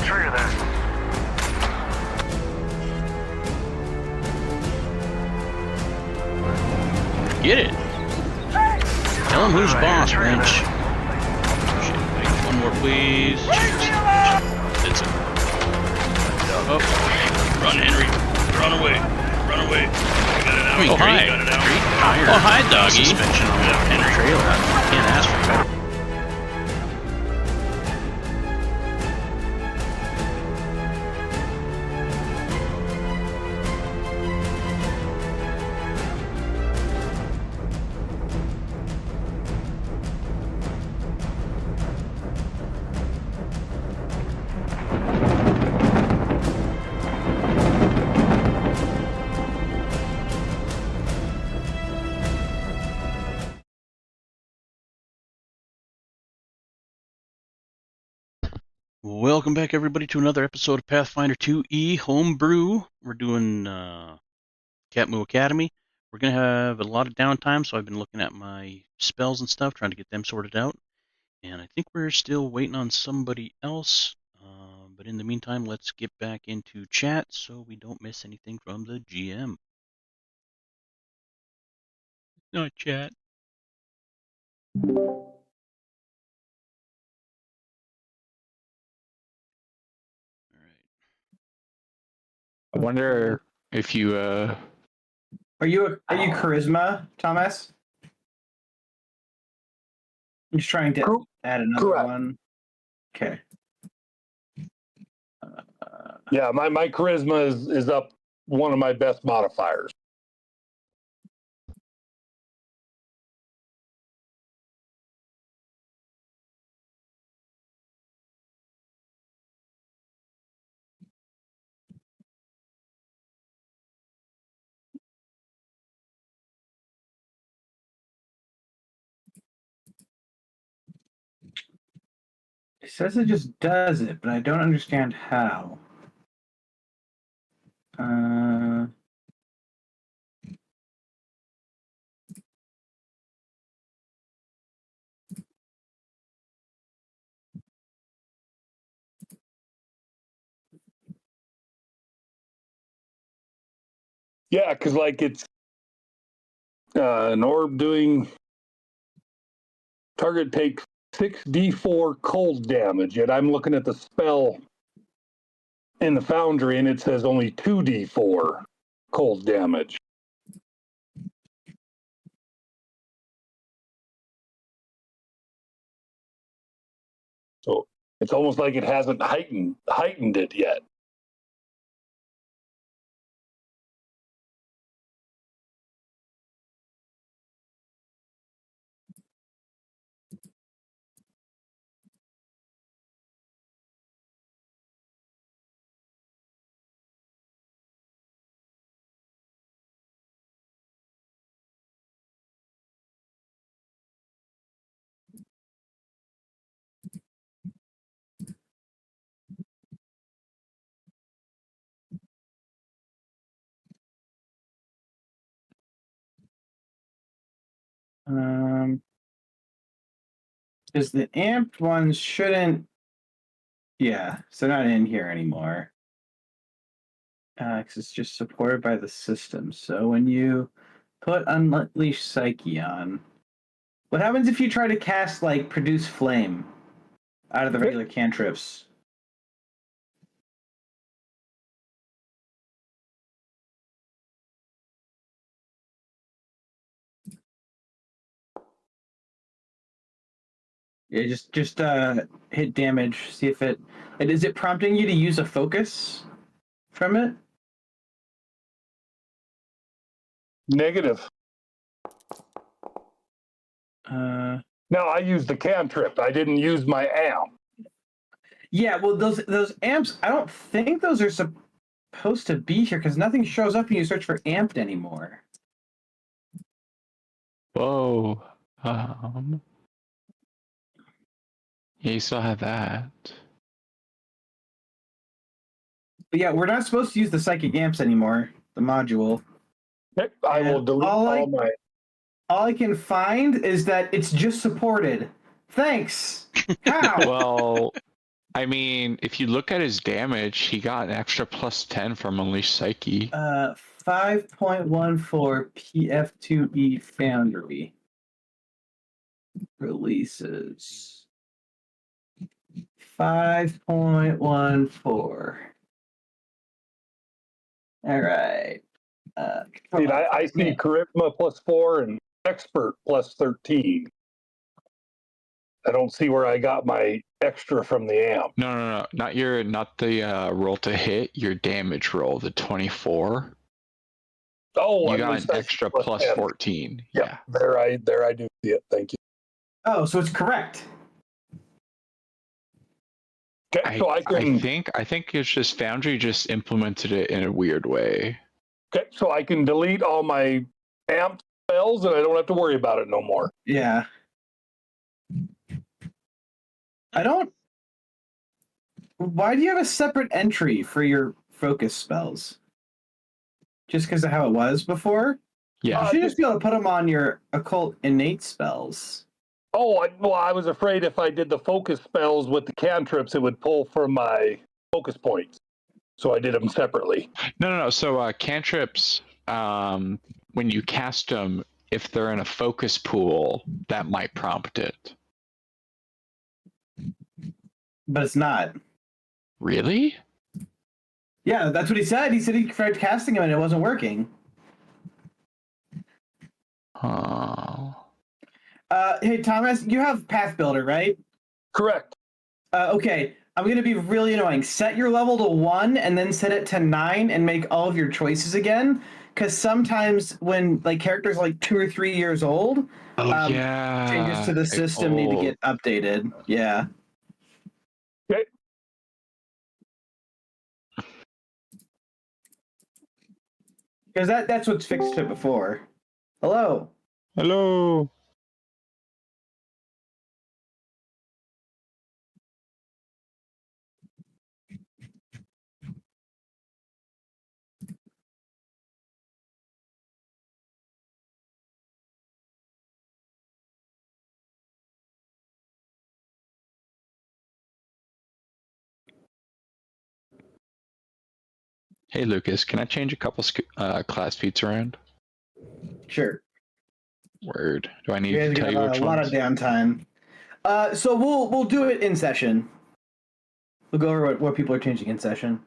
trigger there. Get it. Tell him who's boss, Wrench. Shit, wait, one more, please. That's it. Oh, run, Henry. Run away. Run away. Got it out. Oh, hi. Got it out. Oh, hi, doggy. Suspension on that Henry trail. Can't ask for better. Welcome back, everybody, to another episode of Pathfinder 2E Homebrew. We're doing Katmu Academy. We're going to have a lot of downtime, so I've been looking at my spells and stuff, trying to get them sorted out. And I think we're still waiting on somebody else. But in the meantime, let's get back into chat so we don't miss anything from the GM. Not chat. I wonder if you Are you charisma, Thomas? I'm just trying to add another one. Okay. Yeah, my charisma is up one of my best modifiers. It says it just does it, but I don't understand how. Yeah, because like it's an orb doing target takes 6d4 cold damage, and I'm looking at the spell in the foundry, and it says only 2d4 cold damage. So it's almost like it hasn't heightened it yet. Because the amped ones shouldn't. Yeah, so not in here anymore. Because it's just supported by the system. So when you put Unleash Psyche on, what happens if you try to cast, like, Produce Flame out of the regular cantrips? Yeah, just hit damage. See if it. Is it prompting you to use a focus from it? Negative. No, I used the cantrip. I didn't use my amp. Yeah, well, those amps, I don't think those are supposed to be here because nothing shows up when you search for amped anymore. Whoa. Yeah, you still have that. But yeah, we're not supposed to use the psychic amps anymore, the module. I will delete all my... All I can find is that it's just supported. Thanks. How? Well, I mean, if you look at his damage, he got an extra +10 from Unleash Psyche. 5.14 PF2E Foundry releases. 5.14. All right. I see charisma +4 and expert +13. I don't see where I got my extra from the amp. No, not the roll to hit. Your damage roll, the 24. Oh, You got an extra +14. Yeah. There I do see it. Thank you. Oh, so it's correct. Okay, so I think it's just Foundry just implemented it in a weird way. Okay, so I can delete all my amp spells and I don't have to worry about it no more. Yeah. I don't. Why do you have a separate entry for your focus spells? Just because of how it was before? Yeah. You should just be able to put them on your occult innate spells. Oh, I was afraid if I did the focus spells with the cantrips, it would pull from my focus points. So I did them separately. No. So cantrips, when you cast them, if they're in a focus pool, that might prompt it. But it's not. Really? Yeah, that's what he said. He said he tried casting them and it wasn't working. Oh. Hey, Thomas, you have Path Builder, right? Correct. Okay, I'm going to be really annoying. Set your level to 1 and then set it to 9 and make all of your choices again. Because sometimes when characters are 2 or 3 years old, yeah, changes to the system need to get updated. Yeah. Okay. Because that's what's fixed it before. Hello. Hello. Hey Lucas, can I change a couple class feats around? Sure. Word. Do I need You guys to tell you which a lot ones? of downtime. So we'll do it in session. We'll go over what people are changing in session.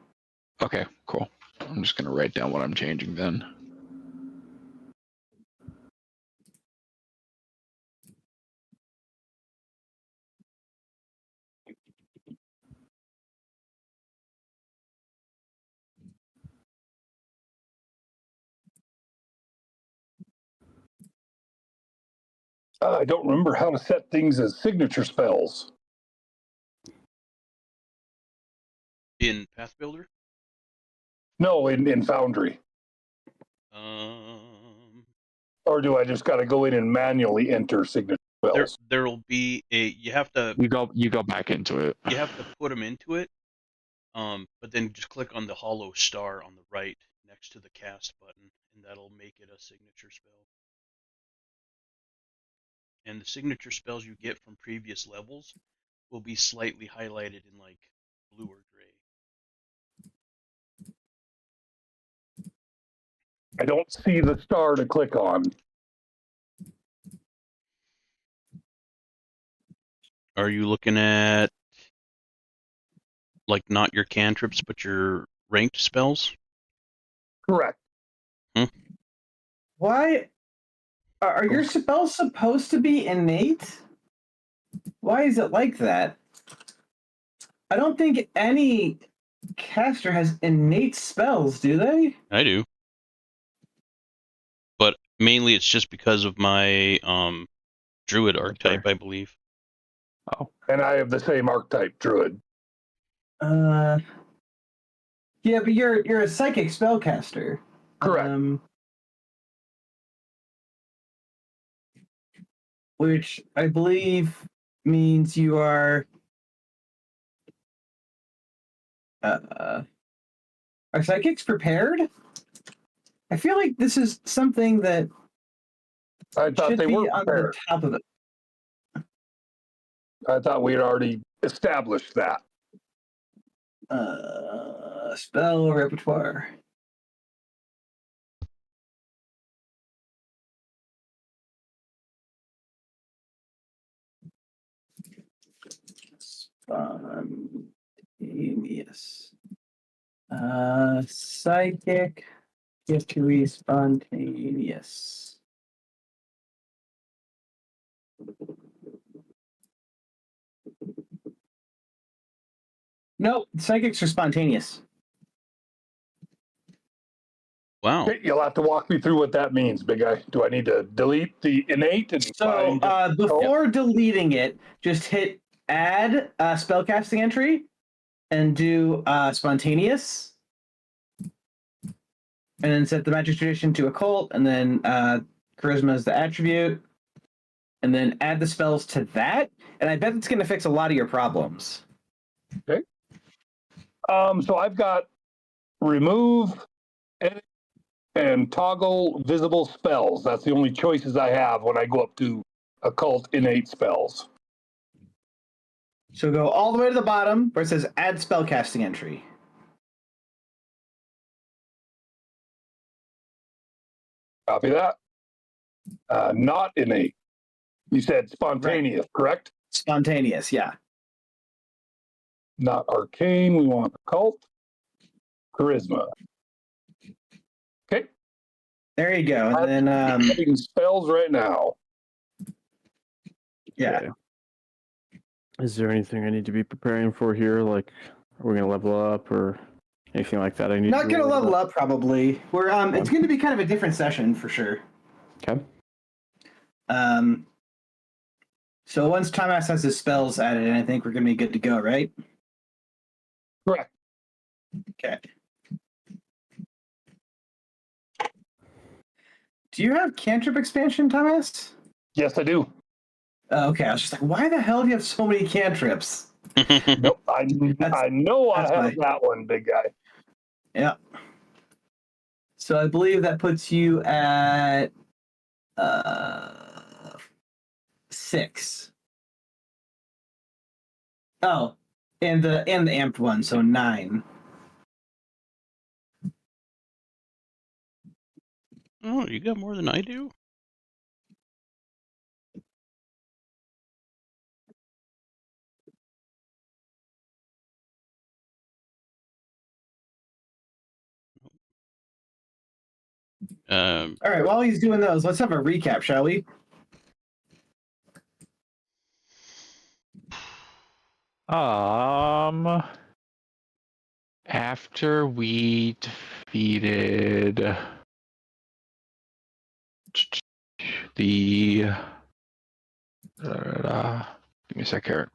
Okay, cool. I'm just gonna write down what I'm changing then. I don't remember how to set things as signature spells. In Path Builder? No, in Foundry. Or do I just got to go in and manually enter signature spells? There will be you have to You go back into it. You have to put them into it. But then just click on the hollow star on the right next to the cast button, and that'll make it a signature spell. And the signature spells you get from previous levels will be slightly highlighted in blue or gray. I don't see the star to click on. Are you looking at not your cantrips but your ranked spells? Correct. Why are your spells supposed to be innate? Why is it like that? I don't think any caster has innate spells, do they? I do. But mainly it's just because of my Druid archetype, I believe. Oh. And I have the same archetype, Druid. Yeah, but you're a psychic spellcaster. Correct. Which I believe means you are psychics prepared? I feel like this is something that I thought should they be were on prepared. the top of it. I thought we had already established that. Spell repertoire. Spontaneous. Psychic. History spontaneous. Nope, psychics are spontaneous. Wow. Okay, you'll have to walk me through what that means, big guy. Do I need to delete the innate and So find before deleting it, just hit add spellcasting entry and do spontaneous. And then set the magic tradition to occult, and then charisma is the attribute. And then add the spells to that. And I bet it's going to fix a lot of your problems. Okay. So I've got remove, edit, and toggle visible spells. That's the only choices I have when I go up to occult innate spells. So go all the way to the bottom where it says add spellcasting entry. Copy that. Not innate. You said spontaneous, correct? Spontaneous, yeah. Not arcane. We want occult. Charisma. Okay. There you go. And then, Adding spells right now. yeah. Okay. Is there anything I need to be preparing for here? Like, are we going to level up or anything like that? I need Not to going to worry level about? up, probably. We're It's going to be kind of a different session, for sure. Okay. So once Thomas has his spells added in, I think we're going to be good to go, right? Correct. Okay. Do you have cantrip expansion, Thomas? Yes, I do. Okay, I was just like, why the hell do you have so many cantrips? Nope. I know I that's have fine. that one, big guy. Yeah. So I believe that puts you at 6. Oh, and the amped one, so 9. Oh, you got more than I do? All right, while he's doing those, let's have a recap, shall we? After we defeated the give me a sec here.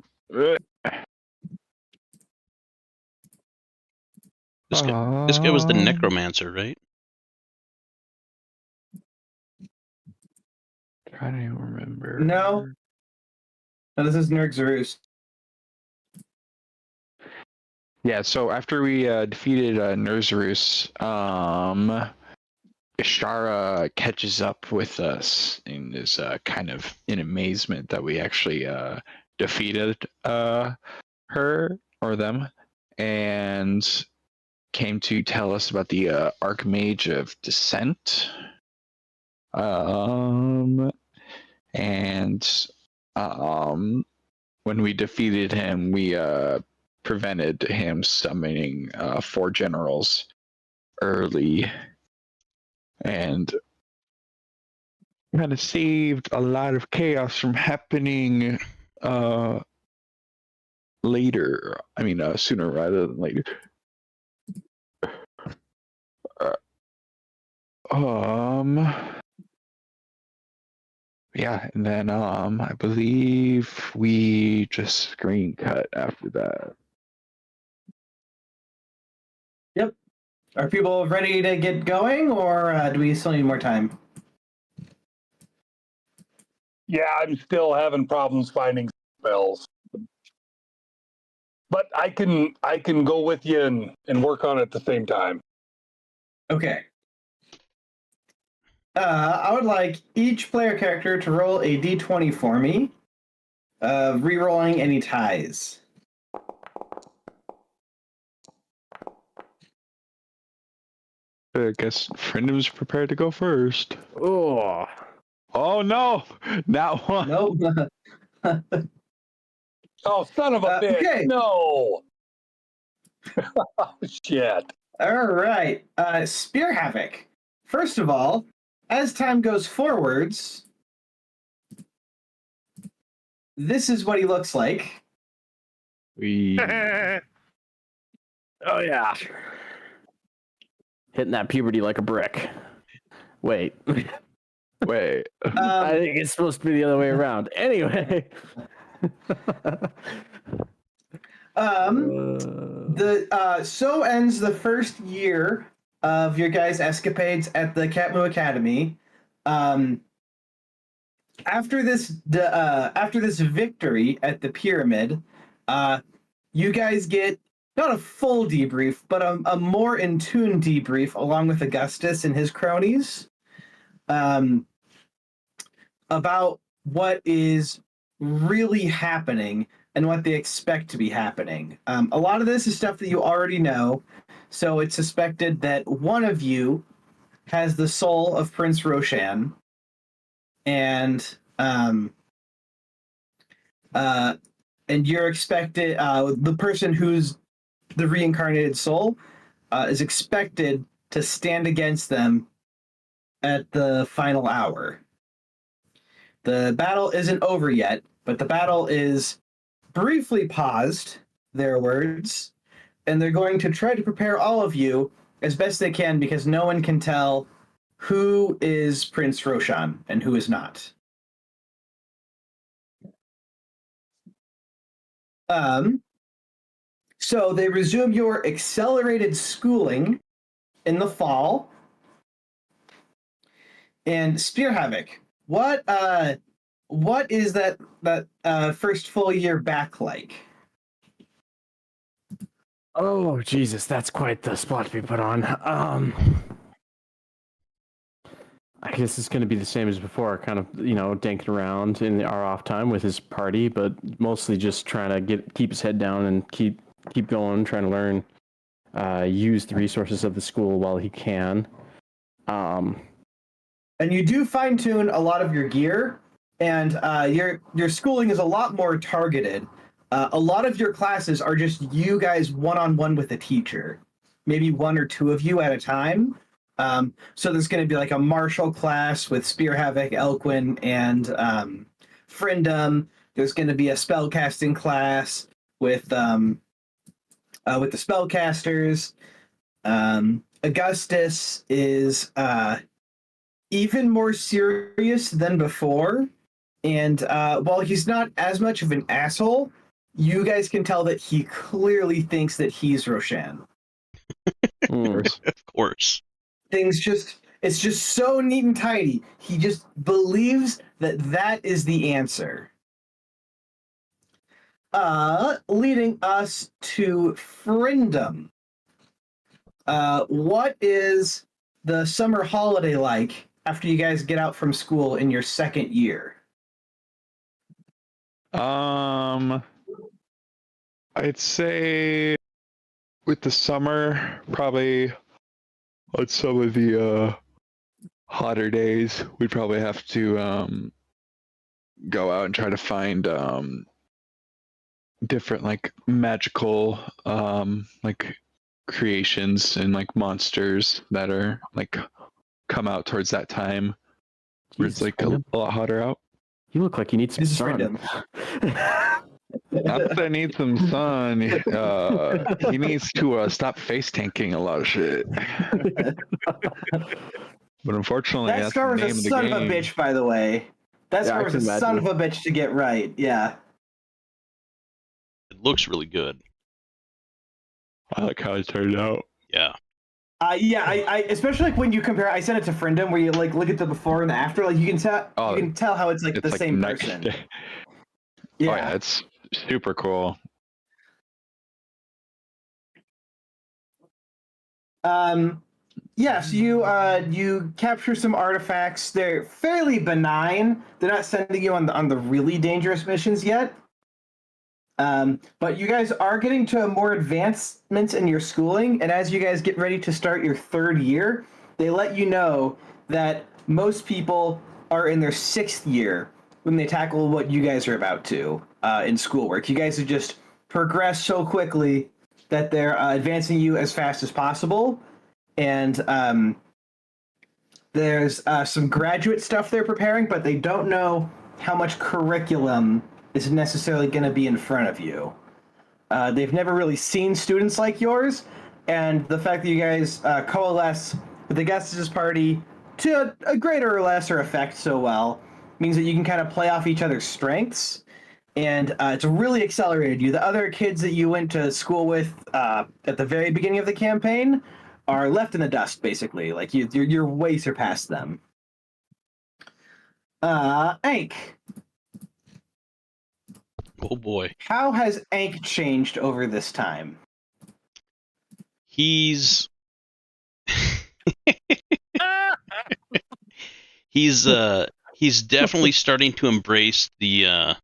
This guy was the necromancer, right? Trying to remember. No, this is Nergzarus. Yeah, so after we defeated Nerzarus, Ishara catches up with us and is kind of in amazement that we actually defeated her or them, and came to tell us about the Archmage of Descent. When we defeated him, we prevented him summoning 4 generals early, and kind of saved a lot of chaos from happening later. I mean, sooner rather than later. Yeah, and then I believe we just screen cut after that. Yep. Are people ready to get going, or do we still need more time? Yeah, I'm still having problems finding spells. But I can go with you and work on it at the same time. Okay. I would like each player character to roll a d20 for me, re-rolling any ties. I guess Friendham's prepared to go first. Oh, Oh no, not one. Nope. Oh, son of a bitch! Okay. No. Oh, shit. All right. Spear Havoc. First of all, as time goes forwards, this is what he looks like. We oh yeah, hitting that puberty like a brick. Wait, wait. I think it's supposed to be the other way around. Anyway. So ends the first year of your guys' escapades at the Katmu Academy. After this victory at the pyramid, you guys get not a full debrief, but a more in tune debrief along with Augustus and his cronies, about what is really happening and what they expect to be happening. A lot of this is stuff that you already know, so it's suspected that one of you has the soul of Prince Roshan, and you're expected, the person who's the reincarnated soul is expected to stand against them at the final hour. The battle isn't over yet, but the battle is briefly paused, their words, and they're going to try to prepare all of you as best they can because no one can tell who is Prince Roshan and who is not. So they resume your accelerated schooling in the fall. And Spear Havoc, what is that first full year back like? Oh Jesus, that's quite the spot to be put on. I guess it's going to be the same as before, kind of, danking around in our off time with his party, but mostly just trying to keep his head down and keep going, trying to learn, use the resources of the school while he can. And you do fine tune a lot of your gear, and your schooling is a lot more targeted. A lot of your classes are just you guys one-on-one with a teacher, maybe one or two of you at a time. So there's going to be like a martial class with Spear Havoc, Elquin, and Friendom. There's going to be a spellcasting class with the spellcasters. Augustus is even more serious than before, and while he's not as much of an asshole, you guys can tell that he clearly thinks that he's Roshan. Of course. It's just so neat and tidy. He just believes that is the answer. Leading us to Friendom. What is the summer holiday like after you guys get out from school in your second year? I'd say with the summer, probably on some of the hotter days, we'd probably have to go out and try to find different like magical like creations and like monsters that are like come out towards that time where it's like a lot hotter out. You look like you need some This is sun. Friendom. Not that I need some sun. He needs to stop face tanking a lot of shit. But unfortunately, That that's scar the is name a of the son game. of a bitch, by the way. That Yeah, scar I is can a son of imagine. a bitch to get right. Yeah. It looks really good. I like how it turned out. Yeah. I especially like when you compare. I sent it to Friendom where you like look at the before and the after. Like you can tell how it's like It's the like same next person. day. Yeah. Oh yeah, it's super cool. Yeah, so you capture some artifacts. They're fairly benign. They're not sending you on the really dangerous missions yet. But you guys are getting to more advancements in your schooling, and as you guys get ready to start your 3rd year, they let you know that most people are in their 6th year when they tackle what you guys are about to in schoolwork. You guys have just progressed so quickly that they're advancing you as fast as possible, and there's some graduate stuff they're preparing, but they don't know how much curriculum is necessarily going to be in front of you. They've never really seen students like yours, and the fact that you guys coalesce with the Augustus party to a greater or lesser effect so well means that you can kind of play off each other's strengths, and it's really accelerated you. The other kids that you went to school with at the very beginning of the campaign are left in the dust, basically. Like you're way surpassed them. Ank. Oh boy. How has Ank changed over this time? He's he's definitely starting to embrace the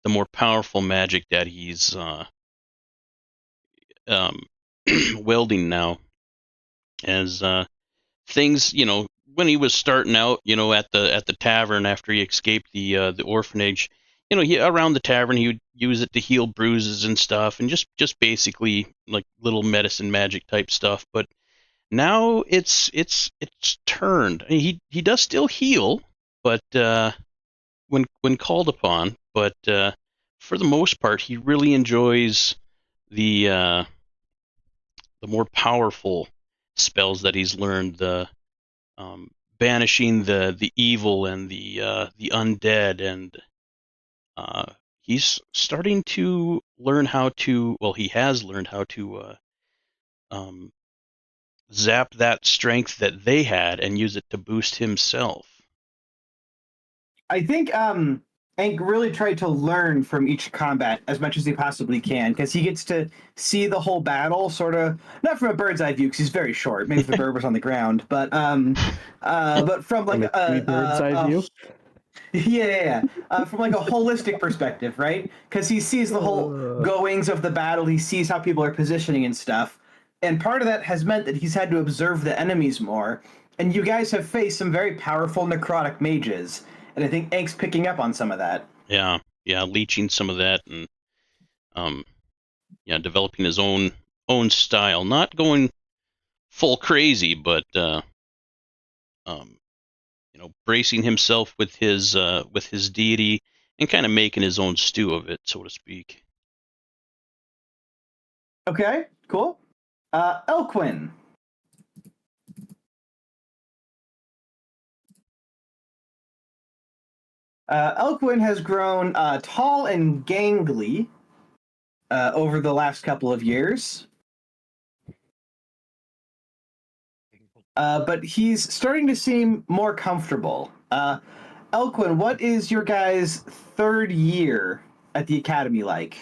more powerful magic that he's wielding now. As things, when he was starting out, at the tavern after he escaped the orphanage, he around the tavern he would use it to heal bruises and stuff, and just basically like little medicine magic type stuff. But now it's turned. I mean, he does still heal, but when called upon. But for the most part, he really enjoys the more powerful spells that he's learned, the banishing the evil and the undead, and he's starting to learn how to. Well, he has learned how to zap that strength that they had and use it to boost himself. I think Ank really tried to learn from each combat as much as he possibly can, because he gets to see the whole battle sort of, not from a bird's eye view, because he's very short. Maybe if the bird was on the ground, but from like a bird's eye view. Yeah. From like a holistic perspective, right? Because he sees the whole goings of the battle. He sees how people are positioning and stuff. And part of that has meant that he's had to observe the enemies more. And you guys have faced some very powerful necrotic mages. And I think Ank's picking up on some of that. Yeah, leeching some of that, and developing his own style. Not going full crazy, but bracing himself with his deity and kind of making his own stew of it, so to speak. Okay, cool. Elquin. Elquin has grown tall and gangly over the last couple of years. But he's starting to seem more comfortable. Elquin, what is your guys' 3rd year at the academy like?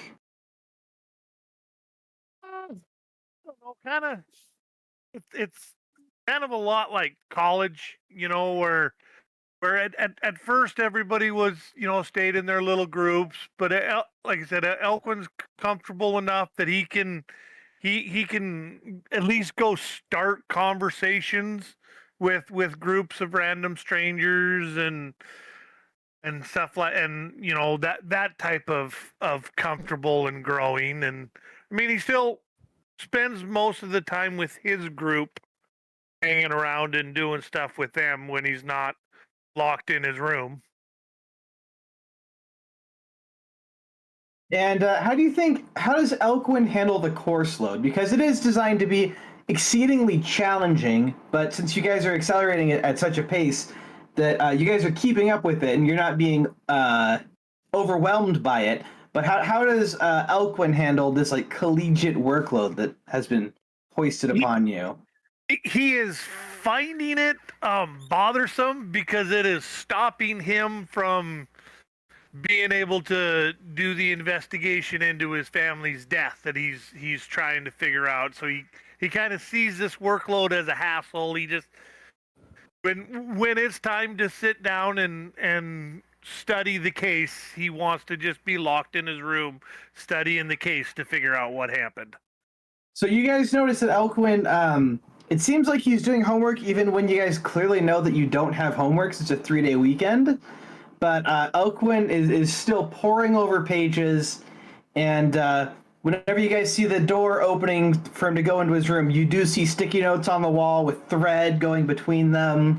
I don't know, kind of. It's kind of a lot like college, where at first everybody was, stayed in their little groups, but like I said, Elquin's comfortable enough that he can at least go start conversations with groups of random strangers and stuff like, and that type of comfortable and growing. And I mean, he still spends most of the time with his group, hanging around and doing stuff with them when he's not locked in his room. And how does Elquin handle the course load? Because it is designed to be exceedingly challenging, but since you guys are accelerating it at such a pace that you guys are keeping up with it and you're not being overwhelmed by it, but how does Elquin handle this like collegiate workload that has been hoisted upon you? He is finding it bothersome because it is stopping him from being able to do the investigation into his family's death that he's trying to figure out. So he kind of sees this workload as a hassle. He just when it's time to sit down and study the case. He wants to just be locked in his room studying the case to figure out what happened. So you guys notice that Elquin, it seems like he's doing homework even when you guys clearly know that you don't have homework. It's a 3-day weekend. But Elquin is still poring over pages, and whenever you guys see the door opening for him to go into his room, you do see sticky notes on the wall with thread going between them.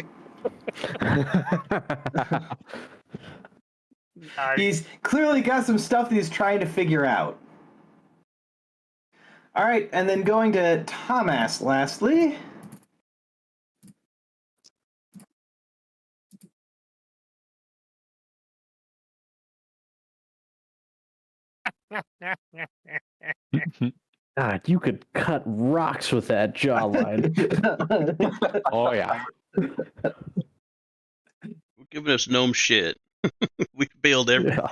He's clearly got some stuff that he's trying to figure out. All right, and then going to Thomas lastly. God, you could cut rocks with that jawline. Oh yeah. Giving us gnome shit. We bailed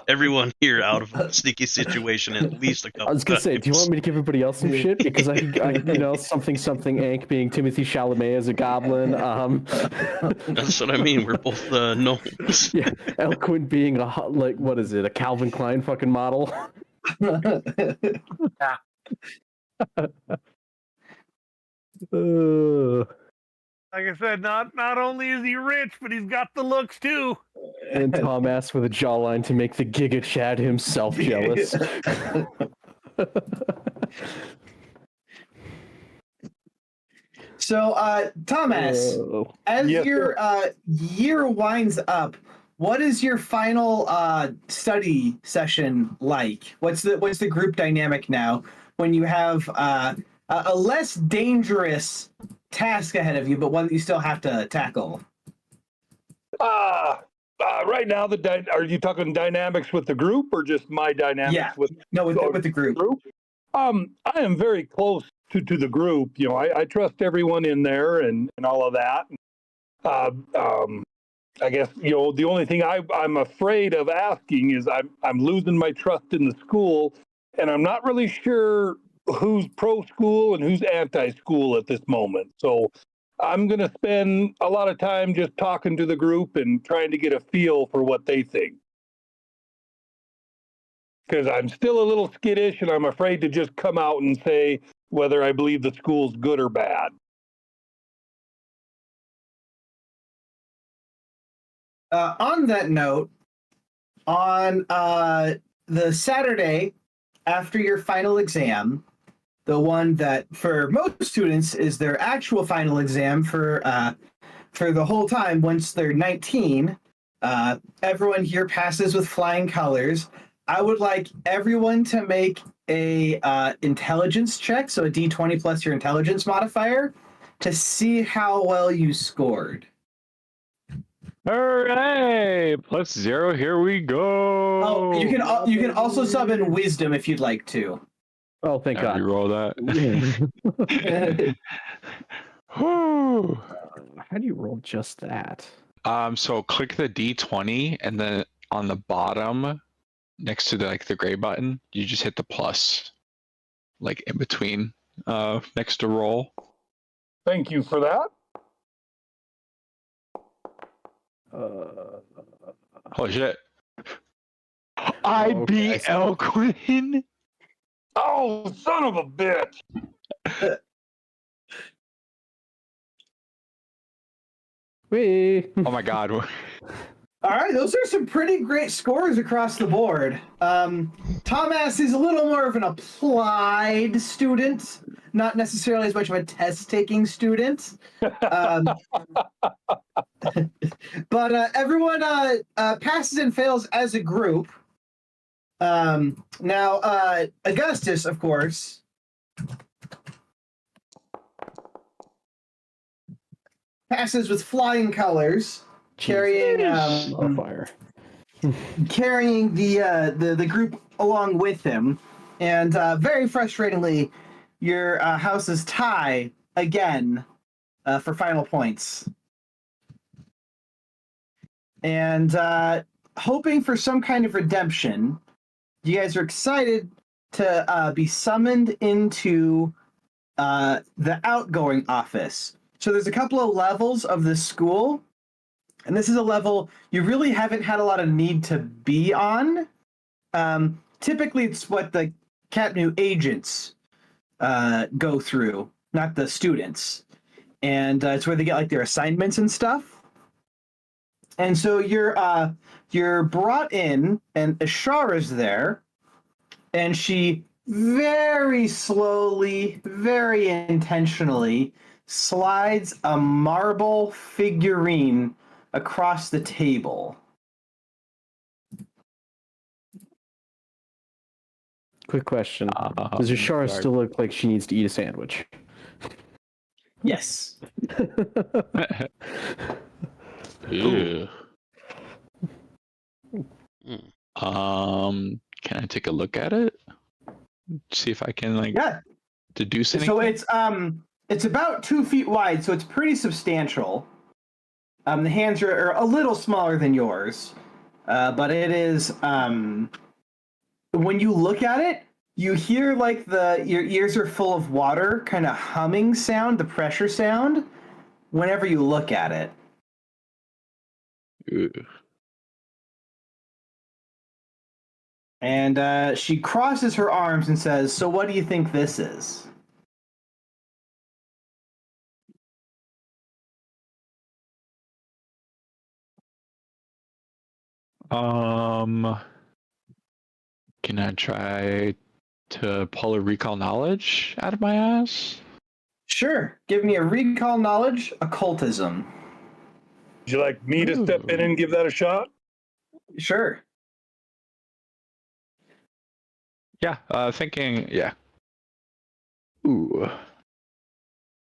everyone here out of a sticky situation at least a couple I was gonna say, do you want me to give everybody else some shit? Because I something Ank being Timothy Chalamet as a goblin. That's what I mean. We're both gnomes. Yeah, Elquin being what is it? A Calvin Klein fucking model. Like I said, not only is he rich, but he's got the looks too. And Tom asks with a jawline to make the Giga Chad himself jealous. So, Thomas, as your year winds up, what is your final study session like? What's the group dynamic now when you have a less dangerous task ahead of you, but one that you still have to tackle? Right now, are you talking dynamics with the group or just my dynamics with the group? I am very close to the group. You know, I trust everyone in there and all of that. I guess, you know, the only thing I'm afraid of asking is I'm losing my trust in the school, and I'm not really sure who's pro-school and who's anti-school at this moment. So I'm going to spend a lot of time just talking to the group and trying to get a feel for what they think. Because I'm still a little skittish, and I'm afraid to just come out and say whether I believe the school's good or bad. On that note, on the Saturday after your final exam, the one that for most students is their actual final exam for the whole time once they're 19, everyone here passes with flying colors. I would like everyone to make a intelligence check, so a D20 plus your intelligence modifier, to see how well you scored. Hooray! +0, here we go. Oh, you can also sub in wisdom if you'd like to. Oh, thank God. You roll that. How do you roll just that? So click the D20, and then on the bottom, next to the gray button, you just hit the plus, like in between, next to roll. Thank you for that. Holy shit! I beat Elquin. Oh, son of a bitch! Oh my God! All right, those are some pretty great scores across the board. Thomas is a little more of an applied student, not necessarily as much of a test-taking student. But everyone passes and fails as a group. Now, Augustus, of course, passes with flying colors, carrying fire. carrying the group along with him, and very frustratingly, your houses tie again for final points. And hoping for some kind of redemption, you guys are excited to be summoned into the outgoing office. So there's a couple of levels of the school. And this is a level you really haven't had a lot of need to be on. Typically, it's what the Katmu agents go through, not the students. And it's where they get like their assignments and stuff. And so you're brought in, and Ashara's there, and she very slowly, very intentionally slides a marble figurine across the table. Quick question: does Ashara sorry. still look like she needs to eat a sandwich? Yes. Ew. Mm. Can I take a look at it? See if I can like Yeah. deduce anything. So it's about 2 feet wide, so it's pretty substantial. The hands are a little smaller than yours, but it is. When you look at it, you hear like your ears are full of water, kind of humming sound, the pressure sound. Whenever you look at it, Ooh. and she crosses her arms and says, "So, what do you think this is?" Can I try to pull a recall knowledge out of my ass? Sure. Give me a recall knowledge, occultism. Would you like me to step in and give that a shot? Sure. Yeah, thinking, yeah. Ooh,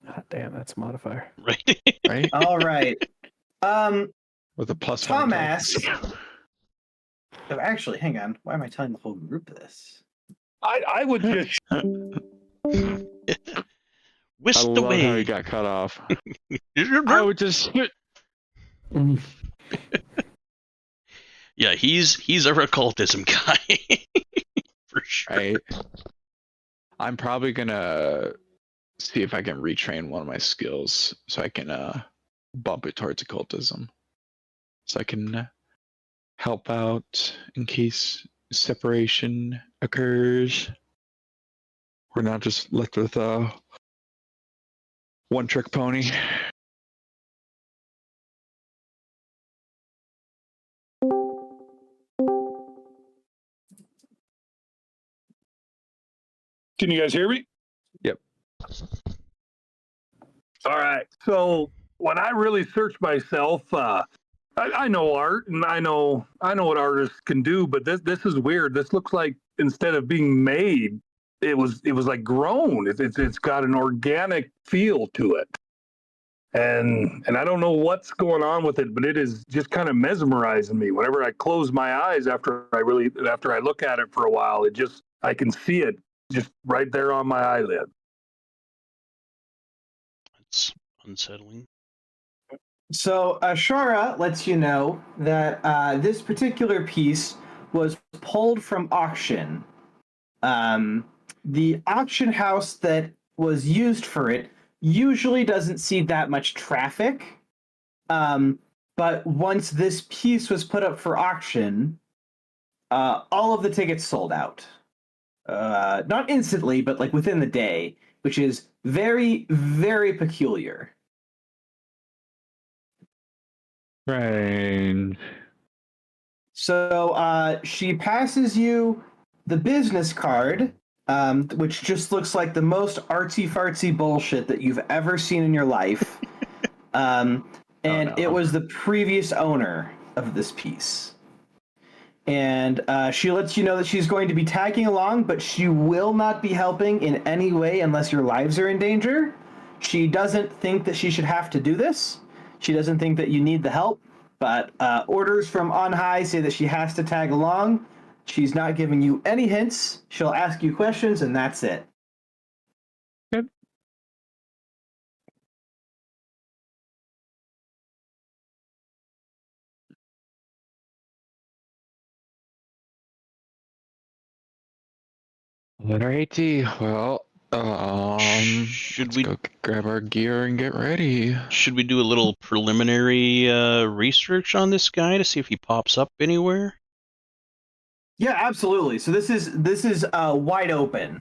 God damn, that's a modifier. Right. right? All right. With a plus Tom one. asks. Oh, actually, hang on. Why am I telling the whole group this? I would just I Whisked love how he away. got cut off. I would just. Yeah, he's a occultism guy. For sure. Right. I'm probably gonna see if I can retrain one of my skills so I can bump it towards occultism, so I can help out in case separation occurs. We're not just left with a one-trick pony. Can you guys hear me? Yep. All right. So when I really search myself, I know art and I know what artists can do, but this is weird. This looks like instead of being made, it was like grown. It's got an organic feel to it. And I don't know what's going on with it, but it is just kind of mesmerizing me. Whenever I close my eyes after I look at it for a while, I can see it just right there on my eyelid. It's unsettling. So Ashara lets you know that this particular piece was pulled from auction. The auction house that was used for it usually doesn't see that much traffic. But once this piece was put up for auction, all of the tickets sold out. Not instantly, but like within the day, which is very, very peculiar. Right. So she passes you the business card, which just looks like the most artsy-fartsy bullshit that you've ever seen in your life. And no. it was the previous owner of this piece. And she lets you know that she's going to be tagging along, but she will not be helping in any way unless your lives are in danger. She doesn't think that she should have to do this. She doesn't think that you need the help, but orders from on high say that she has to tag along. She's not giving you any hints. She'll ask you questions, and that's it. Good. Alrighty. Well, Should Let's we go grab our gear and get ready. should we do a little preliminary research on this guy to see if he pops up anywhere? Yeah, absolutely. So this is wide open.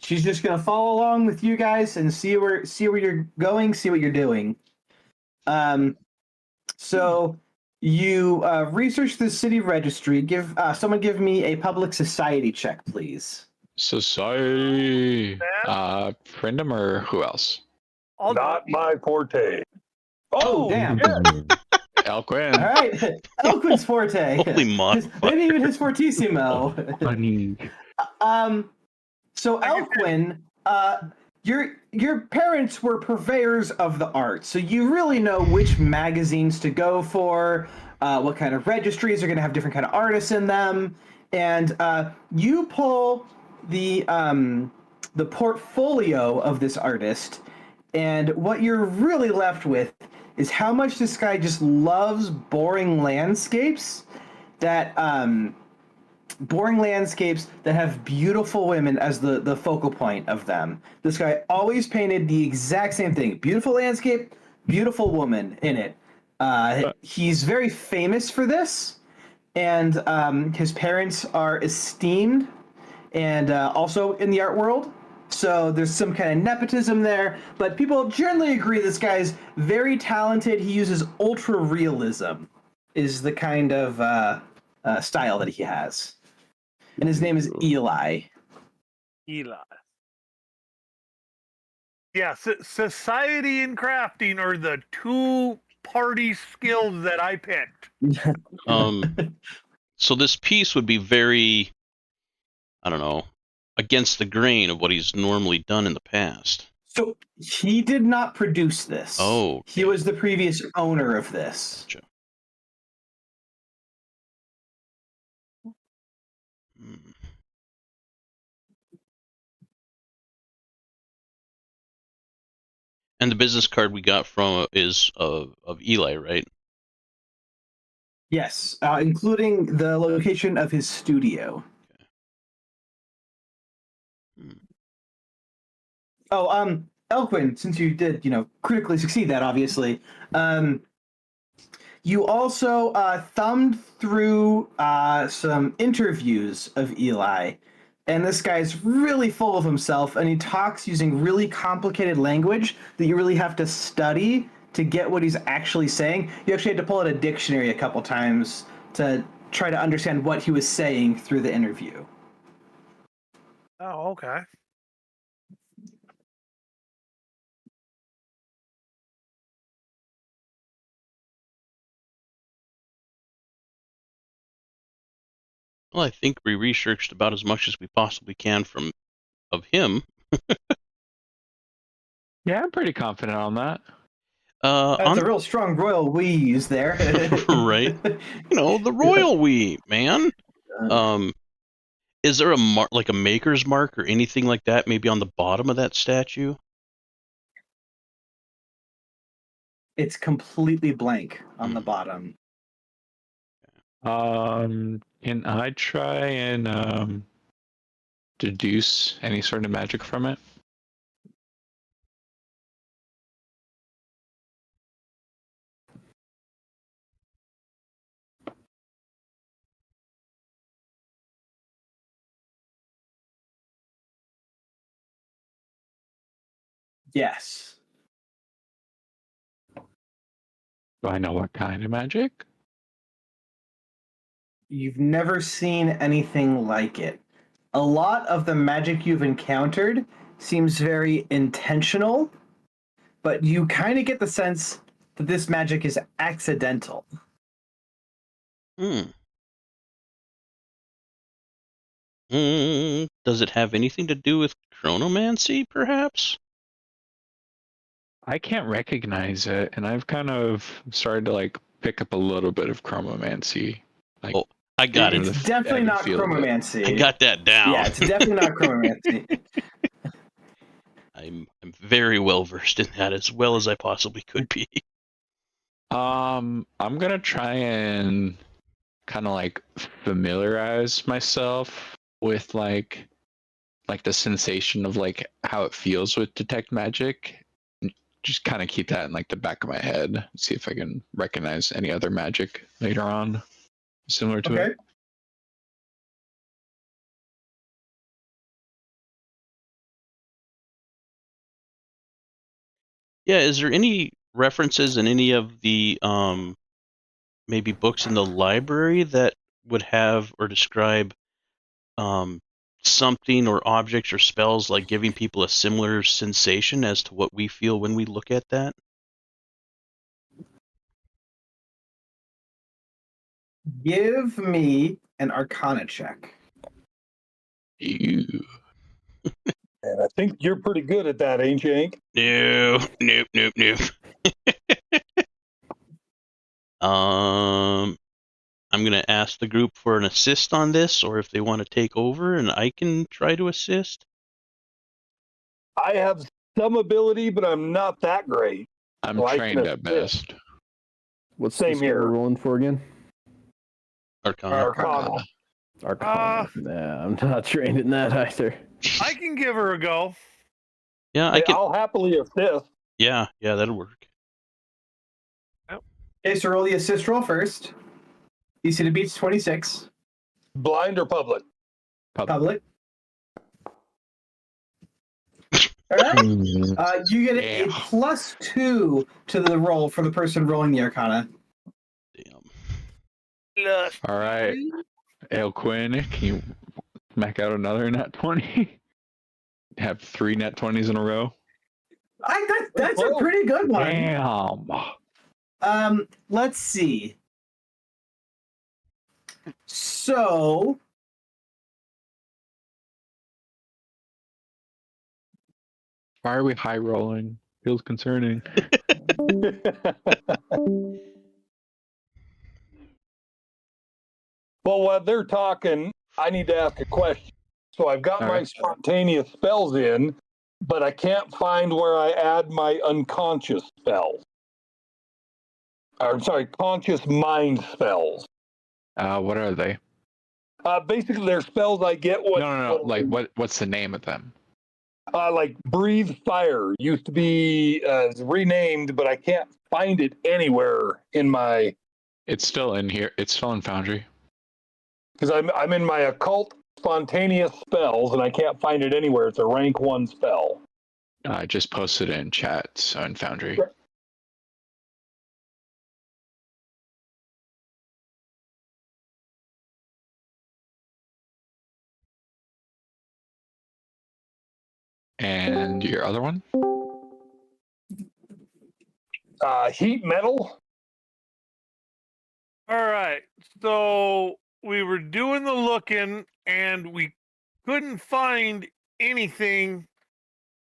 She's just gonna follow along with you guys and see where you're going, see what you're doing. So you research the city registry. Someone give me a public society check, please. Society. Bad. Friendem or who else? I'll do Not it. my forte. Oh, damn. Yeah. Elquin. All right, Elquin's forte. Holy modifier. Maybe even his fortissimo. Funny. So Elquin, your parents were purveyors of the arts, so you really know which magazines to go for, what kind of registries are going to have different kind of artists in them, and you pull the portfolio of this artist, and what you're really left with is how much this guy just loves boring landscapes that have beautiful women as the focal point of them. This guy always painted the exact same thing. Beautiful landscape, beautiful woman in it. He's very famous for this, and his parents are esteemed and also in the art world. So there's some kind of nepotism there, but people generally agree this guy's very talented. He uses ultra realism is the kind of style that he has. And his name is Eli. Eli. Yeah, society and crafting are the two party skills that I picked. So this piece would be very, I don't know, against the grain of what he's normally done in the past. So he did not produce this. Oh, okay. He was the previous owner of this. Gotcha. Hmm. And the business card we got from is of Eli, right? Yes, including the location of his studio. Hmm. Oh, Elquin, since you did, critically succeed that, obviously, you also thumbed through some interviews of Eli, and this guy's really full of himself, and he talks using really complicated language that you really have to study to get what he's actually saying. You actually had to pull out a dictionary a couple times to try to understand what he was saying through the interview. Oh, okay. Well, I think we researched about as much as we possibly can of him. Yeah, I'm pretty confident on that. That's a real strong royal wheeze there. Right. The royal we, man. Is there a maker's mark or anything like that maybe on the bottom of that statue? It's completely blank on the bottom. Can I try and deduce any sort of magic from it? Yes. Do I know what kind of magic? You've never seen anything like it. A lot of the magic you've encountered seems very intentional, but you kind of get the sense that this magic is accidental. Does it have anything to do with chronomancy, perhaps? I can't recognize it, and I've kind of started to pick up a little bit of chronomancy. Oh, I got it. It's definitely not chronomancy. I got that down. Yeah, it's definitely not chronomancy. I'm very well versed in that, as well as I possibly could be. I'm gonna try and kind of familiarize myself with like the sensation of like how it feels with detect magic. Just kind of keep that in like the back of my head. See if I can recognize any other magic later on similar to Okay. it. Yeah, is there any references in any of the maybe books in the library that would have or describe something or objects or spells like giving people a similar sensation as to what we feel when we look at that? Give me an Arcana check. Ew. And I think you're pretty good at that, ain't you, Hank? No, nope. I'm gonna ask the group for an assist on this, or if they want to take over, and I can try to assist. I have some ability, but I'm not that great. I'm So I trained can at assist. best. What's Same the skill here. we're rolling for again? Arcana. Arcana. Arcana. Nah, I'm not trained in that either. I can give her a go. Yeah, I can. I'll happily assist. Yeah, that'll work. Okay, so roll the assist roll first. DC to beats 26. Blind or public? Public. All right. You get a Yeah. +2 to the roll for the person rolling the Arcana. Damn. All right. Ale Quinn, can you smack out another nat 20? Have 3 nat 20s in a row? That's a pretty good one. Damn. Let's see. So Why are we high rolling? Feels concerning. Well, while they're talking, I need to ask a question. So I've got All my right. spontaneous spells in, but I can't find where I add my unconscious spells. Or sorry, conscious mind spells. What are they? Basically, they're spells I get when No. Like, what's the name of them? like breathe fire used to be renamed, but I can't find it anywhere in my It's still in here. It's still in Foundry. because I'm in my occult spontaneous spells and I can't find it anywhere. It's a rank 1 spell. I just posted it in chat, so in Foundry. Sure. And your other one? Heat metal. All right. So we were doing the looking and we couldn't find anything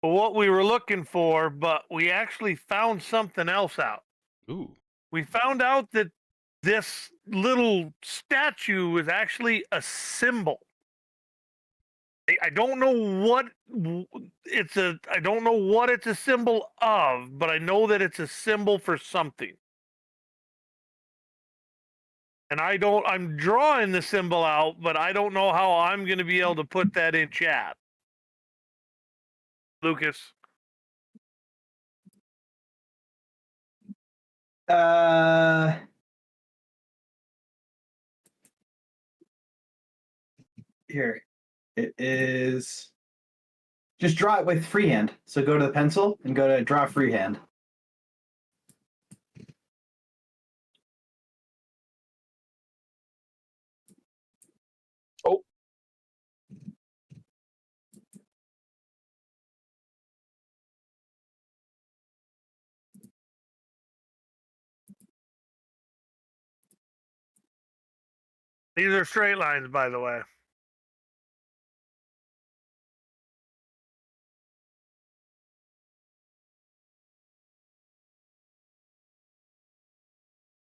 for what we were looking for, but we actually found something else out. Ooh. We found out that this little statue is actually a symbol. I don't know what I don't know what it's a symbol of, but I know that it's a symbol for something. And I'm drawing the symbol out, but I don't know how I'm going to be able to put that in chat. Lucas. Here. It is. Just draw it with freehand. So go to the pencil and go to draw freehand. Oh. These are straight lines, by the way.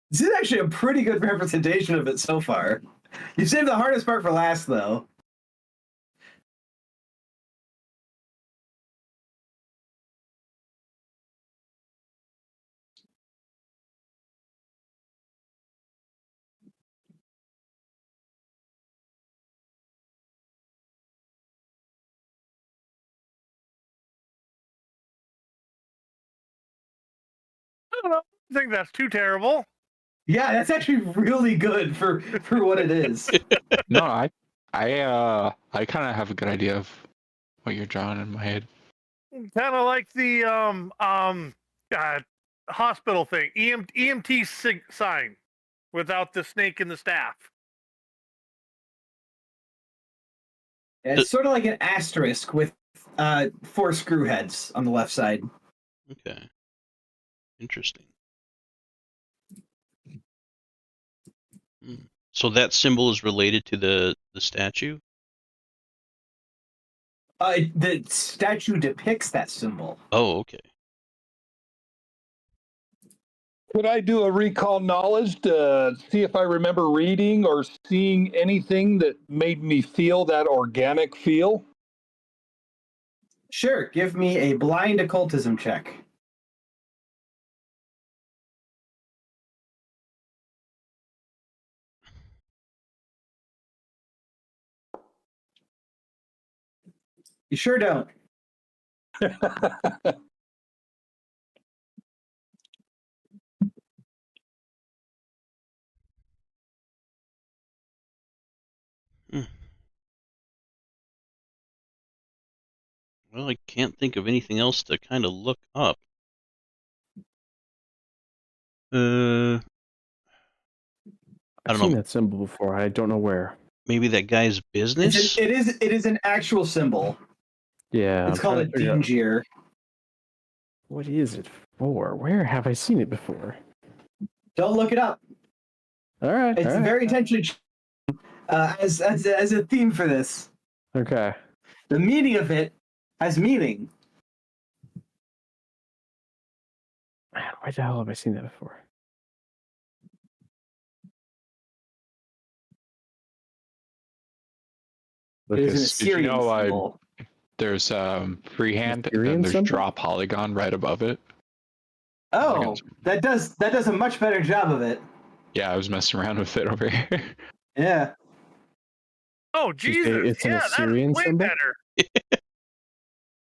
This is actually a pretty good representation of it so far. You saved the hardest part for last, though. don't know. I think that's too terrible. Yeah, that's actually really good for what it is. No, I kind of have a good idea of what you're drawing in my head. Kind of like the hospital thing, EMT sign, without the snake and the staff. It's sort of like an asterisk with 4 screw heads on the left side. Okay. Interesting. So that symbol is related to the statue? The statue depicts that symbol. Oh, okay. Could I do a recall knowledge to see if I remember reading or seeing anything that made me feel that organic feel? Sure, give me a blind occultism check. You sure don't. Well, I can't think of anything else to kind of look up. I I've don't seen know. that symbol before. I don't know where. Maybe that guy's business? It is an actual symbol. Yeah. It's called a dingier. What is it for? Where have I seen it before? Don't look it up. All right. It's very intentionally as a theme for this. Okay. The meaning of it has meaning. Man, why the hell have I seen that before? It is an Lucas, did you Assyrian know symbol. there's freehand and Assyrian then there's symbol? draw polygon right above it? Oh, that does a much better job of it. Yeah, I was messing around with it over here. Yeah. Oh, Did you say Jesus. it's an Yeah, Assyrian that's way symbol? better.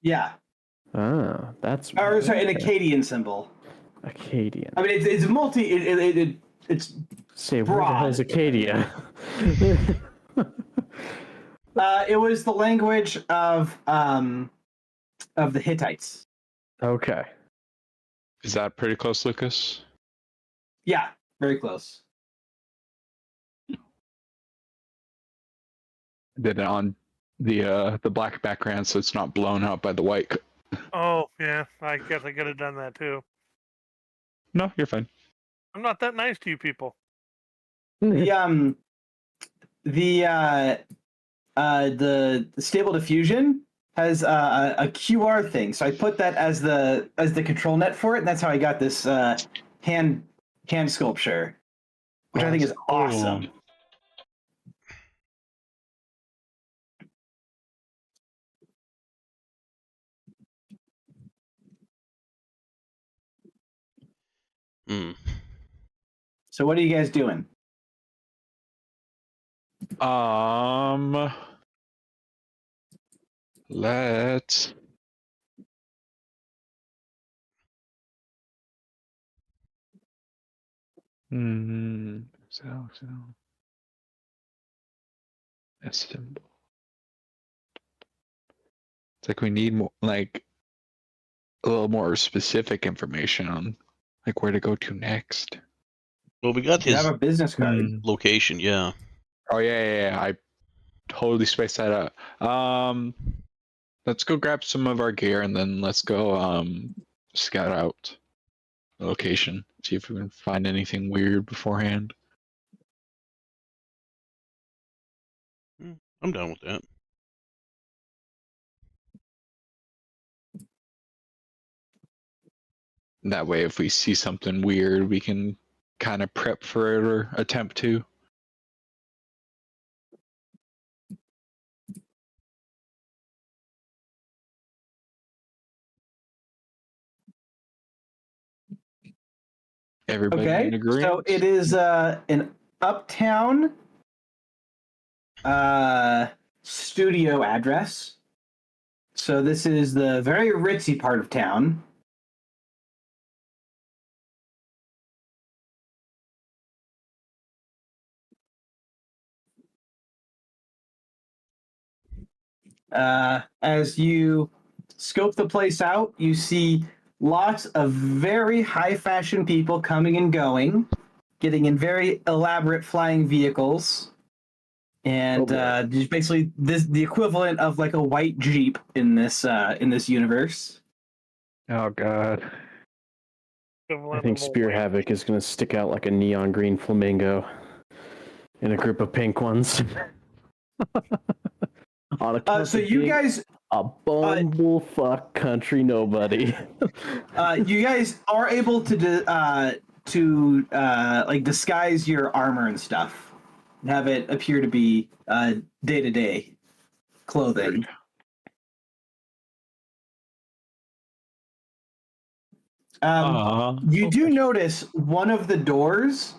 Yeah. Ah, that's Or sorry, an Akkadian symbol. Akkadian. I mean, it's multi. It's Say, where the hell is broad. Acadia? it was the language of the Hittites. Okay. Is that pretty close, Lucas? Yeah, very close. Did it on the black background so it's not blown out by the white. Oh, yeah. I guess I could have done that too. No, you're fine. I'm not that nice to you people. The stable diffusion has a QR thing, so I put that as the control net for it, and that's how I got this hand sculpture, which I think is awesome. So what are you guys doing? Let's so a symbol. It's like we need more, like a little more specific information on like where to go to next. Well, we got You his have a business card. location, yeah. Oh yeah. I totally spaced that out. Let's go grab some of our gear and then let's go scout out the location. See if we can find anything weird beforehand. I'm done with that. That way, if we see something weird, we can kind of prep for it or attempt to. Everybody Okay, in agreement? so it is an uptown studio address. So this is the very ritzy part of town. As you scope the place out, you see lots of very high fashion people coming and going, getting in very elaborate flying vehicles, and just basically the equivalent of like a white Jeep in this universe. Oh god. I think Spear Havoc is going to stick out like a neon green flamingo in a group of pink ones. On a So you guys, a bumblefuck country nobody. you guys are able to like disguise your armor and stuff, and have it appear to be day-to-day clothing. You do notice one of the doors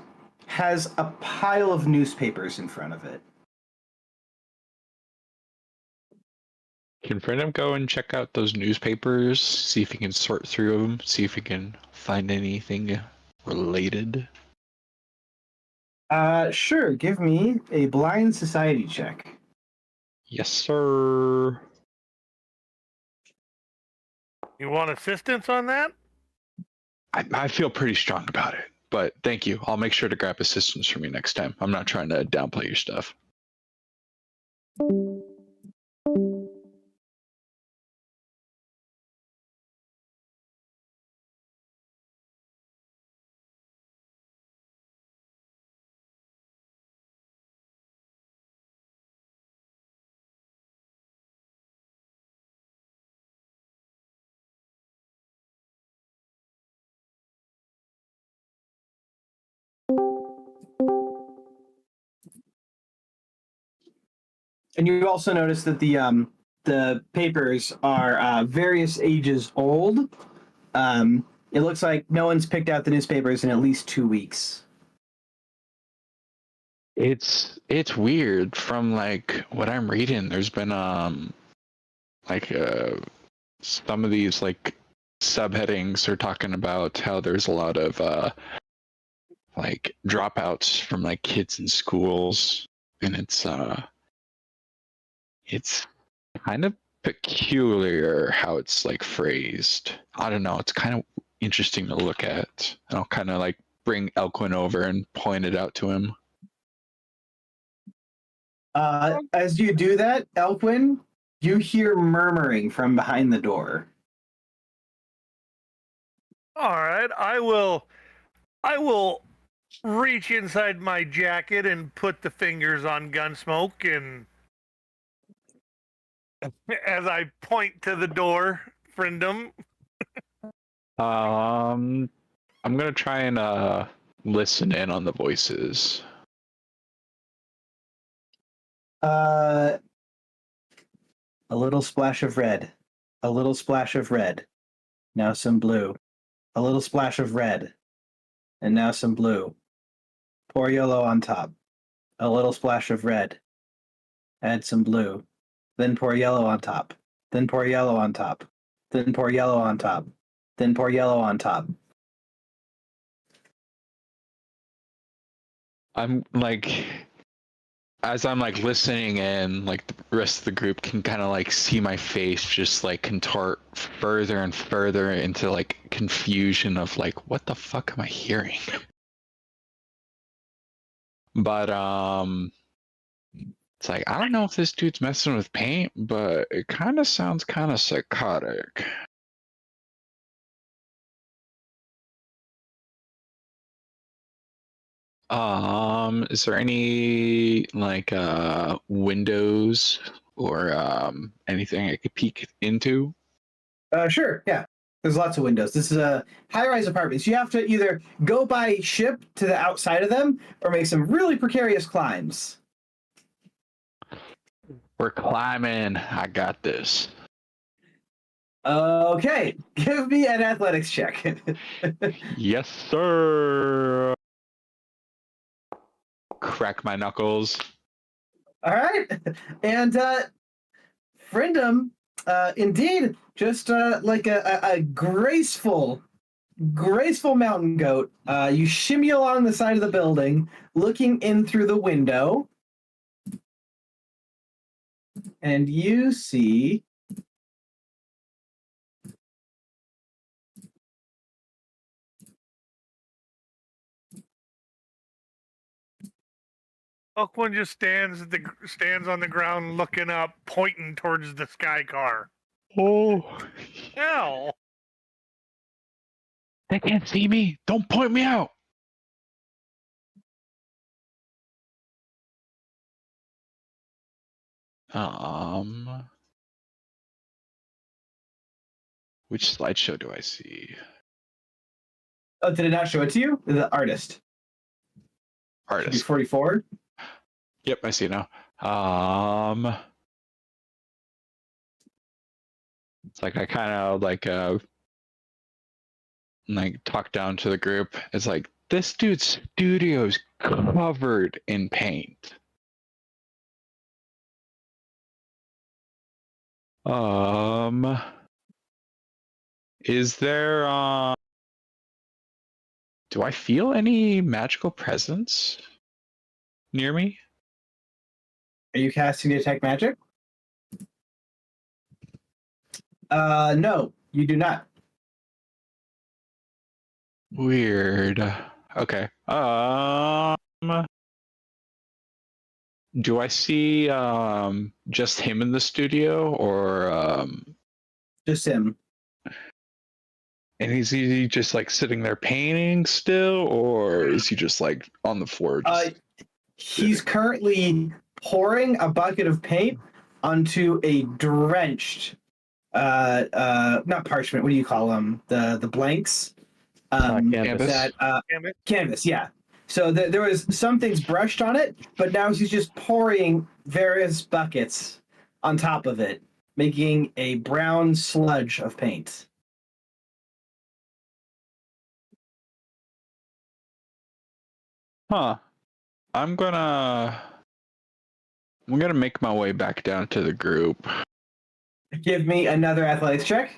has a pile of newspapers in front of it. Can Freedom go and check out those newspapers, see if he can sort through them, see if he can find anything related? Sure. Give me a blind society check. Yes, sir. You want assistance on that? I feel pretty strong about it, but thank you. I'll make sure to grab assistance from you next time. I'm not trying to downplay your stuff. And you also notice that the papers are various ages old. It looks like no one's picked out the newspapers in at least 2 weeks. It's weird. From like what I'm reading, there's been some of these like subheadings are talking about how there's a lot of like dropouts from like kids in schools, and it's kind of peculiar how it's like phrased. I don't know, it's kind of interesting to look at. I'll kind of like bring Elquin over and point it out to him. As you do that, Elquin, you hear murmuring from behind the door. All right, I will reach inside my jacket and put the fingers on Gunsmoke, and as I point to the door, friendum. I'm gonna try and listen in on the voices. A little splash of red. A little splash of red. Now some blue. A little splash of red. And now some blue. Pour yellow on top. A little splash of red. Add some blue. Then pour yellow on top. Then pour yellow on top. Then pour yellow on top. Then pour yellow on top. I'm like, as I'm like listening in, like the rest of the group can kind of like see my face just like contort further and further into like confusion of like, what the fuck am I hearing? But it's like, I don't know if this dude's messing with paint, but it kind of sounds kind of psychotic. Is there any like windows or anything I could peek into? Sure, yeah. There's lots of windows. This is a high-rise apartments. You have to either go by ship to the outside of them or make some really precarious climbs. We're climbing. I got this. Okay, give me an athletics check. Yes, sir. Crack my knuckles. All right, and friendum, indeed, just like a graceful mountain goat. You shimmy along the side of the building, looking in through the window. and you see Elkwin just stands on the ground, looking up, pointing towards the sky car. Oh, Hell! they can't see me. Don't point me out. Which slideshow do I see? Oh, did it not show it to you? The artist. Should be Artist. 44. Yep, I see it now. It's like I kind of like talk down to the group. It's like this dude's studio's covered in paint. Is there do I feel any magical presence near me? Are you casting detect magic? No, you do not. Weird. Okay. Do I see just him in the studio, or Just him. and is he just like sitting there painting still, or is he just like on the floor? He's currently pouring a bucket of paint onto a drenched not parchment, what do you call them? The blanks? Canvas. Canvas, yeah. So there was some things brushed on it, but now he's just pouring various buckets on top of it, making a brown sludge of paint. Huh. I'm gonna make my way back down to the group. Give me another athletics check.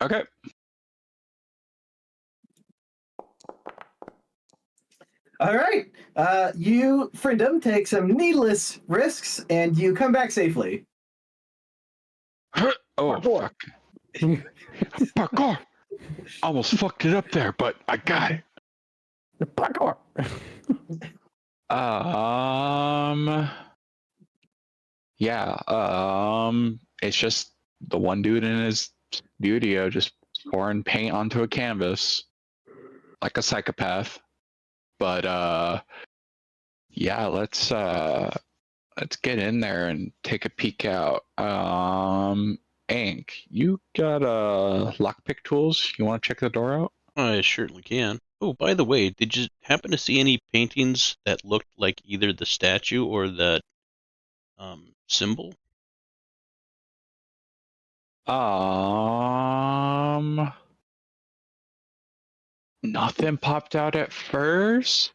Okay. All right. You, Frindom, take some needless risks, and you come back safely. Oh, fuck. Parkour. Almost fucked it up there, but I got it. Parkour. Yeah, it's just the one dude in his studio just pouring paint onto a canvas like a psychopath. But yeah, let's get in there and take a peek out. Ank, you got lockpick tools? You want to check the door out? I certainly can. Oh, by the way, did you happen to see any paintings that looked like either the statue or that symbol? Nothing popped out at first,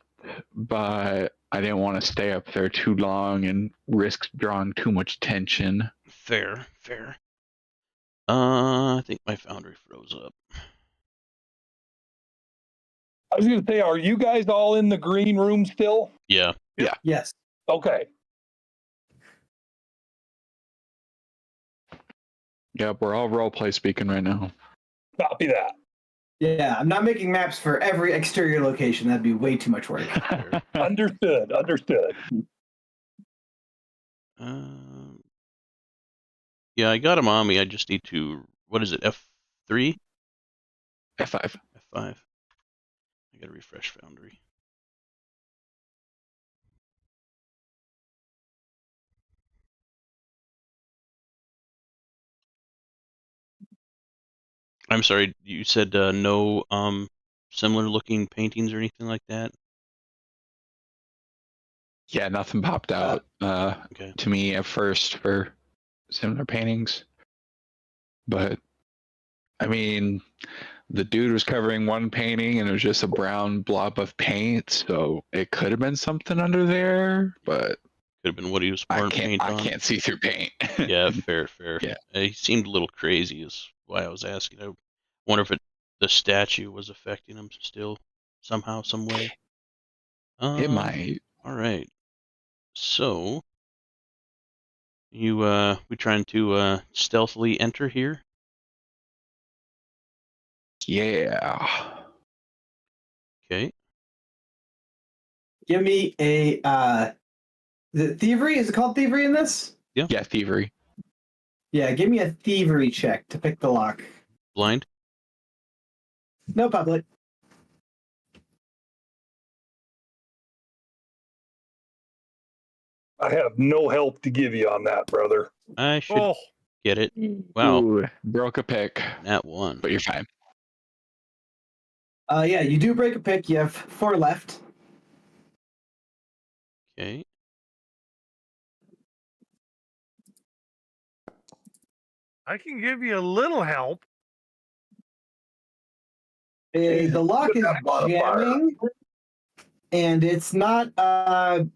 but I didn't want to stay up there too long and risk drawing too much tension. Fair, fair. I think my foundry froze up. I was going to say, are you guys all in the green room still? Yeah. Yeah. Yes. Okay. Yep, we're all roleplay speaking right now. Copy that. Yeah, I'm not making maps for every exterior location. That'd be way too much work. Understood. Yeah, I got him on me. I just need to. What is it? F3? F5. F5. I gotta refresh Foundry. I'm sorry, you said no similar looking paintings or anything like that? Yeah, nothing popped out Okay. to me at first for similar paintings. But I mean, the dude was covering one painting and it was just a brown blob of paint, so it could have been something under there, but Could have been what he was pouring paint on. I can't see through paint. Yeah, fair. Yeah. He seemed a little crazy is why I was asking. I wonder if the statue was affecting him still somehow, some way. It might. All right. So We trying to stealthily enter here? Yeah. Okay. Give me a the thievery. Is it called thievery in this? Yeah, thievery. Yeah, give me a thievery check to pick the lock. Blind. No public. I have no help to give you on that, brother. I should Oh, get it. Wow. Ooh, broke a pick, That one. but you're fine. Yeah, you do break a pick. You have 4 left. Okay. I can give you a little help. The lock is That modifier. jamming, and it's not a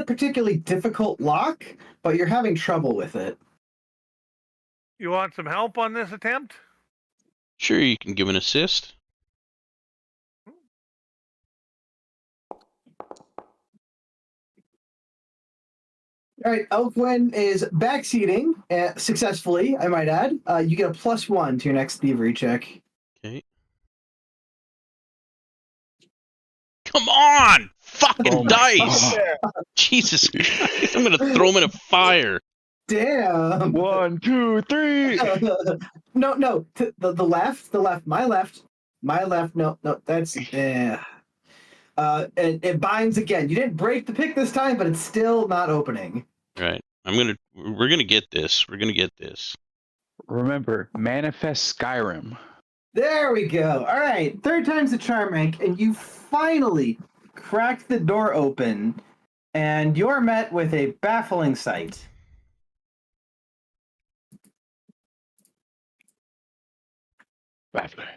particularly difficult lock, but you're having trouble with it. You want some help on this attempt? Sure, you can give an assist. All right, Elfwin is backseating successfully, I might add. You get a +1 to your next thievery check. Okay. Come on! Fucking Oh my dice! God. Jesus Christ, I'm gonna throw him in a fire. Damn. 1, 2, 3. No. The left. My left. No, that's it binds again. You didn't break the pick this time, but it's still not opening. Right. We're gonna get this. We're gonna get this. Remember, manifest Skyrim. There we go. All right, 3rd time's the charm, Hank, and you finally crack the door open, and you're met with a baffling sight. Baffling.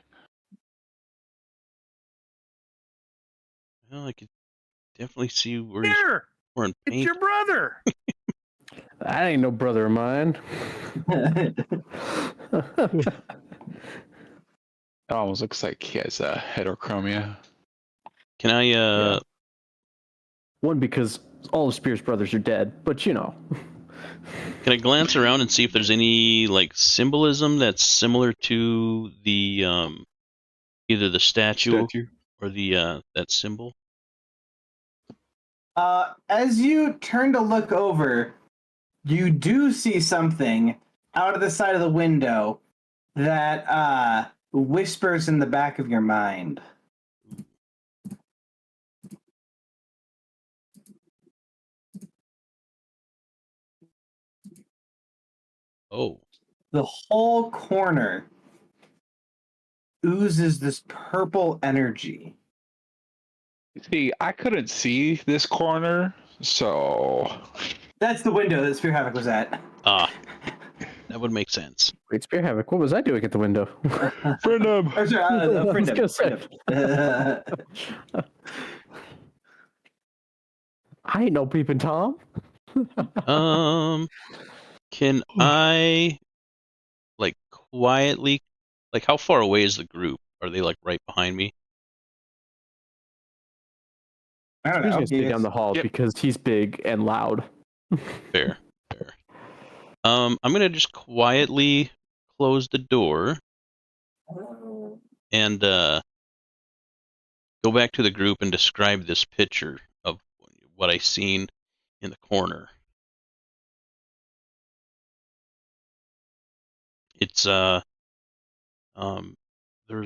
Well, I could definitely see where he's Here, pouring it's paint. your brother. That ain't no brother of mine. It almost looks like he has heterochromia. Can I Yeah. One, because all the Spears brothers are dead, but you know. can I glance around and see if there's any like symbolism that's similar to the either the statue or the that symbol? As you turn to look over, you do see something out of the side of the window that whispers in the back of your mind. Oh. The whole corner oozes this purple energy. See, I couldn't see this corner, so That's the window that Spear Havoc was at. Ah. That would make sense. Wait, Spear Havoc, what was I doing at the window? friend him. Or sorry, I was friend gonna say. I ain't no peeping Tom. Can I like quietly, like how far away is the group? Are they like right behind me? I don't He's know. gonna stay down the hall Yep. because he's big and loud. Fair. I'm gonna just quietly close the door and go back to the group and describe this picture of what I seen in the corner. It's there's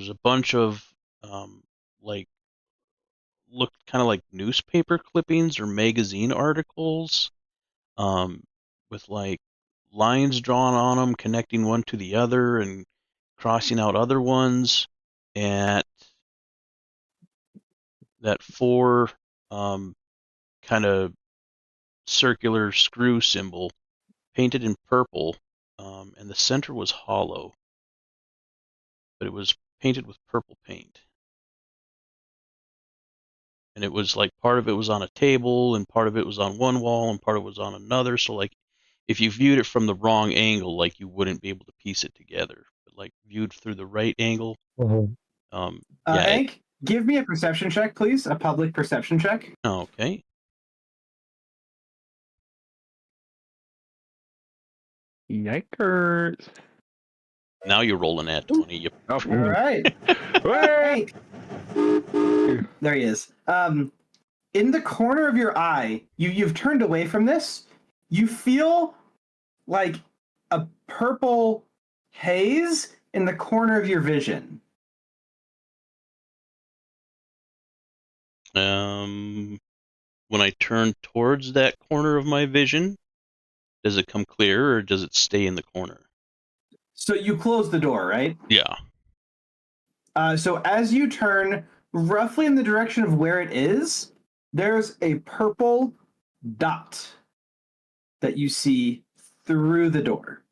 a bunch of like looked kind of like newspaper clippings or magazine articles with like lines drawn on them connecting one to the other and crossing out other ones at that 4 kind of circular screw symbol painted in purple, and the center was hollow, but it was painted with purple paint. And it was like part of it was on a table and part of it was on one wall and part of it was on another. So like if you viewed it from the wrong angle, like you wouldn't be able to piece it together. But like viewed through the right angle, yeah. Hank, give me a perception check, please. A public perception check. Okay. Yikers. Now you're rolling at 20. You Oh, All right. Wait. Hank. There he is. In the corner of your eye, you've turned away from this. You feel like a purple haze in the corner of your vision. When I turn towards that corner of my vision, does it come clear or does it stay in the corner? So you close the door, right? Yeah. So as you turn roughly in the direction of where it is, there's a purple dot that you see through the door.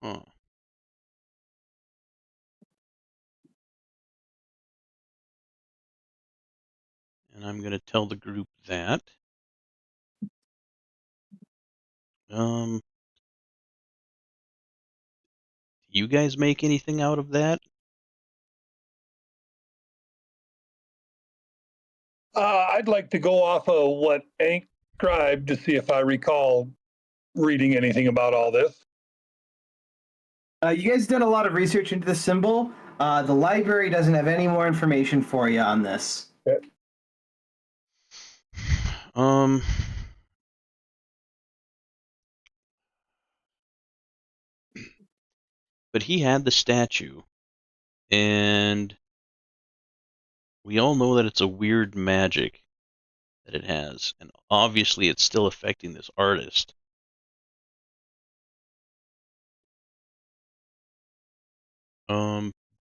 Huh. And I'm going to tell the group that. You guys make anything out of that? I'd like to go off of what Hank described to see if I recall reading anything about all this. You guys did a lot of research into the symbol. The library doesn't have any more information for you on this. But he had the statue, and we all know that it's a weird magic that it has, and obviously it's still affecting this artist.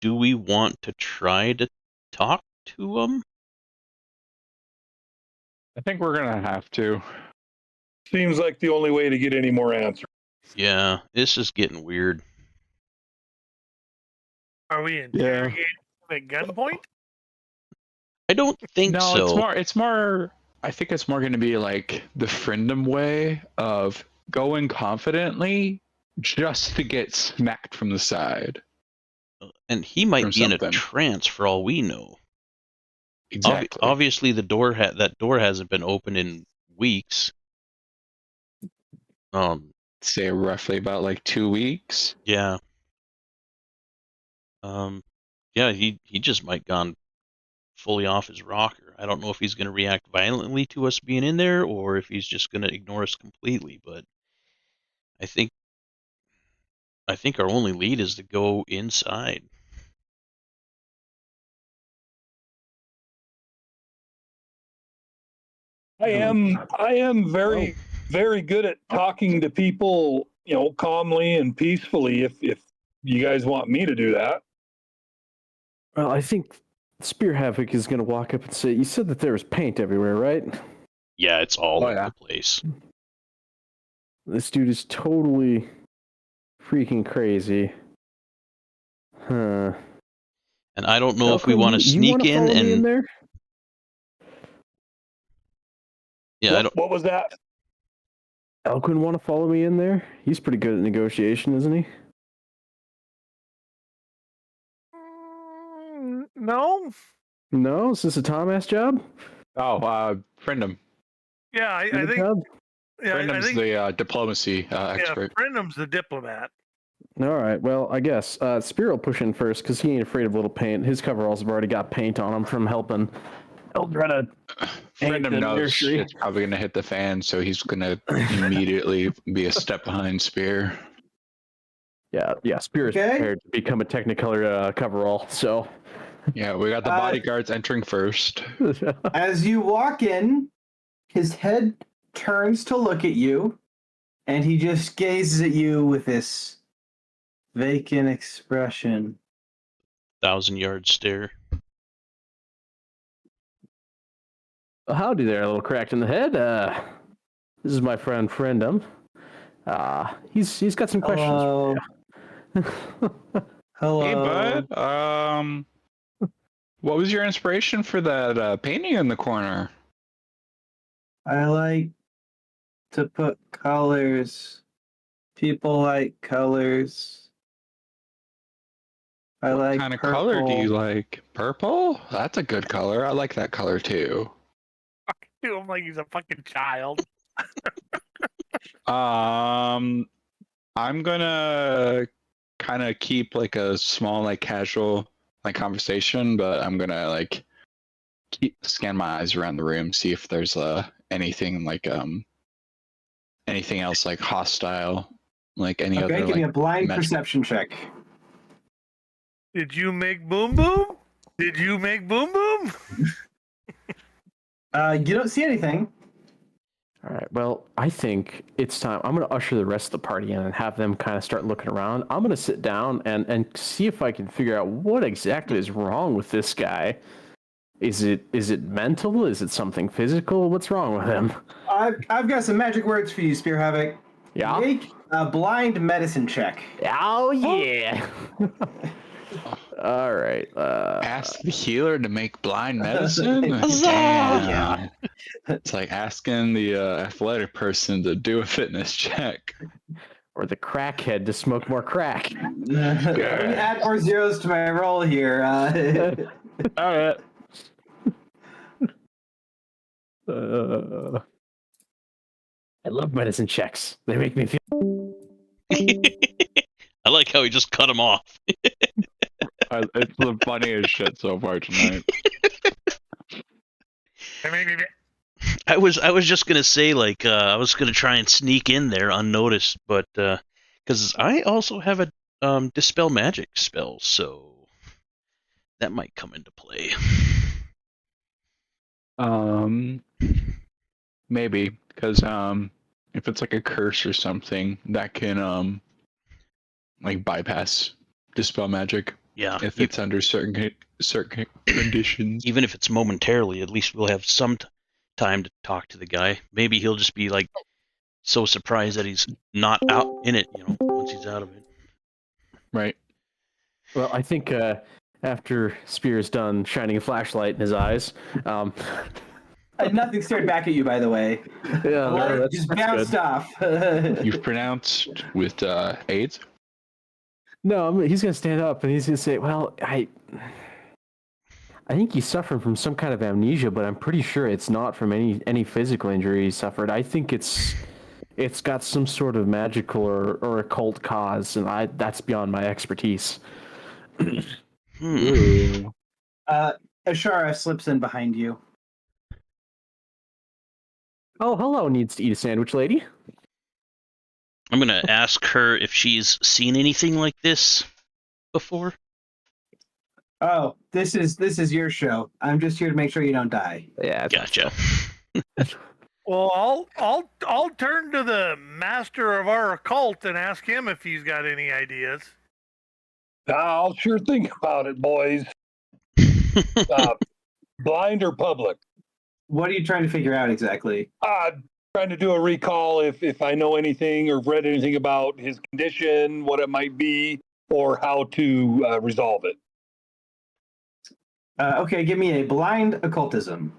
Do we want to try to talk to him? I think we're going to have to. Seems like the only way to get any more answers. Yeah, this is getting weird. Are we interrogating him at gunpoint? I don't think No, so. it's more, I think it's more going to be like the friendom way of going confidently just to get smacked from the side. And he might From be in a something. trance for all we know. Exactly. Obviously, that door hasn't been opened in weeks. Say roughly about like 2 weeks. Yeah. Yeah, he just might gone fully off his rocker. I don't know if he's going to react violently to us being in there or if he's just going to ignore us completely, but I think our only lead is to go inside. I am very, very good at talking to people, calmly and peacefully. If you guys want me to do that. Well, I think Spear Havoc is going to walk up and say, "You said that there was paint everywhere, right? Yeah, it's all over yeah. the place. This dude is totally freaking crazy." Huh. And I don't know if we Elkin, want to you sneak wanna follow me in there? Yeah, What was that? Elkin want to follow me in there? He's pretty good at negotiation, isn't he? No. No? Is this a Tom-ass job? Oh, friendom. Yeah, I Good think. job? Yeah, I Friendom's think. the diplomacy expert. Yeah, Brendan's the diplomat. All right, well, I guess. Spear will push in first because he ain't afraid of little paint. His coveralls have already got paint on them from helping Eldreda. Friendom knows it's probably going to hit the fan, so he's going to immediately be a step behind Spear. Yeah, Spear is prepared to become a Technicolor coverall, so... Yeah, we got the bodyguards entering first. As you walk in, his head turns to look at you, and he just gazes at you with this vacant expression. 1,000-yard stare. Howdy there, a little cracked in the head. This is my friend Friendum. He's got some questions for you. Hello. Hey, bud. What was your inspiration for that painting in the corner? I like to put colors. People like colors. I What like kind of purple. color do you like? Purple? That's a good color. I like that color too. I'm like he's a fucking child. I'm gonna kind of keep like a small, like casual, like conversation, but I'm gonna like scan my eyes around the room, see if there's anything like anything else like hostile, like any Okay, other give me like a blind magic. perception check. Did you make boom boom? Did you make boom boom? You don't see anything. All right. Well, I think it's time. I'm going to usher the rest of the party in and have them kind of start looking around. I'm going to sit down and see if I can figure out what exactly is wrong with this guy. Is it mental? Is it something physical? What's wrong with him? I've got some magic words for you, Spear Havoc. Yeah. Make a blind medicine check. Oh yeah. All right. Ask the healer to make blind medicine. Huzzah! Damn. It's like asking the athletic person to do a fitness check. Or the crackhead to smoke more crack. Let me add more zeros to my roll here. All right. I love medicine checks. They make me feel. I like how he just cut him off. It's the funniest shit so far tonight. I was just gonna say like I was gonna try and sneak in there unnoticed, but because I also have a dispel magic spell, so that might come into play. Maybe because if it's like a curse or something, that can like bypass dispel magic Yeah, if it's under certain conditions. even if it's momentarily, at least we'll have some time to talk to the guy. Maybe he'll just be like so surprised that he's not out in it, once he's out of it. Right. Well, I think after Spear's done shining a flashlight in his eyes, Nothing stared back at you, by the way. yeah, Light just bounced off. You've pronounced with AIDS? No, he's gonna stand up and he's gonna say, "Well, I think he's suffering from some kind of amnesia, but I'm pretty sure it's not from any physical injury he suffered. I think it's got some sort of magical or occult cause, and that's beyond my expertise." Ashara slips in behind you. Oh, hello, needs to eat a sandwich, lady. I'm gonna ask her if she's seen anything like this before. Oh, this is your show. I'm just here to make sure you don't die. Yeah, Gotcha. Well, I'll turn to the master of our occult and ask him if he's got any ideas. I'll sure think about it, boys. Blind or public? What are you trying to figure out exactly? Trying to do a recall if I know anything or read anything about his condition, what it might be, or how to resolve it. Okay, give me a blind occultism.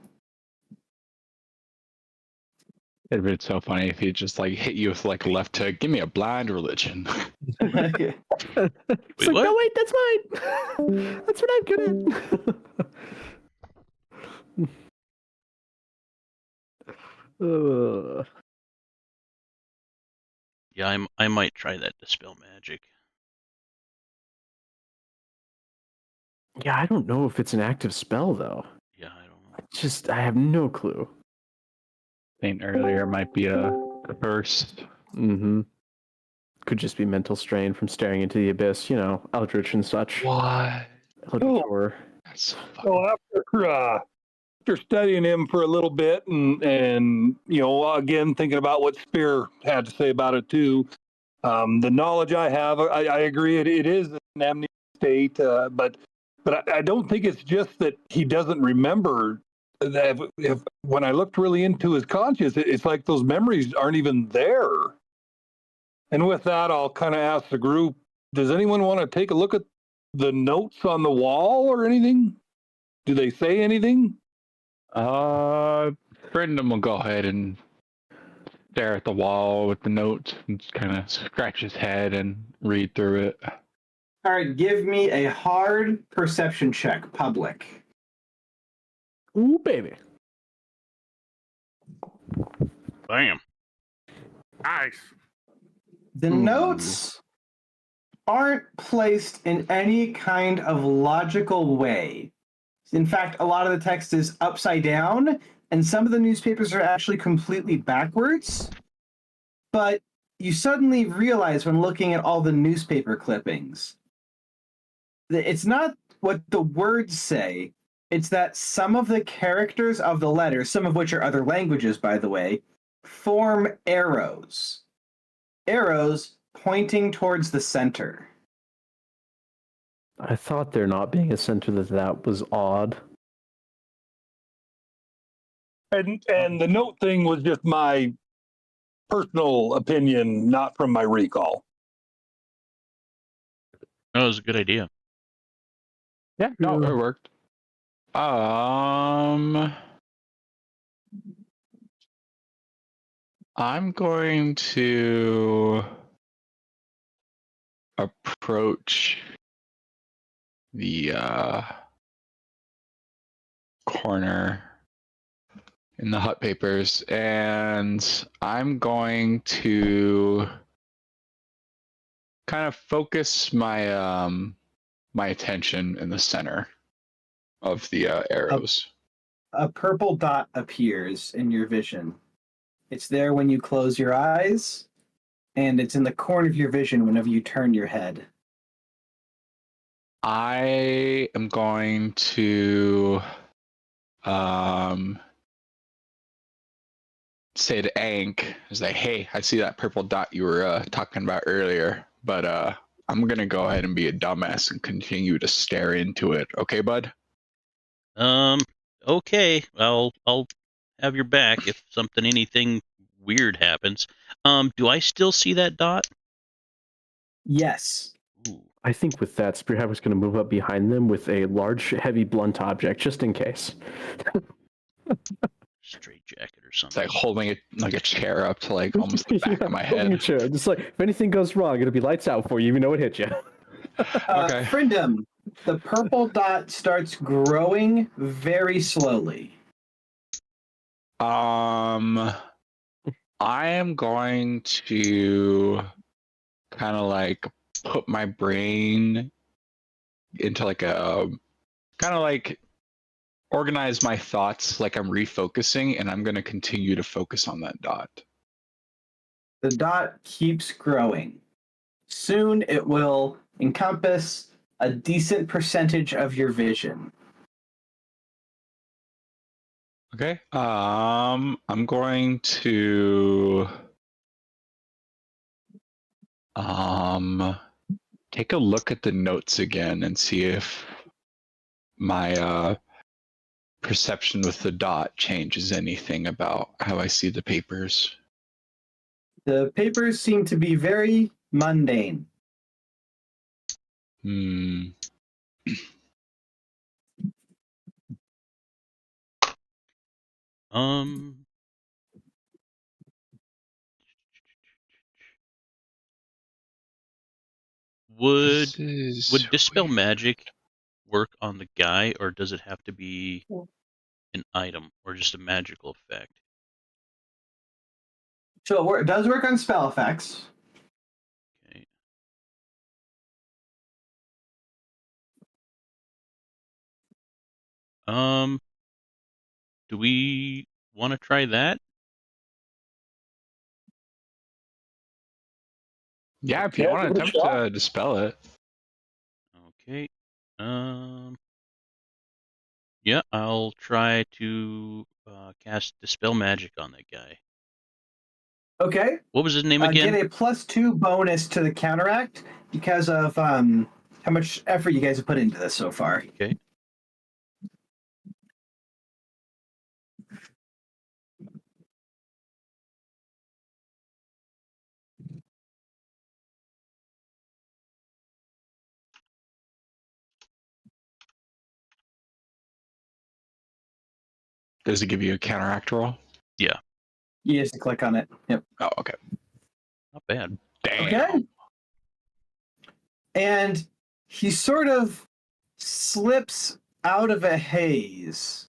It'd be so funny if he just like hit you with like a left hook. Give me a blind religion. Okay. It's like, what? no, wait, that's mine. That's what I'm good at. Yeah, I might try that dispel magic. Yeah, I don't know if it's an active spell though. Yeah, I don't know. I have no clue. Saying earlier might be a curse. Mm-hmm. Could just be mental strain from staring into the abyss, eldritch and such. What? Sure. That's so fucking... So after studying him for a little bit and again thinking about what Spear had to say about it too, the knowledge I have, I agree it is an amnesia state, but I don't think it's just that he doesn't remember. That if when I looked really into his conscious, it's like those memories aren't even there. And with that, I'll kind of ask the group: does anyone want to take a look at the notes on the wall or anything? Do they say anything? Brendan will go ahead and stare at the wall with the notes and just kind of scratch his head and read through it. All right, give me a hard perception check, public. Ooh, baby. Bam. Nice. The notes aren't placed in any kind of logical way. In fact, a lot of the text is upside down, and some of the newspapers are actually completely backwards. But you suddenly realize when looking at all the newspaper clippings that it's not what the words say, it's that some of the characters of the letters, some of which are other languages, by the way, form arrows. Arrows pointing towards the center. I thought there not being a center that was odd. And the note thing was just my personal opinion, not from my recall. That was a good idea. Yeah, no, it worked. I'm going to approach the corner in the hut papers, and I'm going to kind of focus my my attention in the center of the arrows. A purple dot appears in your vision. It's there when you close your eyes, and it's in the corner of your vision whenever you turn your head. I am going to say to Ank, is like, hey, I see that purple dot you were talking about earlier, but I'm gonna go ahead and be a dumbass and continue to stare into it. Okay, bud? Okay. I'll have your back if anything weird happens. Do I still see that dot? Yes. Ooh, I think with that, Spearhead was going to move up behind them with a large, heavy, blunt object, just in case. straight jacket or It's something. like holding it like a chair up to like almost the back of my holding a head. chair. Just like, if anything goes wrong, it'll be lights out for you, even though it hit you. Okay. Friendum, the purple dot starts growing very slowly. I am going to kind of like put my brain into like a kind of like organize my thoughts like I'm refocusing, and I'm going to continue to focus on that dot. The dot keeps growing. Soon it will encompass a decent percentage of your vision. Okay. I'm going to take a look at the notes again and see if my perception with the dot changes anything about how I see the papers. The papers seem to be very mundane. Would Would dispel magic work on the guy, or does it have to be an item or just a magical effect? So it does work on spell effects. Okay. Do we want to try that? Yeah, if you Yeah, want to give it a attempt shot. to dispel it. Okay. Yeah, I'll try to cast dispel magic on that guy. Okay. What was his name again? Get a +2 bonus to the counteract because of how much effort you guys have put into this so far. Okay. Does it give you a counteract roll? Yeah. You just click on it. Yep. Oh, okay. Not bad. Damn. Okay. And he sort of slips out of a haze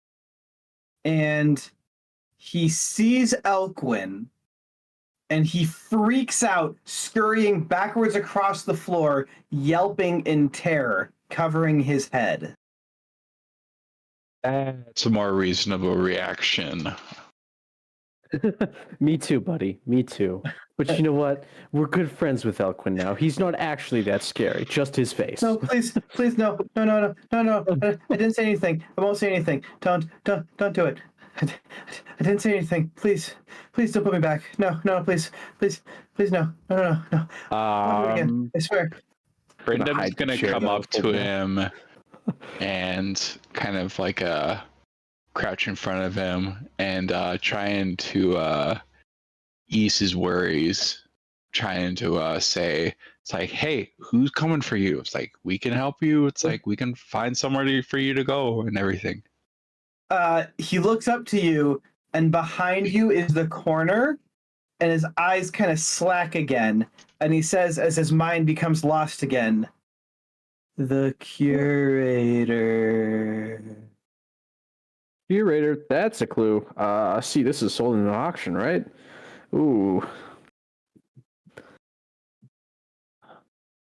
and he sees Elquin and he freaks out, scurrying backwards across the floor, yelping in terror, covering his head. That's a more reasonable reaction. Me too, buddy. Me too. But you know what? We're good friends with Elquin now. He's not actually that scary. Just his face. No, please, please, no. I didn't say anything. I won't say anything. Don't do it. I didn't say anything. Please don't put me back. No, please, no. I won't do it again. I swear. Brendan's gonna come up to him and kind of like crouch in front of him and trying to ease his worries, trying to say, it's like, hey, who's coming for you? It's like, we can help you. It's like, we can find somewhere for you to go and everything. He looks up to you, and behind you is the corner, and his eyes kind of slack again, and he says, as his mind becomes lost again, the curator. Curator, that's a clue. See, this is sold in an auction, right? Ooh.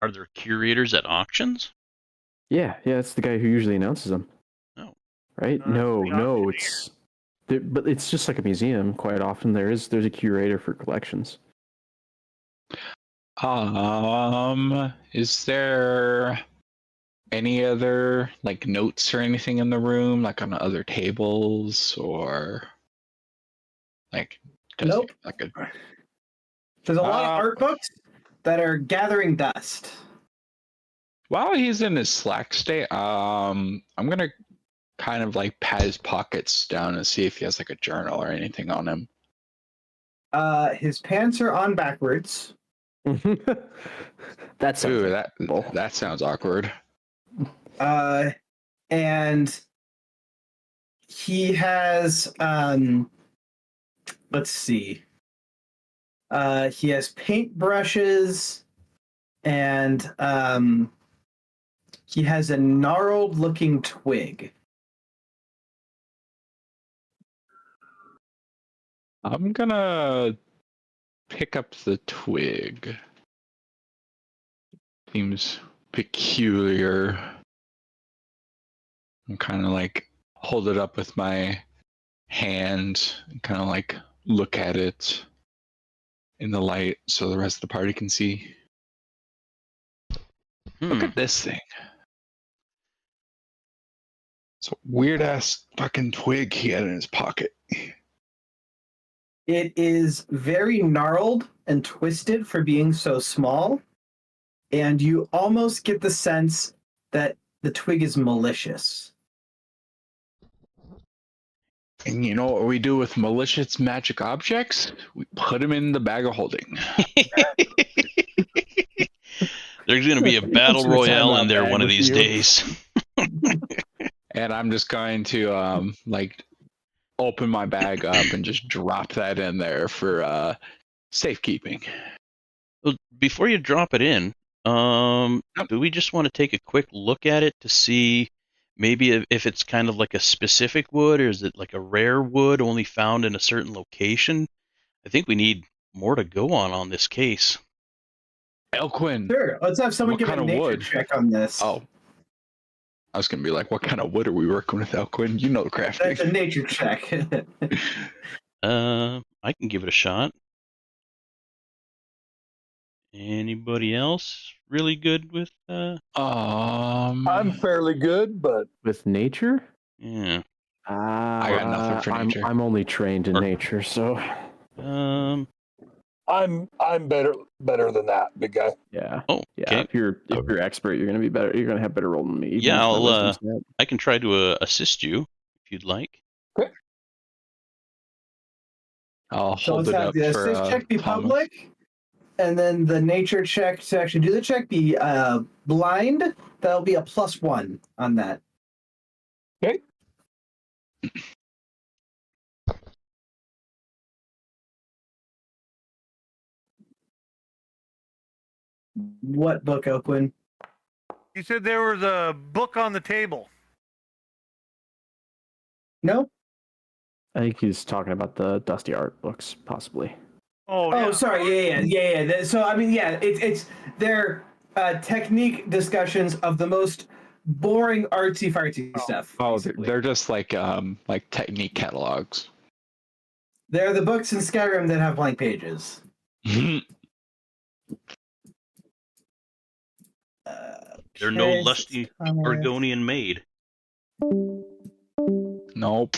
Are there curators at auctions? Yeah, it's the guy who usually announces them. Oh. Right? No, it's... But it's just like a museum. Quite often there's a curator for collections. Is there any other like notes or anything in the room, like on other tables, or like? Nope. There's a lot of art books that are gathering dust. While he's in his slack state, I'm gonna kind of like pat his pockets down and see if he has like a journal or anything on him. His pants are on backwards. That sounds that sounds awkward. And he has let's see. He has paintbrushes, and he has a gnarled looking twig. I'm gonna pick up the twig. Seems peculiar. I'm kind of like hold it up with my hand and kind of like look at it in the light so the rest of the party can see. Look at this thing. It's a weird ass fucking twig he had in his pocket. It is very gnarled and twisted for being so small, and you almost get the sense that the twig is malicious. And you know what we do with malicious magic objects? We put them in the bag of holding. There's going to be a battle royale in there one of these days. And I'm just going to like open my bag up and just drop that in there for safekeeping. Well, before you drop it in, do we just want to take a quick look at it to see maybe if it's kind of like a specific wood, or is it like a rare wood only found in a certain location? I think we need more to go on this case. Elquin. Sure, let's have someone give a nature check on this. Oh. I was going to be like, what kind of wood are we working with, Elquin? You know crafting. That's a nature check. I can give it a shot. Anybody else really good with I'm fairly good, but with nature? Yeah. I got nothing for nature. I'm only trained in nature, so I'm better than that, big guy. yeah. Oh, yeah. okay. If you're expert, you're gonna be better. You're gonna have better roll than me. Yeah, I can try to assist you if you'd like. Okay. I'll So hold let's it have up the for assist check be Thomas. public, and then the nature check to actually do the check be blind. That'll be a +1 on that. Okay. What book, Elquin? You said there was a book on the table. No? I think he's talking about the Dusty Art books, possibly. Oh, Oh, yeah. sorry. Yeah. So I mean, yeah, it's their technique discussions of the most boring artsy fartsy stuff. Oh, basically. they're just like technique catalogs. They're the books in Skyrim that have blank pages. They're no Okay, lusty comment. Oregonian maid. Nope.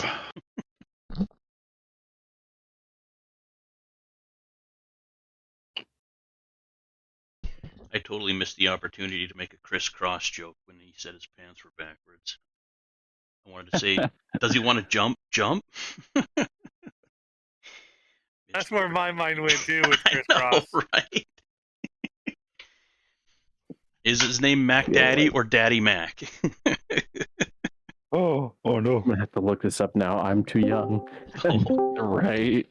I totally missed the opportunity to make a crisscross joke when he said his pants were backwards. I wanted to say, does he want to jump? Jump? That's where my mind went too with I know, crisscross. right? Is his name Mac Daddy or Daddy Mac? Oh no. I'm gonna have to look this up now. I'm too young. Right.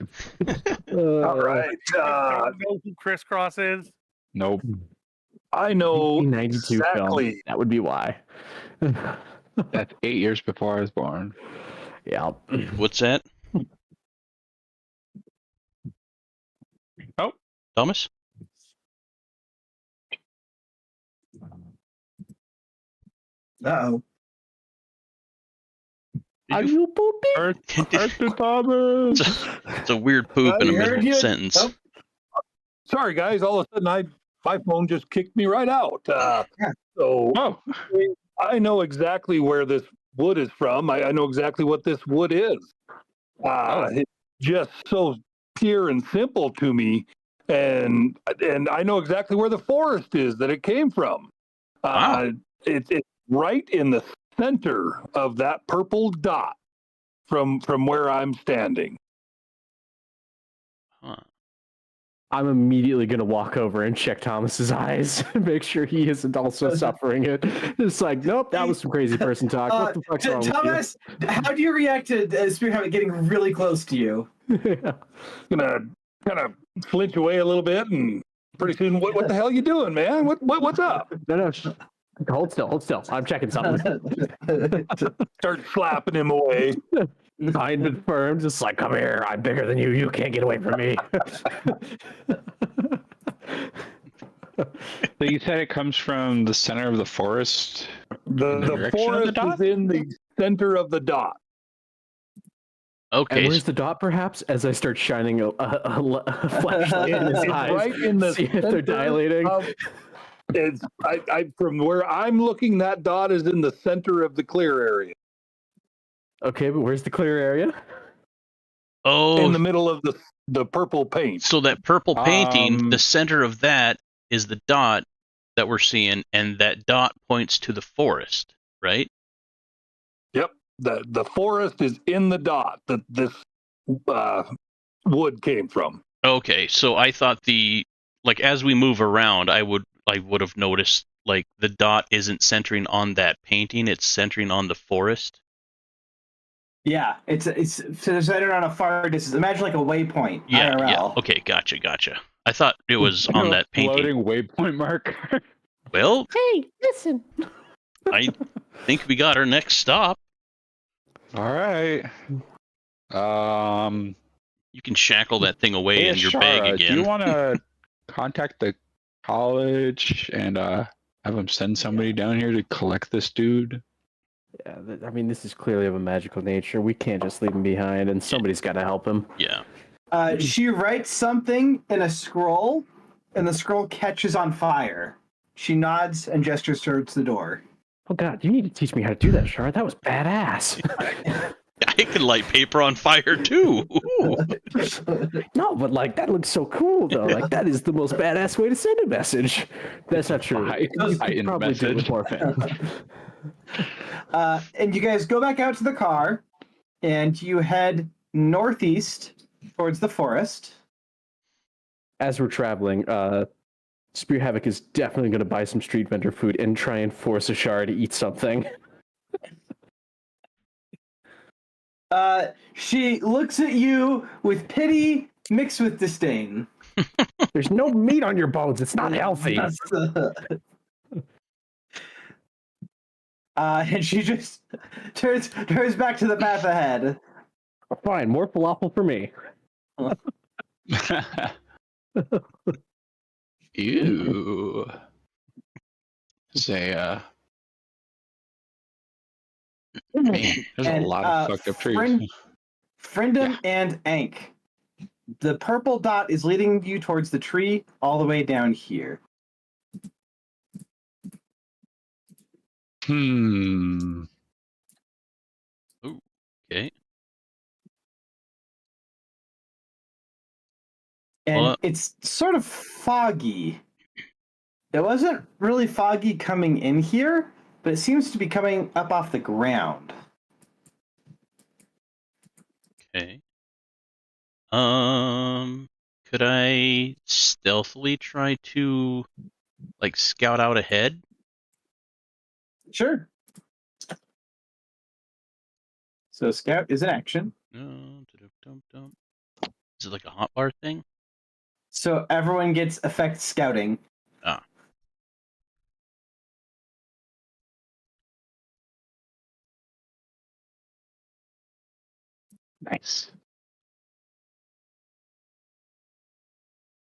All right. Don't know who crisscross is. Nope. I know 1992 exactly. film. That would be why. That's 8 years before I was born. Yeah. What's that? Oh. Thomas? Uh-oh. Are you pooping? Thomas. It's a weird poop in a heard middle you. sentence. Oh. Sorry, guys. All of a sudden, my phone just kicked me right out. So Oh. I know exactly where this wood is from. I know exactly what this wood is. It's just so pure and simple to me, and I know exactly where the forest is that it came from. Wow. It's right in the center of that purple dot from where I'm standing. Huh. I'm immediately gonna walk over and check Thomas's eyes, make sure he isn't also suffering it. It's like, nope, that was some crazy person talk. What the fuck's wrong Thomas, how do you react to Spearhead getting really close to you? with you? Gonna kind of flinch away a little bit, and pretty soon, what the hell you doing, man? What's up? No, hold still. I'm checking something. Start slapping him away. Kind and firm, just like, come here, I'm bigger than you. You can't get away from me. So you said it comes from the center of the forest? The direction of the forest dot? is in the center of the dot. Okay. And where's the dot, perhaps? As I start shining a flashlight in his It's eyes, right in the see if they're center dilating. It's from where I'm looking. That dot is in the center of the clear area, Okay, but where's the clear area? Oh, in the middle of the purple paint. so that purple painting, Um, the center of that is the dot that we're seeing, and that dot points to the forest, right? Yep, the forest is in the dot that this wood came from. Okay, so I thought as we move around, I would have noticed like the dot isn't centering on that painting; it's centering on the forest. Yeah, it's centered on a far distance. Imagine like a waypoint. Yeah, IRL. yeah. Okay, gotcha. I thought it was on that painting. Floating waypoint marker. Well, Hey, listen. I think we got our next stop. All right. You can shackle that thing away Hey, in your Ashara, bag do again. you want to contact the college and have them send somebody down here to collect this dude? Yeah, I mean, this is clearly of a magical nature. We can't just leave him behind, and somebody's got to help him. Yeah. She writes something in a scroll, and the scroll catches on fire. She nods and gestures towards the door. Oh God, you need to teach me how to do that, Shard. That was badass. I can light paper on fire too. Ooh. No, but like that looks so cool though. Like that is the most badass way to send a message. That's not true. I You could in probably do it with message. orphan. And you guys go back out to the car, and you head northeast towards the forest. As we're traveling, Spear Havoc is definitely going to buy some street vendor food and try and force Ashara to eat something. She looks at you with pity mixed with disdain. There's no meat on your bones. It's not healthy. And she just turns back to the path ahead. Fine, more falafel for me. Ew. Say, man, there's a lot of fucked up trees. Friendum and Ank. The purple dot is leading you towards the tree all the way down here. Hmm. Okay. And Well, it's sort of foggy. It wasn't really foggy coming in here, but it seems to be coming up off the ground. okay. Could I stealthily try to like scout out ahead? Sure. So scout is an action. Is it like a hotbar thing? So everyone gets effect scouting. Ah. Nice.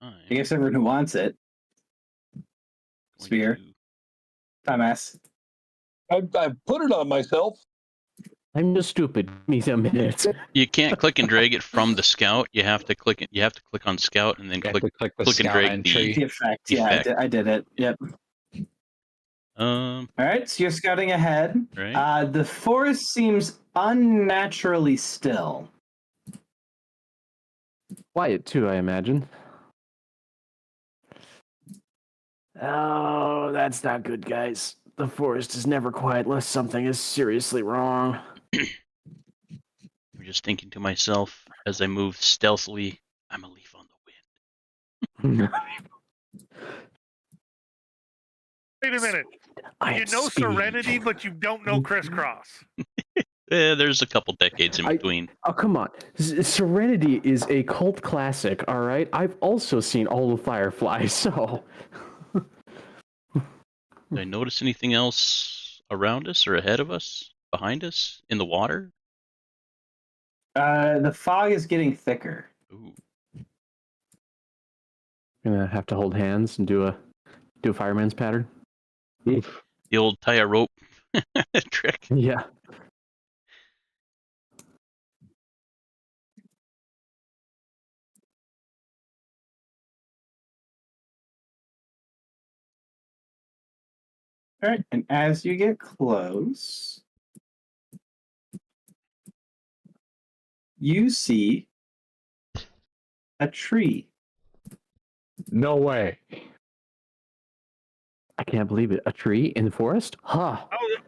I guess everyone who wants it. Spear. Dumbass. I put it on myself. I'm just stupid. Give me some minutes. You can't click and drag it from the scout. You have to click it. You have to click on scout and then You have click. to click the click and scout drag entry. The effect. Yeah, Effect. I did it. Yep. Um. All right, so you're scouting ahead. Right. The forest seems unnaturally still. Quiet too, I imagine. Oh, that's not good, guys. The forest is never quiet unless something is seriously wrong. I'm just thinking to myself as I move stealthily. I'm a leaf on the wind. Wait a minute. You know Serenity, but you don't know Crisscross. There's a couple decades in between. Oh, come on. Serenity is a cult classic, all right? I've also seen all the Fireflies, so... Did I notice anything else around us or ahead of us? Behind us? In the water? The fog is getting thicker. Ooh. Gonna have to hold hands and do a fireman's pattern. Oof. The old tie a rope trick. Yeah. All right, and as you get close, you see a tree. No way. I can't believe it. A tree in the forest? Huh.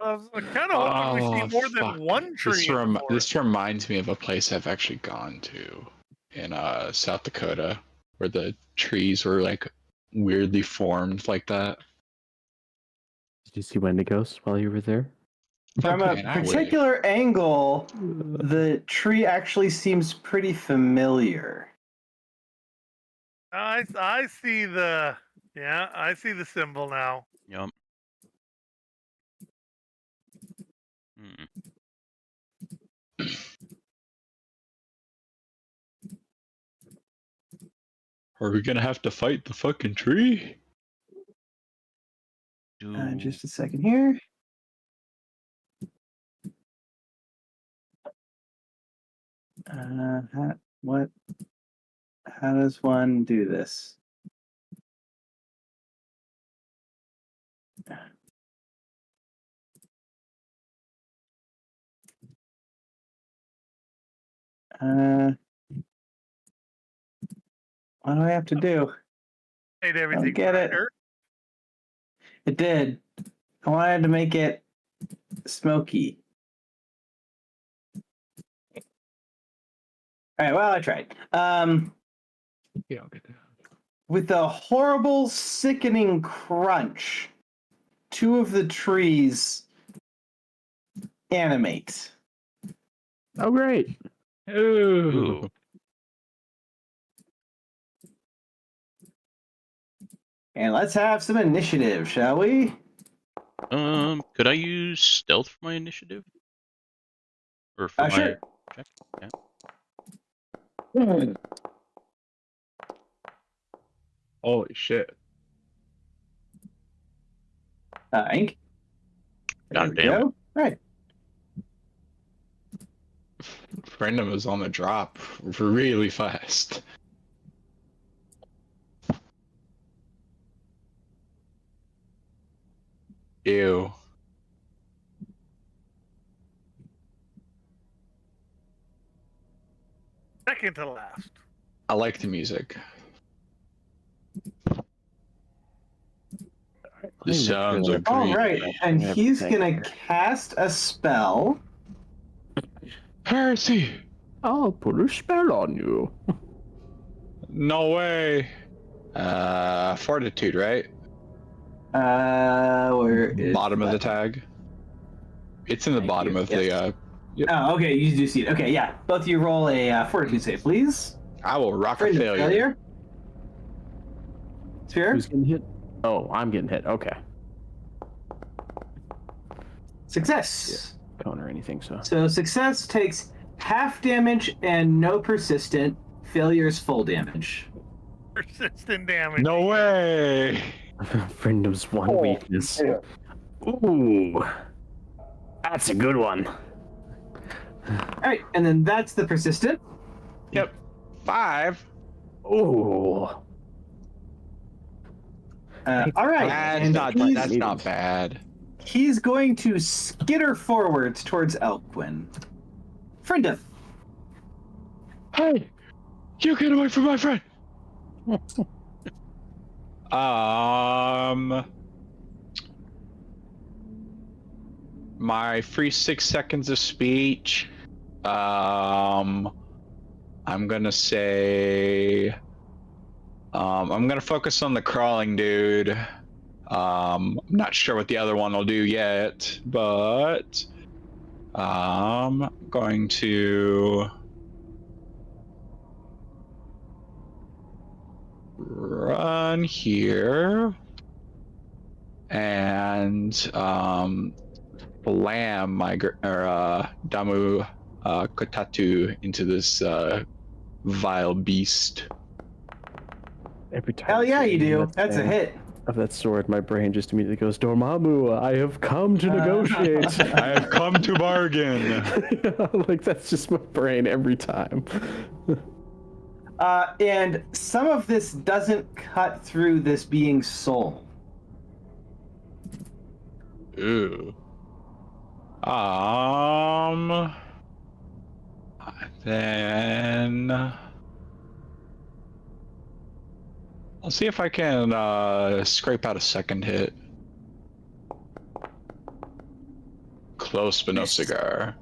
I was kind of hoping we see more than one tree. This reminds me of a place I've actually gone to in South Dakota where the trees were like weirdly formed like that. Did you see Wendigos while you were there? From a particular angle, the tree actually seems pretty familiar. I see I see the symbol now. Yep. Are we gonna have to fight the fucking tree? Just a second here. How does one do this? What do I have to do? Made everything get it. brighter. It did. I wanted to make it smoky. All right, well, I tried. You don't get that. With a horrible, sickening crunch, two of the trees animate. Oh, great. Ooh. And let's have some initiative, shall we? Could I use stealth for my initiative? Or for my Sure. check? Yeah. Holy shit. Ink. There God we damn it. go. Right. Brendan was on the drop really fast. Ew. Second to last. I like the music. The sounds are All great. right, and he's gonna cast a spell. Heresy! I'll put a spell on you. No way. Fortitude, right? Where is Bottom of the that? tag. It's in the Thank bottom you. of Yes. the. Oh, okay, you do see it. Okay, yeah. Both of you roll a fortitude save, please. I will rock a Friend of failure. Sphere? Who's getting hit? Oh, I'm getting hit. Okay. Success. Don't or anything, so. So success takes half damage and no persistent. Failure is full damage. Persistent damage. No way! Frienddom's one Oh, weakness. yeah. Ooh. That's a good one. All right, and then that's the persistent. Yep. 5. Ooh. All right, and That's not bad. he's going to skitter forwards towards Elquin. Friend. Hey! You get away from my friend! My free 6 seconds of speech. I'm gonna say. I'm gonna focus on the crawling dude. I'm not sure what the other one will do yet, but I'm going to run here and slam my Damu Kotatu into this vile beast. Every time. Hell yeah, you do. That's a name hit. Of that sword, my brain just immediately goes, Dormammu, I have come to negotiate. I have come to bargain. Like, that's just my brain every time. And some of this doesn't cut through this being's soul. Ooh. Then I'll see if I can scrape out a second hit. Close but no cigar.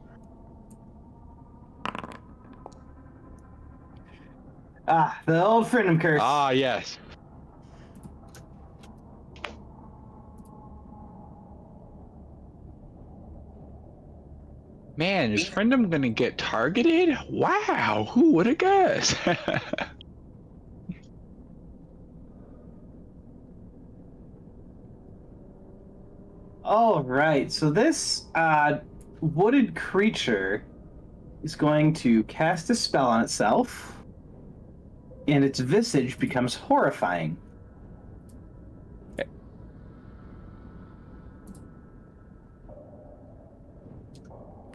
The old Friendom curse. Ah, yes. Man, is Friendom gonna get targeted? Wow, who would have guessed? All right, so this wooded creature is going to cast a spell on itself, and its visage becomes horrifying.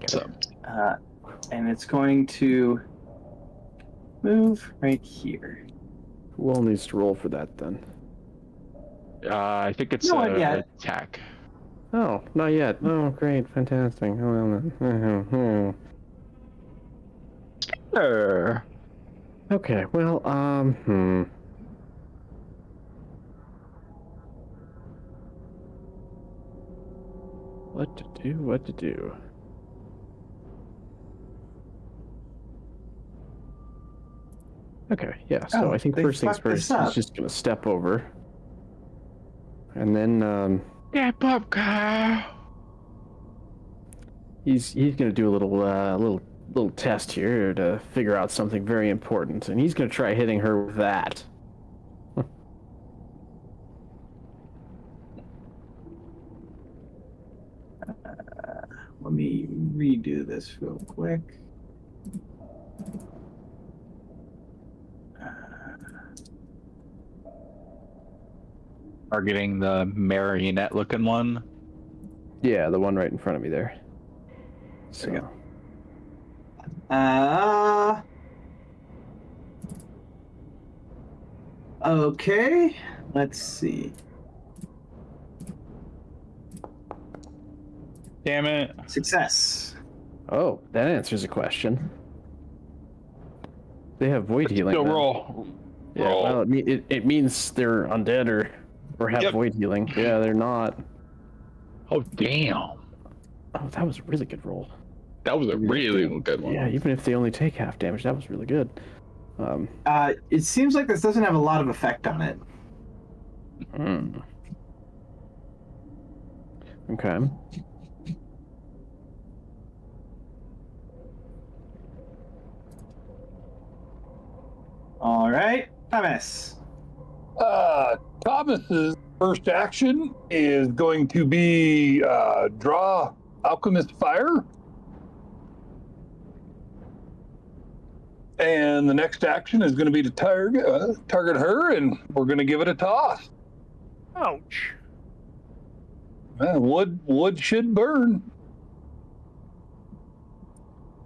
So, And it's going to move right here. Who all needs to roll for that then? I think it's No one yet. attack. Oh, not yet. Oh, great, fantastic. Okay, well, What to do? Okay, yeah, so Oh, I think they first things fucked this first, he's up. just gonna step over. And then, Step up, Kyle. he's gonna do a little test here to figure out something very important, and he's gonna try hitting her with that. Let me redo this real quick. Targeting the marionette looking one. Yeah, the one right in front of me there. So. Okay. Okay. Let's see. Damn it. Success. Oh, that answers a question. They have void healing. Go now. roll. Yeah, roll. well, it means they're undead or have Yep. void healing. Yeah, they're not. Oh, damn. Oh, that was a really good roll. That was a really good one. Yeah, even if they only take half damage, that was really good. It seems like this doesn't have a lot of effect on it. Okay. All right, Thomas. Thomas's first action is going to be draw Alchemist Fire. And the next action is going to be to target her, and we're going to give it a toss. Ouch. Wood should burn.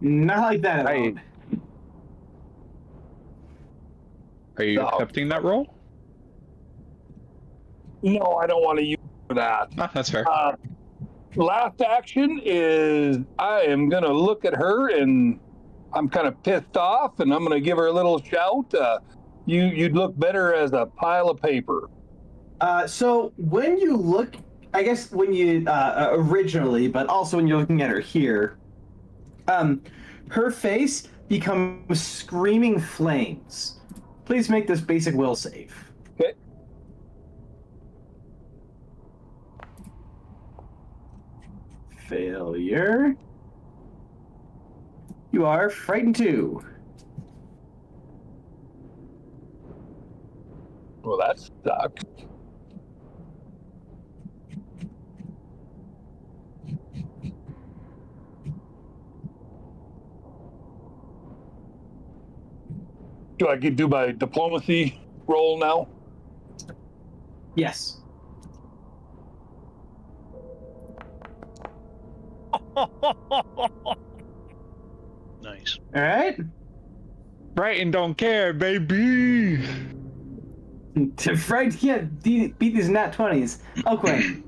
Not like that at all. I- Are you accepting that roll? No, I don't want to use it for that. Ah, that's fair. Last action is I am going to look at her, and I'm kind of pissed off, and I'm going to give her a little shout. You'd look better as a pile of paper. So when you look, I guess when you originally, but also when you're looking at her here, her face becomes screaming flames. Please make this basic will save. Okay. Failure. You are frightened too. Well, that sucks. Do I do my diplomacy roll now? Yes. Nice. All right. Brighton don't care, baby. Fright can't beat these nat 20s. Oh, Quinn.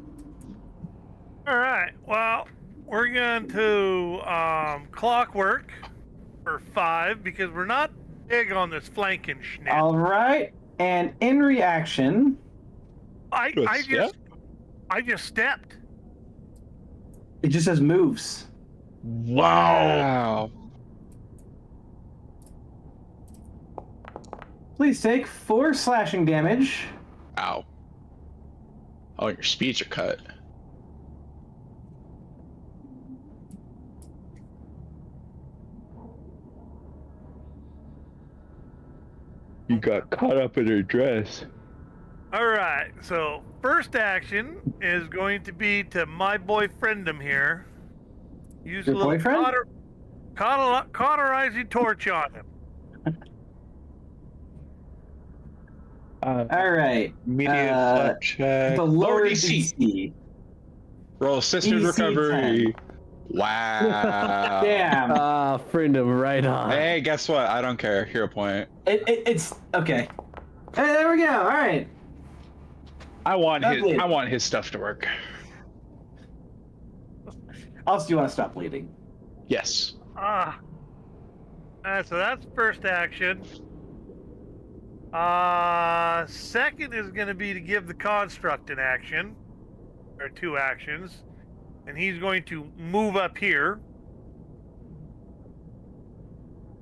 All right. Well, we're going to clockwork for 5 because we're not big on this flanking schnitt. All right. And in reaction, I step? just stepped. it just says moves. Wow. Please take 4 slashing damage. Ow. Oh, your speeds are cut. You got caught up in her dress. All right. So first action is going to be to my boyfriendum here. Use Your a little boyfriend? cauterizing torch on him. All right. Medium flat check. The lower DC. DC. Roll assisted DC recovery. Wow. Damn. Ah, friendum, right on. Hey, guess what? I don't care. Hero point. It's okay. Hey, there we go. All right. I want Lovely. his stuff to work. Also, do you want to stop bleeding? Yes. So that's first action. Second is going to be to give the construct an action, or 2 actions, and he's going to move up here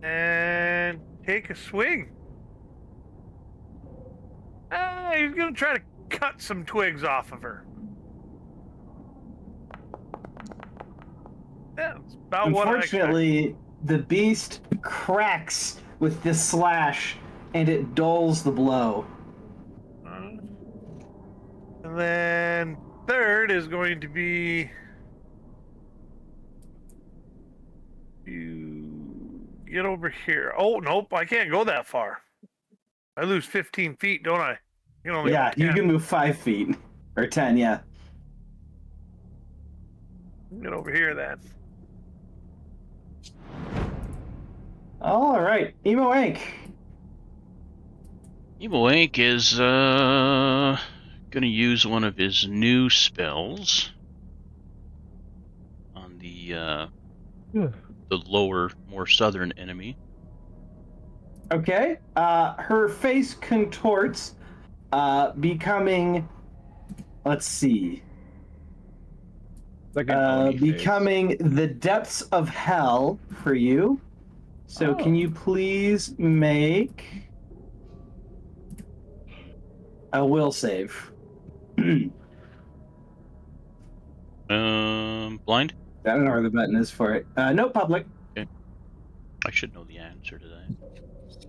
and take a swing. He's going to try to cut some twigs off of her. Yeah, that's about what I expected. Unfortunately, the beast cracks with this slash, and it dulls the blow. And then third is going to be you get over here. Oh, nope, I can't go that far. I lose 15 feet, don't I? You can only Yeah, go you 10. can move 5 feet. Or 10, yeah. Get over here then. All right, Emo Inc. Evil Ink is gonna use one of his new spells on the lower, more southern enemy. Okay. Her face contorts, becoming. Let's see. Like an Oni face. Becoming the depths of hell for you. So can you please make a will save? Blind? I don't know where the button is for it. No public. I should know the answer to that.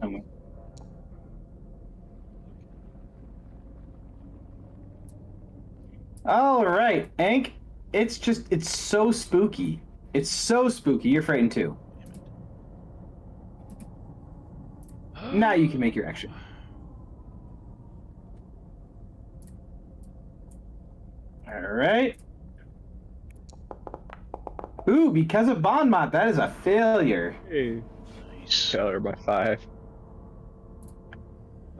Somewhere. All right, Ank. It's so spooky. It's so spooky. You're frightened too. Now you can make your action. All right. Ooh, because of Bon Mot, that is a failure. Hey. Nice. Failure by 5.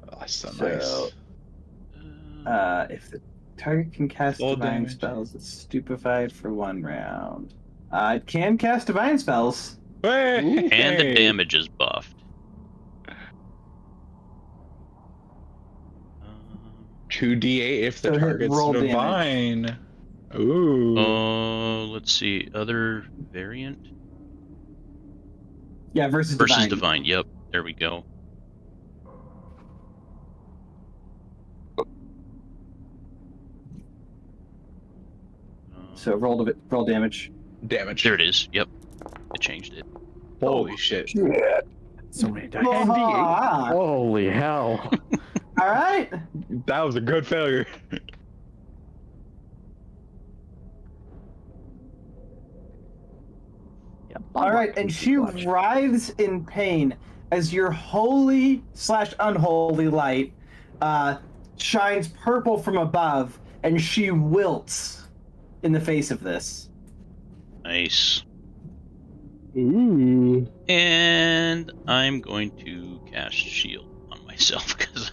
Oh, that's so So, nice. if the target can cast Full divine damage. spells, it's stupefied for 1 round. It can cast divine spells. Hey! And the damage is buffed. 2d8 if the So hit target's roll damage. divine. Ooh. Let's see. Other variant? Yeah, versus Versus divine. divine. Yep. There we go. So roll damage. Damage. There it is. Yep. I changed it. Holy shit. So many dice. Ah, Holy hell. all right. That was a good failure. All right, and she writhes in pain as your holy/unholy light shines purple from above, and she wilts in the face of this. Nice. Ooh. And I'm going to cast shield on myself because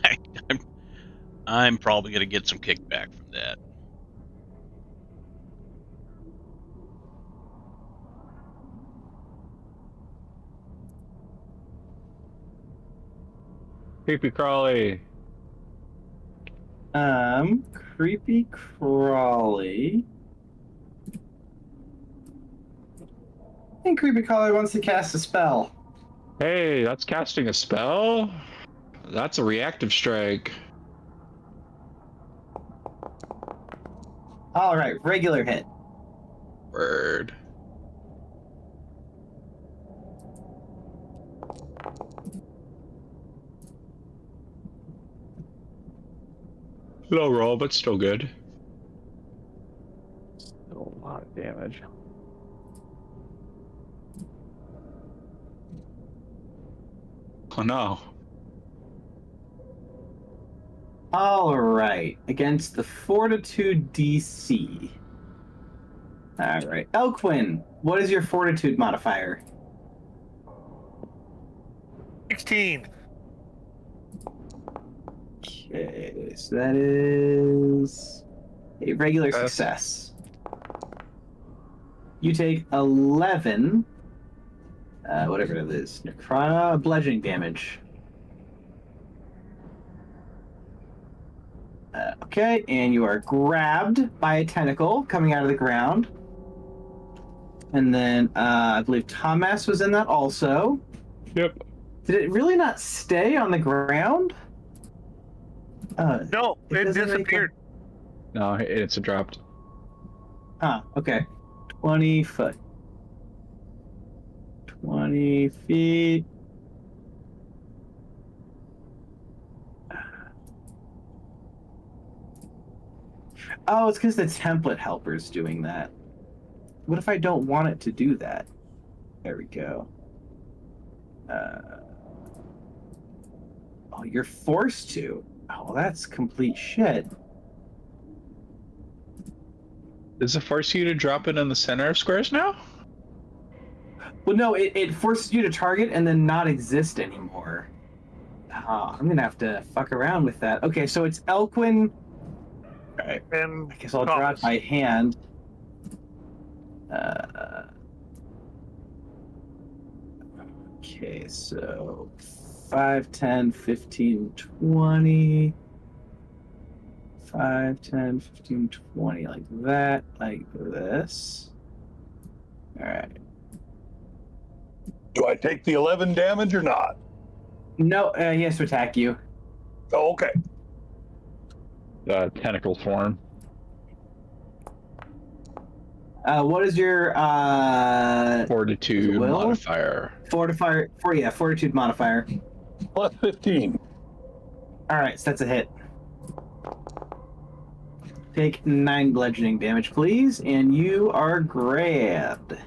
I'm probably going to get some kickback from that. Creepy crawly. Creepy crawly. I think creepy crawly wants to cast a spell. Hey, that's casting a spell? That's a reactive strike. All right, regular hit. Word. Low roll, but still good. Still a lot of damage. Oh no. All right, against the Fortitude DC. All right, Elquin, what is your Fortitude modifier? 16. Okay, so that is a regular Success. success. You take 11, whatever it is, bludgeoning damage. Okay, and you are grabbed by a tentacle coming out of the ground. And then I believe Thomas was in that also. Yep. Did it really not stay on the ground? No, it doesn't make disappeared. No, it's a dropped. Huh, okay. 20 foot. 20 feet. Oh, it's because the template helper's doing that. What if I don't want it to do that? There we go. Oh, you're forced to. Oh, well, that's complete shit. Does it force you to drop it in the center of squares now? Well, no, it forces you to target and then not exist anymore. Oh, I'm gonna have to fuck around with that. Okay, so it's Elquin. Alright, And I guess I'll draw it by hand. Okay, so 5, 10, 15, 20. 5, 10, 15, 20, like that, like this. Alright. Do I take the 11 damage or not? No, he has to attack you. Oh, okay. Tentacle form. What is your Fortitude will? modifier. Fortitude modifier. Plus 15. Alright, so that's a hit. Take 9 bludgeoning damage, please, and you are grabbed.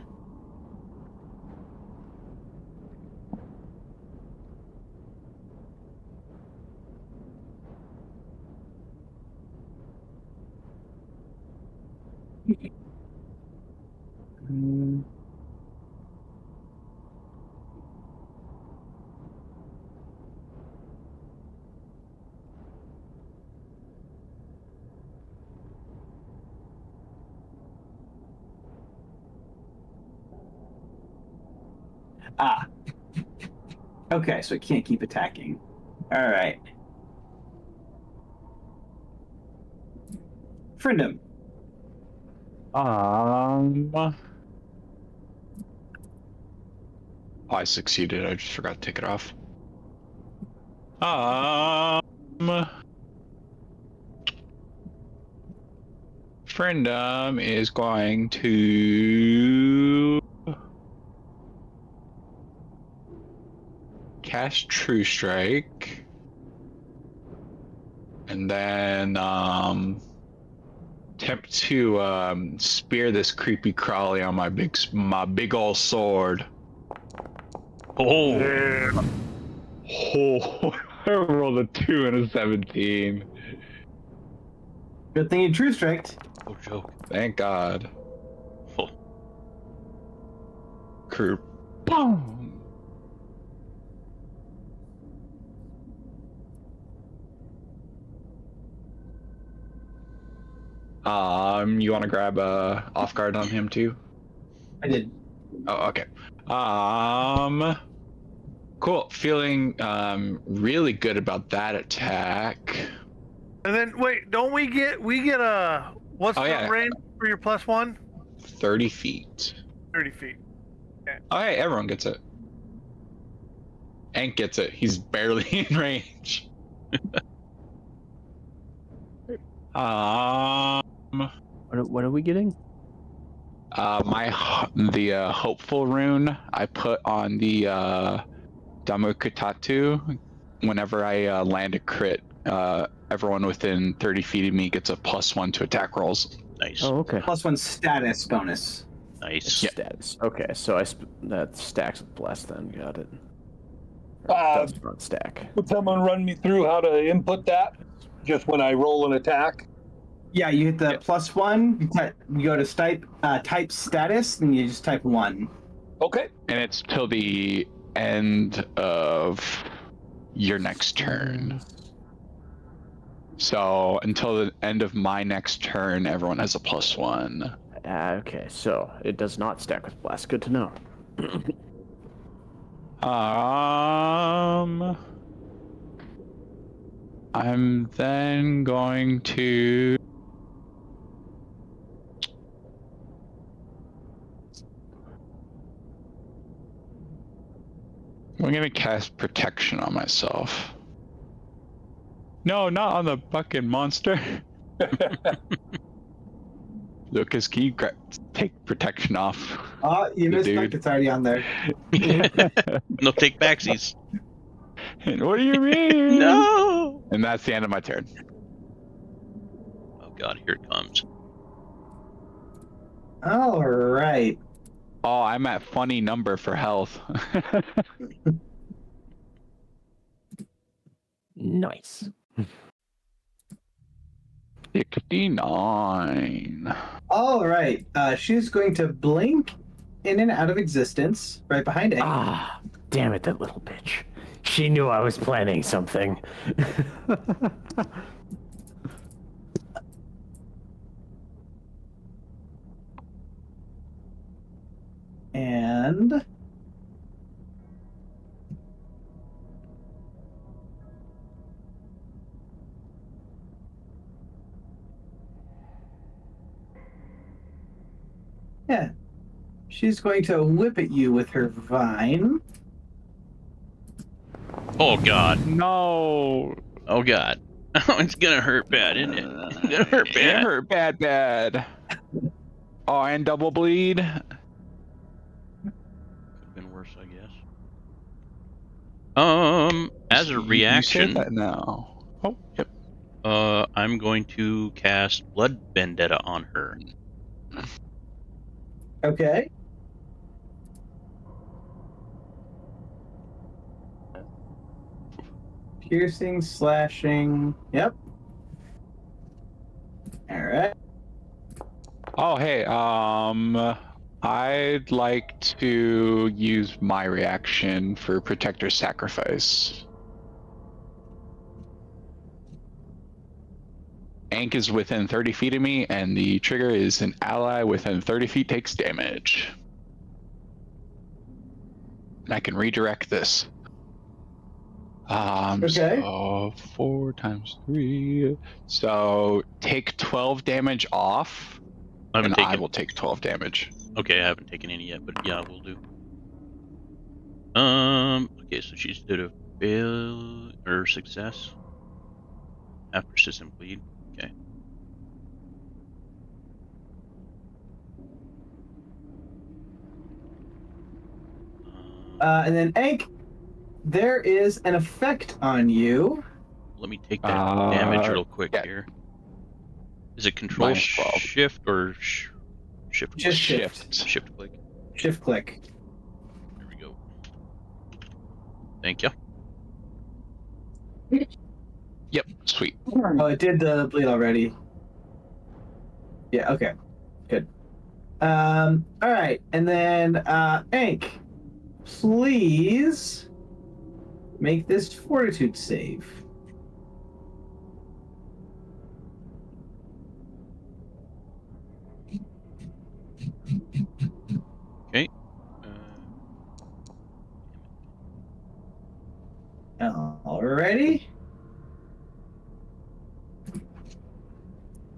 Ah. Okay, so it can't keep attacking. Alright. Friendum. I succeeded. I just forgot to take it off. Friendum is going to cast True Strike, and then attempt to spear this creepy crawly on my big ol' sword. Oh, yeah. Oh, I rolled a 2 and a 17. Good thing you true striked. oh joke. Thank God. Oh. Crew. Boom. You want to grab off guard on him too? I did. Oh, okay. Cool. Feeling really good about that attack. And then wait, don't we get a what's Oh, the yeah. range for your +1? 30 feet. 30 feet. Oh, hey, everyone gets it. Hank gets it. He's barely in range. What are we getting? The hopeful rune I put on the Damukatatu. Whenever I land a crit, everyone within 30 feet of me gets a +1 to attack rolls. Nice. Oh, okay. +1 status bonus. Nice. Yeah. Status. Okay, so that stacks with bless then. Got it. Does not stack. Would someone run me through how to input that? Just when I roll an attack? Yeah, you hit the +1. You go to type status, and you just type 1. Okay. And it's till the end of your next turn. So until the end of my next turn, everyone has a +1. Okay, so it does not stack with blast. Good to know. I'm then going to cast protection on myself. No, not on the fucking monster. Lucas, can you take protection off? You The missed dude. it. It's already on there. No take backsies. What do you mean? No. And that's the end of my turn. Oh god, here it comes. All right. Oh, I'm at funny number for health. Nice. 69. All right. She's going to blink in and out of existence right behind Egg. Ah, damn it, that little bitch. She knew I was planning something. And yeah, she's going to whip at you with her vine. Oh God. No. Oh God. It's gonna hurt bad, isn't it? It's gonna hurt It bad. hurt bad. Oh, and double bleed. Could have been worse, I guess. As a You say reaction, that now. Oh, yep. I'm going to cast Blood Vendetta on her. Okay. Piercing, slashing. Yep. All right. Oh, hey. I'd like to use my reaction for Protector Sacrifice. Ank is within 30 feet of me, and the trigger is an ally within 30 feet takes damage. And I can redirect this. Okay. So 4 times 3. So take 12 damage off, and I will take 12 damage. Okay, I haven't taken any yet, but yeah, we'll do. Okay, so she's did a fail or success. Half persistent bleed. Okay. And then Egg, there is an effect on you. Let me take that damage real quick yeah. here. Is it control Minus 12. shift or shift? Just click? shift. Shift click. Shift click. There we go. Thank you. Yep, sweet. Oh, it did the bleed already. Yeah, okay. Good. All right. And then Egg, please make this fortitude save. Okay. Alrighty.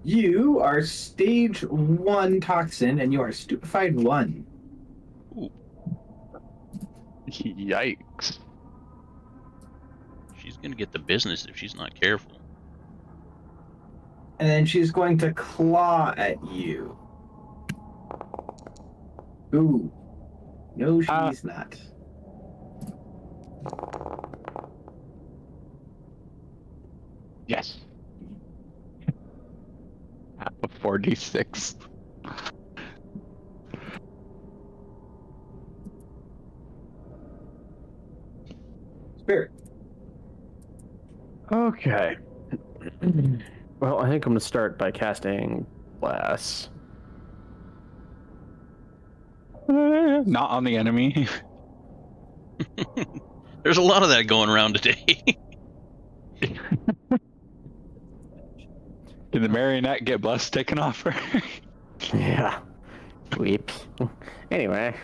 You are stage 1 toxin, and you are stupefied 1. Ooh, Yikes. she's gonna get the business if she's not careful. And then she's going to claw at you. Ooh. No, she's not. Yes. Half of 4d6. Spirit. Okay. Well, I think I'm going to start by casting Blast. Not on the enemy. There's a lot of that going around today. Did the marionette get blessed taken off her? Yeah. Weep. Anyway.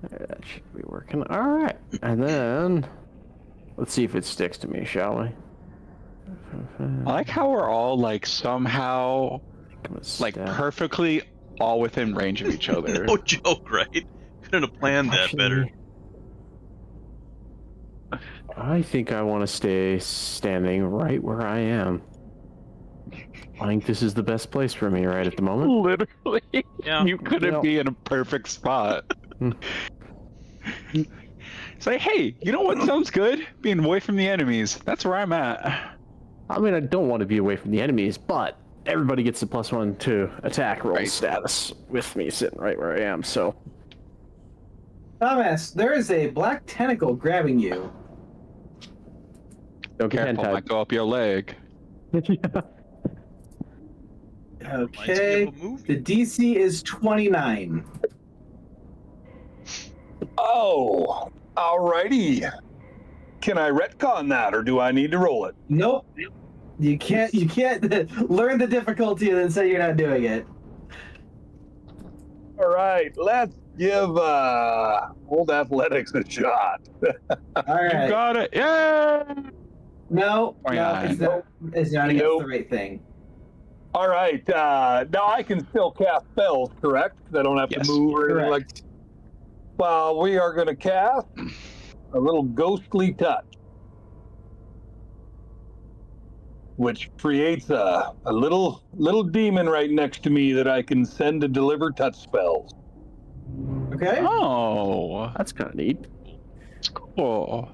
That should be working. Alright. And then... let's see if it sticks to me, shall we? I like how we're all like somehow like perfectly all within range of each other. No joke, right? Couldn't have planned that better. I think I want to stay standing right where I am. I think this is the best place for me right at the moment. Literally. Yeah. You couldn't be in a perfect spot. Say, hey, you know what sounds good? Being away from the enemies. That's where I'm at. I mean, I don't want to be away from the enemies, but everybody gets a +1 to attack roll Right. status with me sitting right where I am, so... Thomas, there is a black tentacle grabbing you. Don't get Careful, hentai. might go up your leg. Yeah. Okay. Of a movie. The DC is 29. Oh, alrighty. Can I retcon that, or do I need to roll it? Nope. You can't learn the difficulty and then say you're not doing it. All right, let's give old athletics a shot. All right. You got it. Yeah. No, it's not against Nope. the right thing. All right, now I can still cast spells, correct? 'Cause I don't have Yes. to move or anything like. Correct. Well, we are going to cast a little ghostly touch, which creates a little demon right next to me that I can send to deliver touch spells. Okay. Oh, That's kind of neat. that's cool.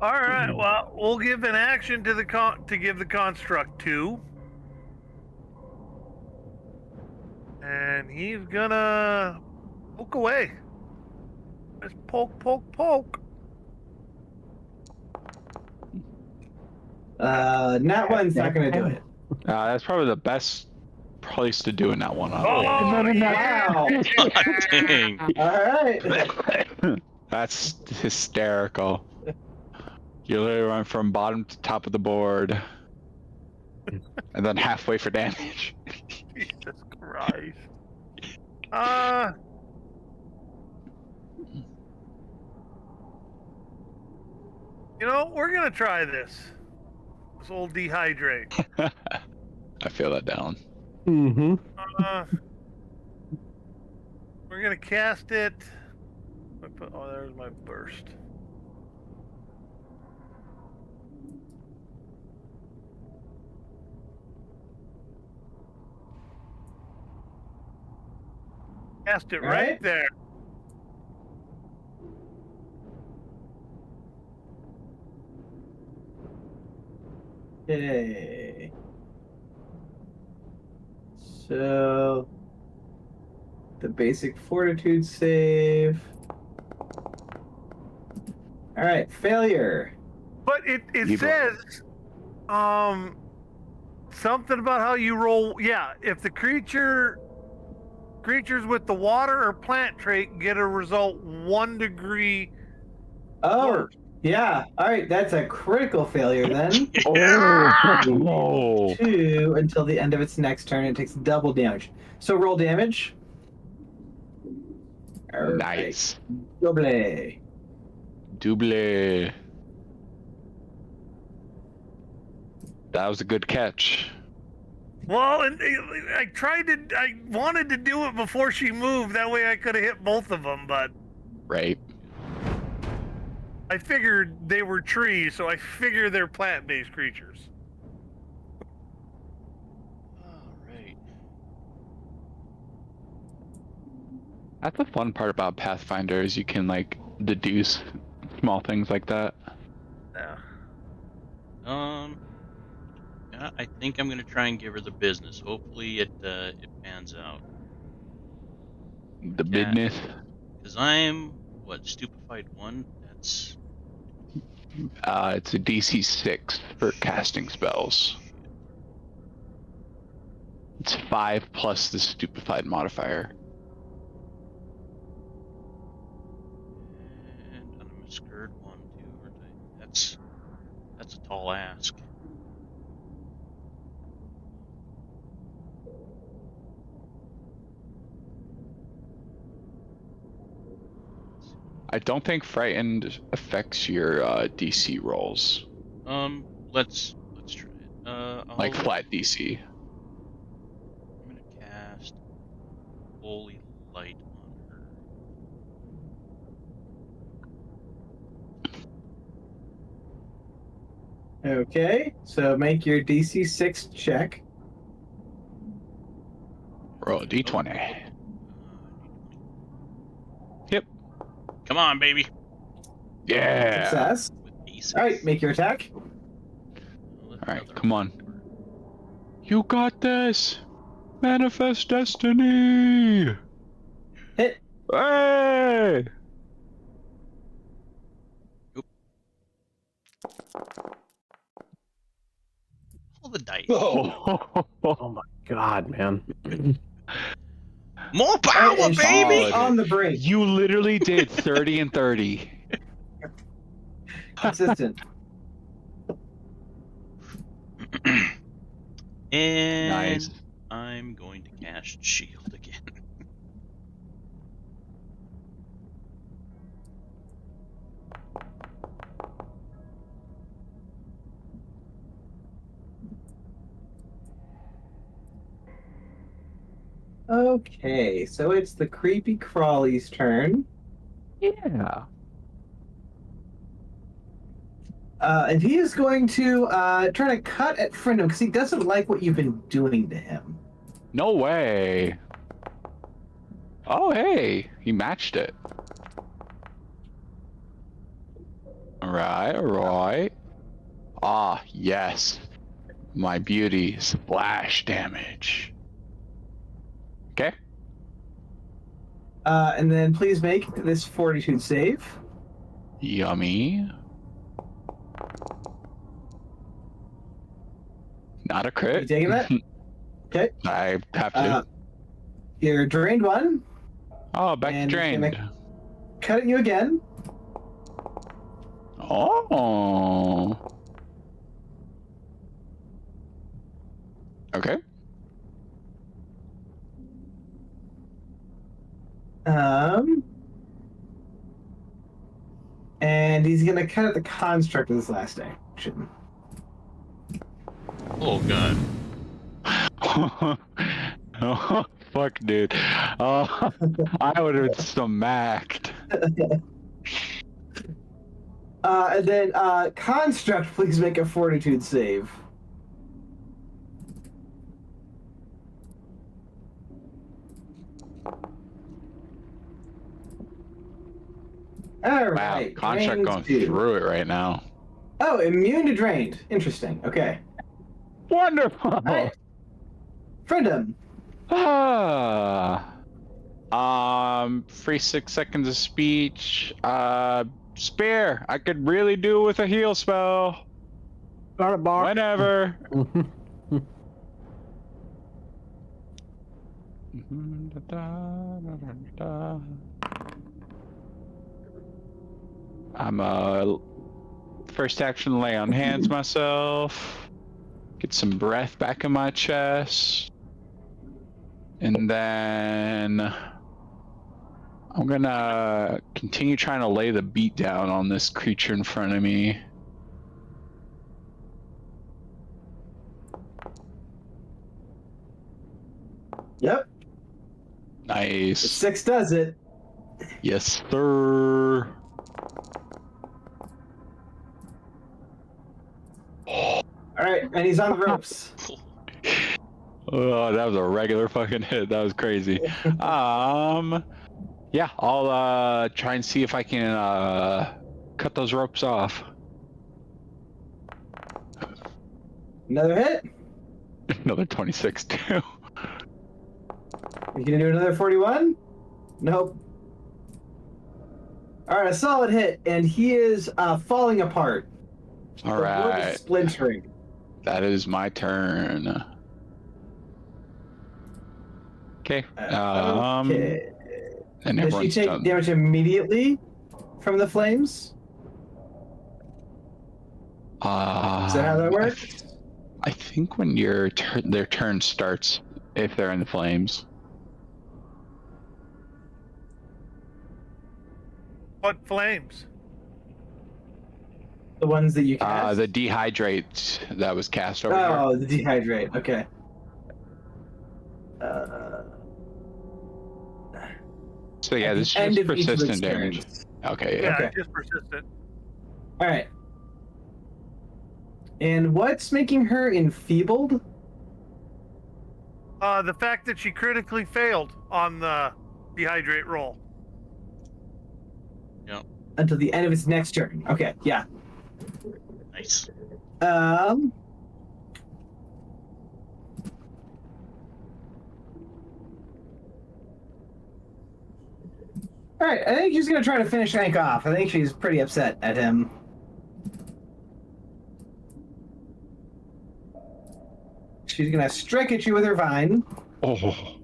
All right. Well, we'll give an action to to give the construct 2, and he's gonna poke away. Just poke, poke, poke. Nat one's not going to do it. That's probably the best place to do in that one. Oh, yeah. Wow. Dang. All right. That's hysterical. You literally run from bottom to top of the board, and then halfway for damage. Jesus Christ. You know, we're gonna try this. This old dehydrate. I feel that down. Mm-hmm. We're gonna cast it. Oh, there's my burst. Cast it right there. Okay. So the basic fortitude save. All right, failure. But it says something about how you roll. Yeah, if the creatures with the water or plant trait get a result 1 degree. Oh, yeah. All right, that's a critical failure then. Oh, 2 until the end of its next turn. It takes double damage. So roll damage. All right. nice. Double. Double. That was a good catch. Well, and I wanted to do it before she moved. That way I could have hit both of them, but Right. I figured they were trees, so I figure they're plant-based creatures. All right. That's the fun part about Pathfinder is you can like deduce small things like that. Yeah. Yeah, I think I'm gonna try and give her the business. Hopefully it pans out. The business. Because I'm stupefied 1. That's It's a DC 6 for casting spells. It's 5 plus the stupefied modifier. and unmascared 1 too. Aren't I? That's a tall ask. I don't think frightened affects your DC rolls, Let's try it. like flat DC. I'm gonna cast Holy Light on her. Okay, so make your DC 6 check. Roll a D20. Yep. Come on, baby. Yeah. Success. With aces. All right, make your attack. All right, come on. You got this. Manifest destiny. Hit. Hey. Oh, the dice. Oh, Oh my god, man. More power, And she's baby! Oh, on the brink. You literally did 30 and 30. Consistent. And Nice. I'm going to cast shield again. Okay, so it's the creepy crawly's turn. Yeah. And he is going to try to cut at Friendham because he doesn't like what you've been doing to him. No way. Oh, hey. He matched it. Alright. Ah, yes. My beauty. Splash damage. Okay. And then please make this fortitude save. Yummy. Not a You crit. taking that? Okay. I have to. You're drained one. Oh, back to and he's drained. gonna cut at you again. Oh. Okay. And he's gonna cut at the construct of this last action. Oh god. Oh, fuck, dude. Oh, I would have smacked. And then construct, please make a fortitude save. All Wow, right. contract drained going 2. through it right now. Oh, immune to drained. Interesting. Okay. Wonderful. All right. Friendham. Free 6 seconds of speech. Spear. I could really do with a heal spell. Start a bar. Whenever. I'm first action lay on hands myself. Get some breath back in my chest. And then I'm gonna continue trying to lay the beat down on this creature in front of me. Yep. Nice. 6 does it. Yes, sir. All right, and he's on the ropes. Oh, that was a regular fucking hit. That was crazy. Yeah, I'll try and see if I can cut those ropes off. Another hit. Another 26 too. You gonna do another 41? Nope. All right, a solid hit, and he is falling apart. All The wood is right, splintering. that is my turn. Okay. Okay. And Does she everyone's take done. damage immediately from the flames? Is that how that works? I think when their turn starts, if they're in the flames. What flames? The ones that you cast? The dehydrate that was cast over here. Oh, the dehydrate. Okay. So yeah, At this the is end just of each of its persistent damage. turns. Okay, Yeah, yeah. Okay. just persistent. All right. And what's making her enfeebled? The fact that she critically failed on the dehydrate roll. Until the end of its next turn. Okay, yeah. Nice. All right, I think she's gonna try to finish Hank off. I think she's pretty upset at him. She's gonna strike at you with her vine. Oh.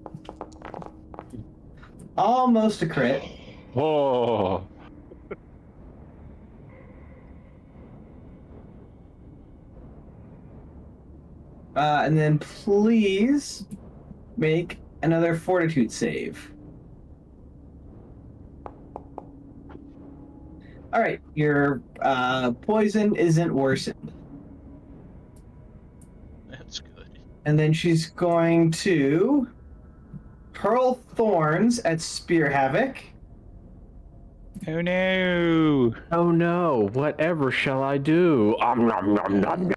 Almost a crit. Oh. And then please make another fortitude save. All right, your poison isn't worsened. That's good. And then she's going to hurl thorns at Spear Havoc. Oh no. Oh no! Whatever shall I do? Nom, nom, nom, nom.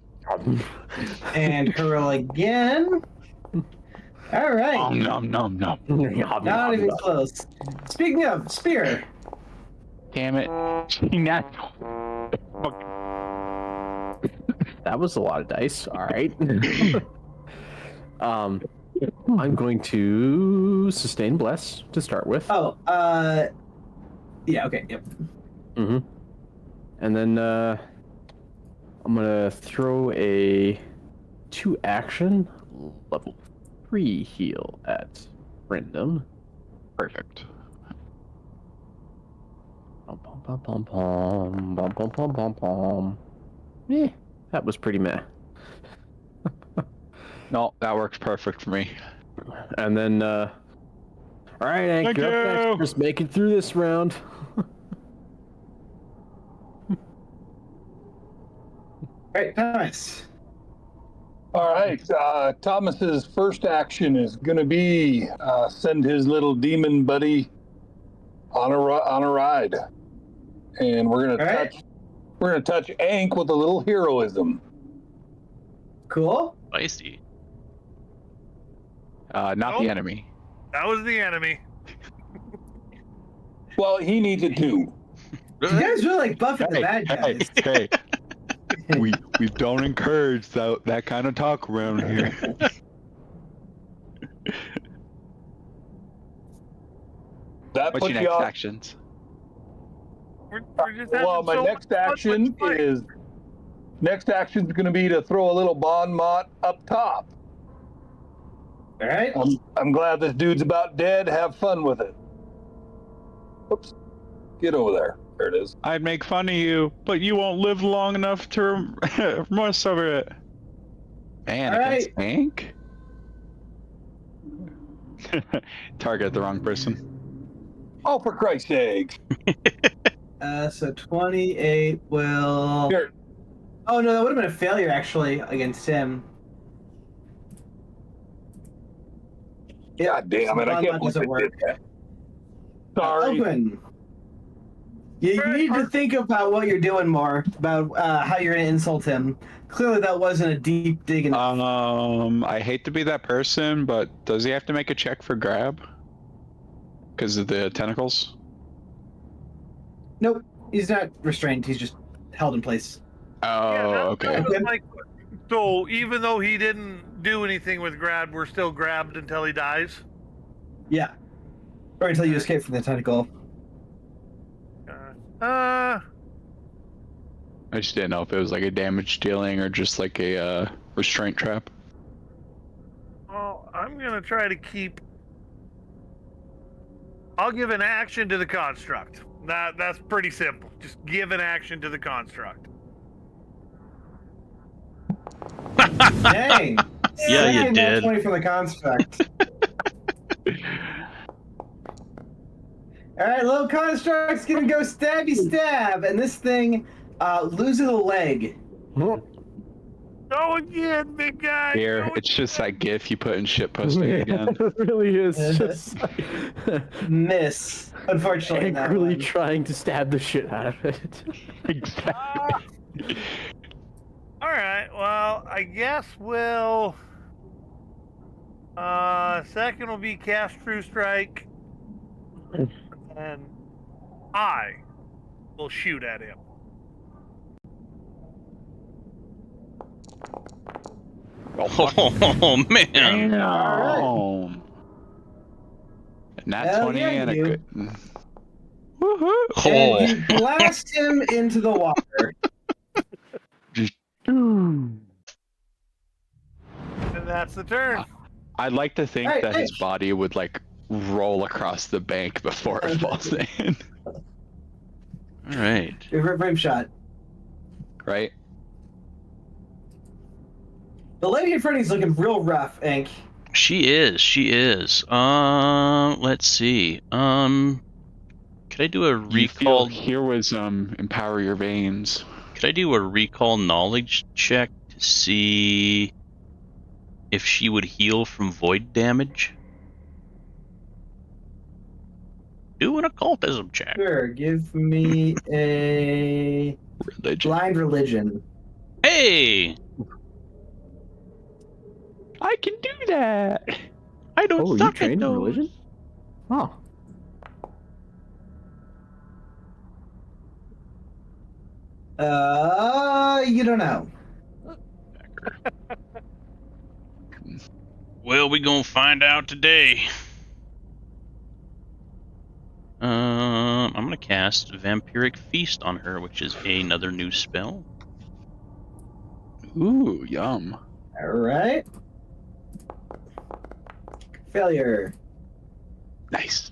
And hurl again. All right. Nom nom nom. Not even close. Speaking of, Spear. Damn it. Not. That was a lot of dice. All right. I'm going to sustain bless to start with. Oh, yeah, okay, yep. Mm-hmm. And then I'm gonna throw a 2-action level 3 heal at Brendan. Perfect. Pom pom pom pom pom pom pom pom pom pom. That was pretty meh. No, that works perfect for me. And then, all right, Hank, Thank you're up you. next. Just make it through this round. All right, nice. All right. Thomas's first action is going to be send his little demon buddy on a ride, and we're going All right. to touch Ank with a little heroism. Cool. Spicy. Not Nope. the enemy. That was the enemy. Well, he needs it too. You guys really like buffing the bad guys. hey. we don't encourage that kind of talk around here. That What's puts your you next off. actions? We're just having Well, my so next much fun action with fight. is going to be to throw a little bon mot up top. All right. I'm glad this dude's about dead. Have fun with it. Oops. Get over there. There it is. I'd make fun of you, but you won't live long enough to remorse over it. Man, All against Hank? Target the wrong person. Oh, for Christ's sake. So 28 will. Here. Oh no, that would have been a failure actually against him. God damn it. I Bon can't mot believe doesn't it work. did that. Sorry. Open. You need to think about what you're doing more, about how you're going to insult him. Clearly, that wasn't a deep dig enough. I hate to be that person, but does he have to make a check for grab? Because of the tentacles? Nope, he's not restrained. He's just held in place. Oh, Yeah, that okay. was my question. So even though he didn't do anything with grab, we're still grabbed until he dies? Yeah. Or until you escape from the tentacle. I just didn't know if it was like a damage dealing or just like a restraint trap. Well, I'm going to try to keep... I'll give an action to the construct. That's pretty simple. Just give an action to the construct. Dang. Yeah, you Second nat did. 20 for the construct. All right, little construct's gonna go stabby stab, and this thing loses a leg. Go again, big guy. Here, Go it's just that gif you put in shitposting again. It really is just Miss, unfortunately. in that angrily one. trying to stab the shit out of it. Exactly. All right. Well, I guess we'll. Second will be cast True Strike, and I will shoot at him. Oh man. Damn. Nat Hell 20 yeah, and a you. good. Woohoo! Oh. And you blast him into the water. And And that's the turn. I'd like to think Alright, that his nice. body would like roll across the bank before it falls in, All right. Favorite frame shot. right? The lady in front of you is looking real rough, Ink. She is. She is. Let's see. Could I do a You feel recall? heroism empower your veins. Could I do a recall knowledge check to see if she would heal from void damage? Do an occultism check. Sure, give me a Religion. blind religion. Hey, I can do that. I don't Oh, you suck at trained in those. religion? Oh. You don't know. Well, we gonna find out today. I'm gonna cast Vampiric Feast on her, which is another new spell. Ooh, yum. All right. Failure. Nice.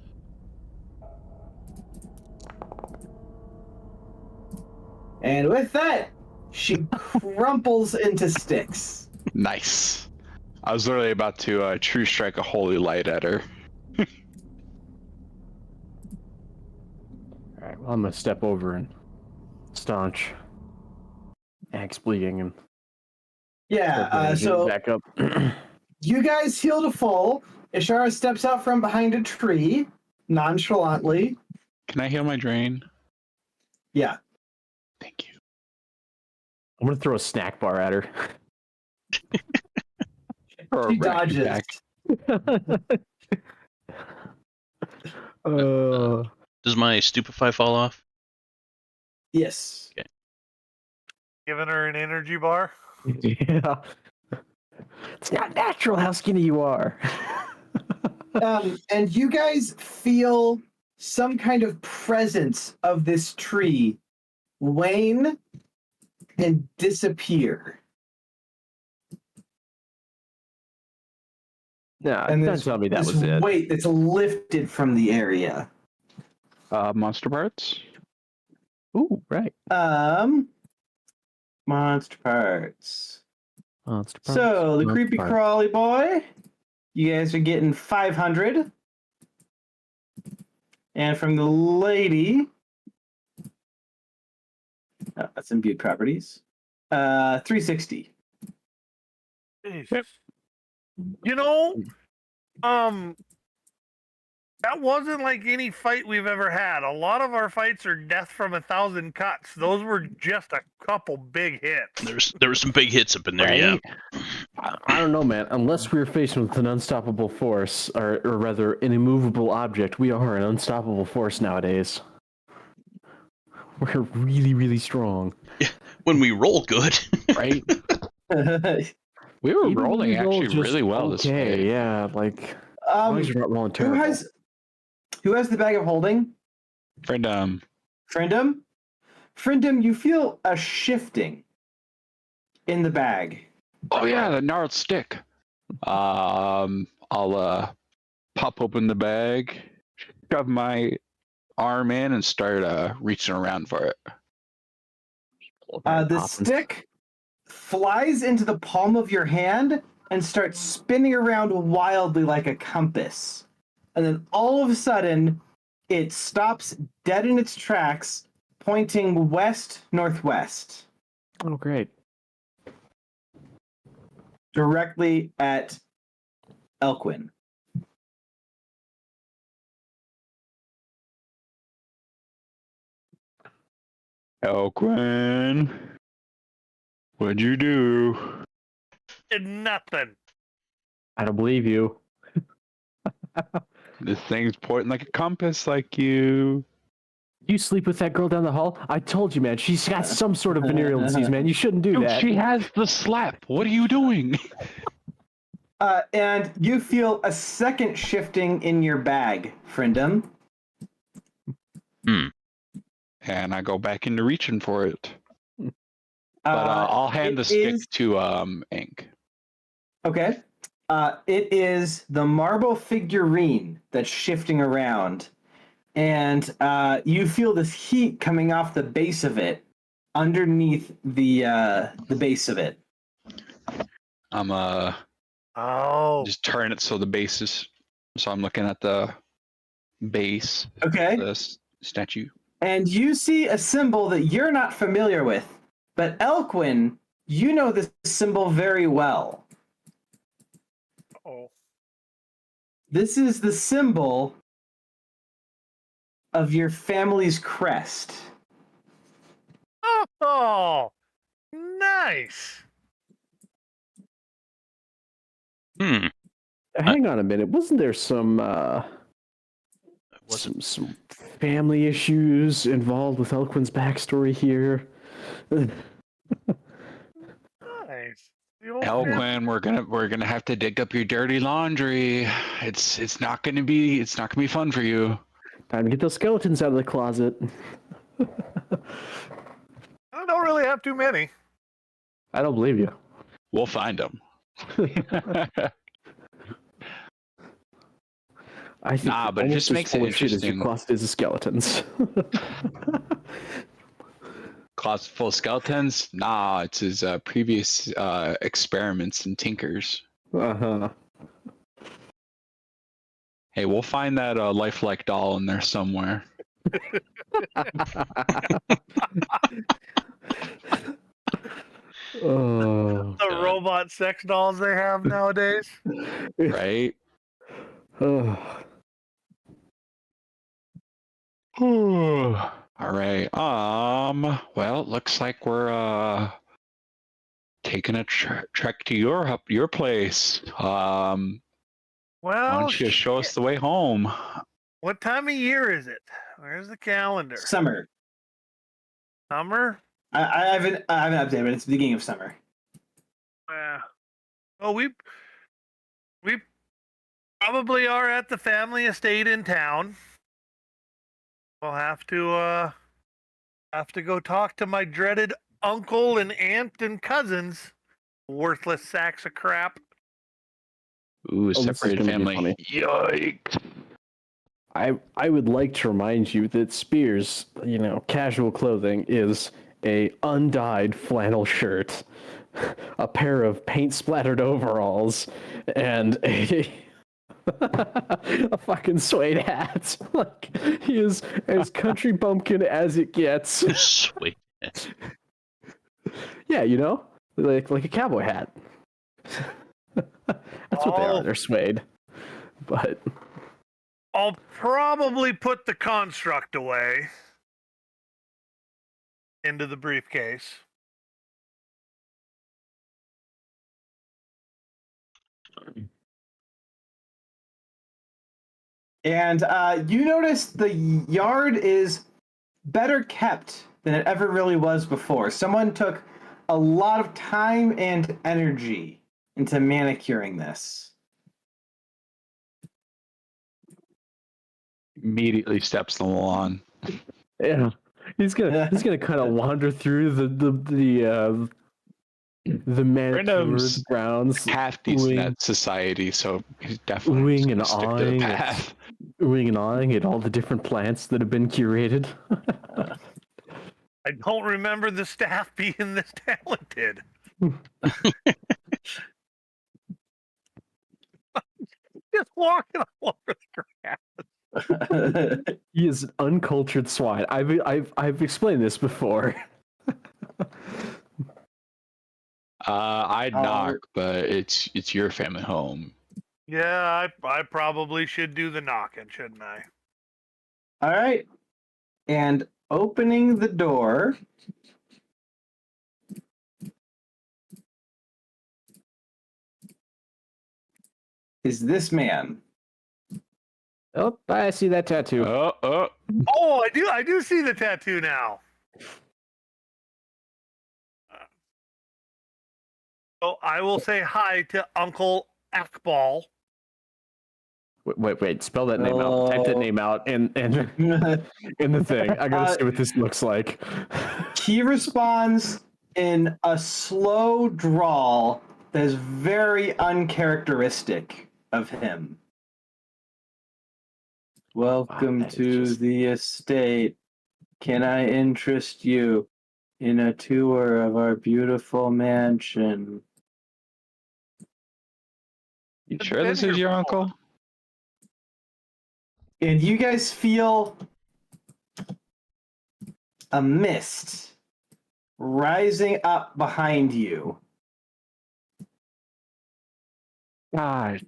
And with that, she crumples into sticks. Nice. I was literally about to true strike a holy light at her. Alright, well, I'm gonna step over and staunch axe bleeding and Yeah, so back up. you guys heal to full. Ishara steps out from behind a tree, nonchalantly. Can I heal my drain? Yeah. Thank you. I'm gonna throw a snack bar at her. Or She a rack dodges. back. Does my Stupefy fall off? Yes. Giving her an energy bar. Yeah. It's not natural how skinny you are. And you guys feel some kind of presence of this tree wane and disappear. Nah, And don't tell me that this was it. weight that's lifted from the area. Monster parts? Ooh, right. Monster parts. Monster parts. So the Monster creepy parts. crawly boy, you guys are getting 500. And from the lady, oh, that's imbued properties. 360. Jesus. You know, that wasn't like any fight we've ever had. A lot of our fights are death from 1,000 cuts. Those were just a couple big hits. There were some big hits up in there, yeah. I don't know, man. Unless we're faced with an unstoppable force, or rather, an immovable object, we are an unstoppable force nowadays. We're really, really strong. When we roll good. Right? We were Even when rolling we roll actually just really well this okay, way. yeah, like, as long as you're not rolling who terrible. has the bag of holding? Friend, Friendum? Friendum, you feel a shifting in the bag. oh yeah, the gnarled stick. I'll pop open the bag, shove my arm in, and start reaching around for it. The stick flies into the palm of your hand and starts spinning around wildly like a compass. And then all of a sudden, it stops dead in its tracks, pointing west-northwest, Oh, great. directly at Elquin. Elquin, what'd you do? Did nothing. I don't believe you. This thing's pointing like a compass, like you. You sleep with that girl down the hall? I told you, man. She's got some sort of venereal disease, man. You shouldn't do Dude, that. she has the slap. What are you doing? And you feel a second shifting in your bag, Friendum. And I go back into reaching for it. But I'll hand the stick to Ink. Okay. It is the marble figurine that's shifting around, and you feel this heat coming off the base of it, underneath the base of it. I'm Oh, just turn it so the base is. So I'm looking at the base. Okay. The statue. And you see a symbol that you're not familiar with, but Elquin, you know this symbol very well. oh, This is the symbol of your family's crest. oh, nice. Hang on a minute. Wasn't there some Wasn't some family issues involved with Elquin's backstory here? Nice. The old Elquin, we're gonna have to dig up your dirty laundry. It's not gonna be fun for you. Time to get those skeletons out of the closet. I don't really have too many. I don't believe you. We'll find them. I think Nah, but it just makes it As your interesting. closet is of skeletons. Closet full of skeletons? Nah, it's his previous experiments and tinkers. Uh-huh. Hey, we'll find that lifelike doll in there somewhere. Oh, The robot sex dolls they have nowadays. Right? oh. All right. Well, it looks like we're taking a trek to your place. Why Well, don't you show us the way home? what time of year is it? Where's the calendar? Summer. Summer? I haven't updated, but it's the beginning of summer. Well, we probably are at the family estate in town. We'll have to go talk to my dreaded uncle and aunt and cousins. Worthless sacks of crap. Ooh, this is separated gonna be family. funny. Yikes. I would like to remind you that Spears, casual clothing is a undyed flannel shirt, a pair of paint splattered overalls, and a fucking suede hat. Like, he is as country bumpkin as it gets. sweet. Yeah, like a cowboy hat. That's what they are. They're suede. But I'll probably put the construct away into the briefcase. And you notice the yard is better kept than it ever really was before. Someone took a lot of time and energy into manicuring this. Immediately steps on the lawn. yeah, he's gonna kind of wander through the manicured grounds, Half decent oohing- at society, so he's definitely oohing and just gonna stick to the awing path. oohing and awing at all the different plants that have been curated. I don't remember the staff being this talented. Just walking all over the grass. He is an uncultured swine. I've explained this before. I'd knock, but it's your family home. Yeah, I probably should do the knocking, shouldn't I? All right. And opening the door is this man. Oh, I see that tattoo. Oh. Oh, I do see the tattoo now. So I will say hi to Uncle Akbal. Wait, spell that name out. Type that name out and in the thing. I gotta see what this looks like. He responds in a slow drawl that is very uncharacteristic of him. Welcome that is to just- the estate. Can I interest you in a tour of our beautiful mansion? You I've sure been this is here your before. uncle? And you guys feel a mist rising up behind you. God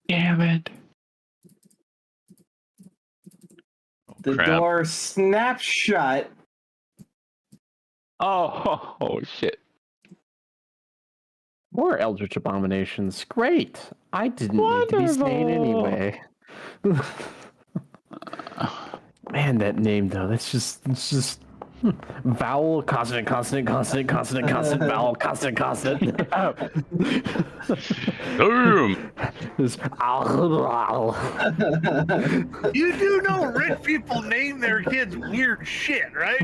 damn it. The Crap. door snaps shut. Oh, shit. More Eldritch Abominations. Great. I didn't need to be staying anyway. Man, that name though. It's just vowel, consonant, consonant, consonant, consonant, consonant, vowel, consonant, consonant. Boom! Just, You do know rich people name their kids weird shit, right?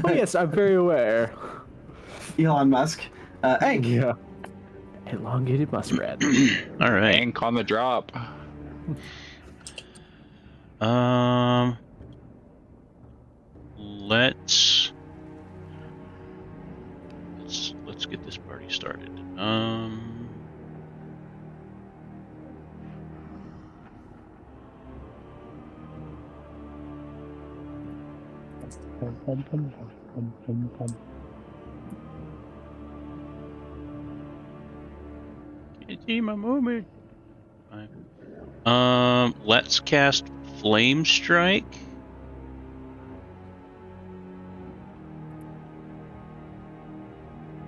oh yes, I'm very aware. Elon Musk. Hank. Yeah. Elongated muskrat. All right. Hank on the drop. Let's get this party started. Can't see my movement. Fine. Let's cast Flame Strike.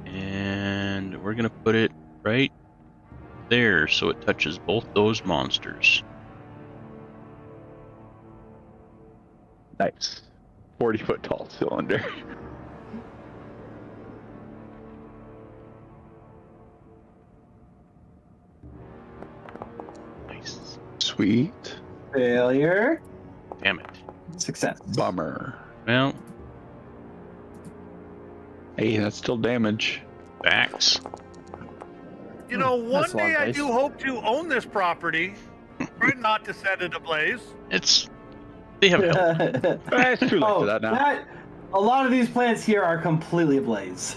And we're gonna put it right there so it touches both those monsters. Nice. 40-foot tall cylinder. Nice. Sweet. Failure. Damn it. Success. Bummer. Well, Hey, that's still damage. backs. You know, one That's a lot day of I dice. do hope to own this property. Try not to set it ablaze. They have help. It's too late for that now. A lot of these plants here are completely ablaze.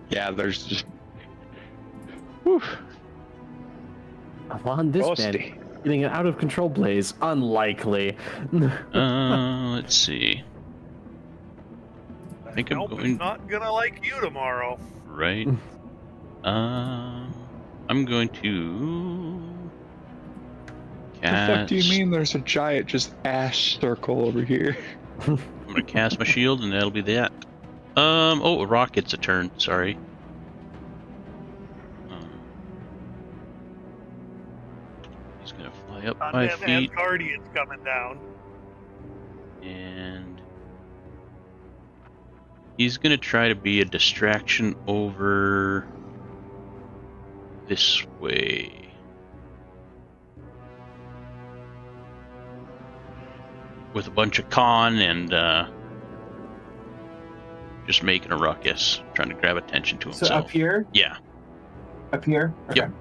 Yeah, there's just. Whew. On this Frosty. man, getting an out of control blaze, unlikely. Let's see. I think I'm Nope, going it's not gonna like you tomorrow. right. I'm going to What the fuck do you cast. mean there's a giant just ash circle over here? I'm gonna cast my shield, and that'll be that. Oh, a rock gets a turn. Sorry. He's gonna fly up 5 Goddamn feet, Asgardian's coming down. and he's gonna try to be a distraction over this way. With a bunch of con and just making a ruckus, trying to grab attention to So himself. up here? Yeah. Up here? Okay. Yep.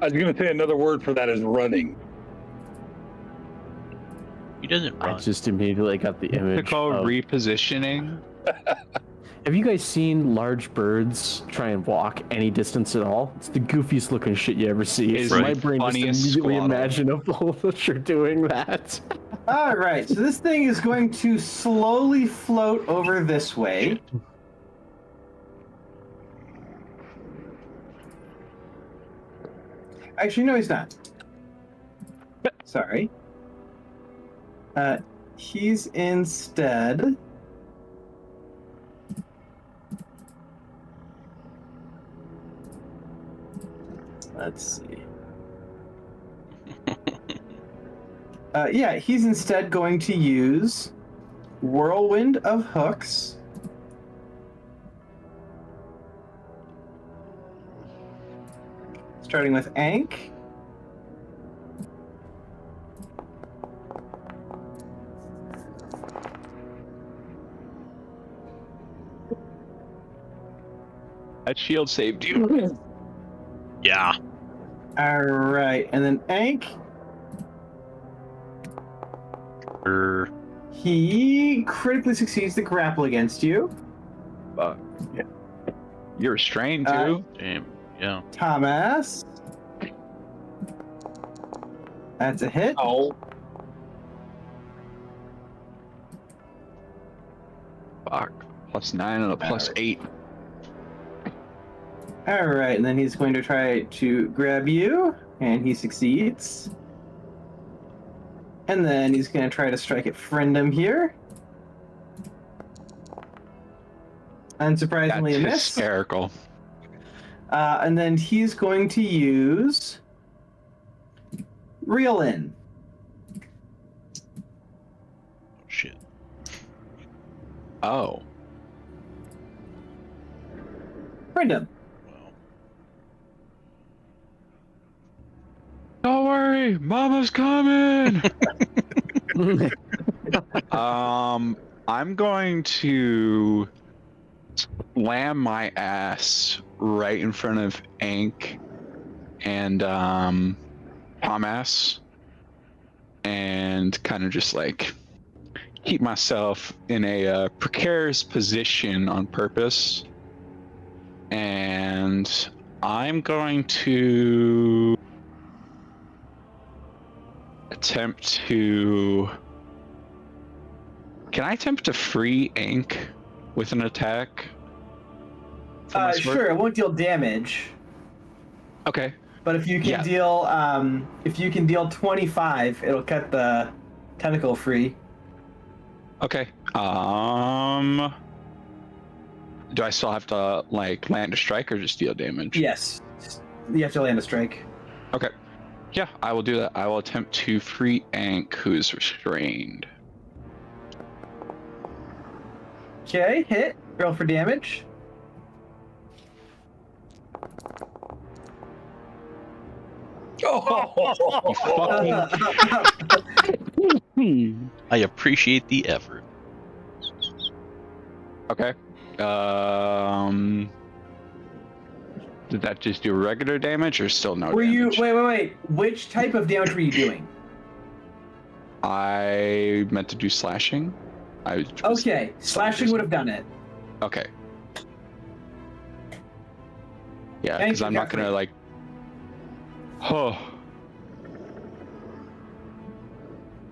I was going to say another word for that is running. He doesn't I run. just immediately got the It's image. called Of, repositioning. have you guys seen large birds try and walk any distance at all? It's the goofiest looking shit you ever see. It's So the my brain just funniest immediately squaddle. imaginable that you're doing that. All right. So this thing is going to slowly float over this way. Actually, no, he's not. Sorry. He's instead. Let's see. Yeah, he's instead going to use Whirlwind of Hooks. Starting with Ank. That shield saved you. Yeah. All right, and then Ank, he critically succeeds to grapple against you. Yeah. You're restrained Uh, too. Damn. Yeah. Thomas, that's a hit. Oh, Fuck. +9 and a +8. All right, and then he's going to try to grab you, and he succeeds. And then he's going to try to strike at Friendem here. Unsurprisingly, a That's miss. hysterical. And then he's going to use Reel In. Shit. Oh. Friendem. Don't worry, Mama's coming. I'm going to slam my ass right in front of Ank and Thomas, and kind of just like keep myself in a precarious position on purpose. And I'm going to attempt to... Can I attempt to free Ank with an attack? from my sword? Sure, it won't deal damage. Okay. But if you can deal 25, it'll cut the tentacle free. Okay. Do I still have to like land a strike or just deal damage? Yes. You have to land a strike. Okay. Yeah, I will do that. I will attempt to free Ank, who is restrained. Okay, hit. Roll for damage. You fucking... I appreciate the effort. Okay. Did that just do regular damage or still no damage? Wait. Which type of damage were you doing? I meant to do slashing. Okay, slashing would have done it. Okay. Yeah, Thank because you, I'm not gonna Jeffrey. like... Oh.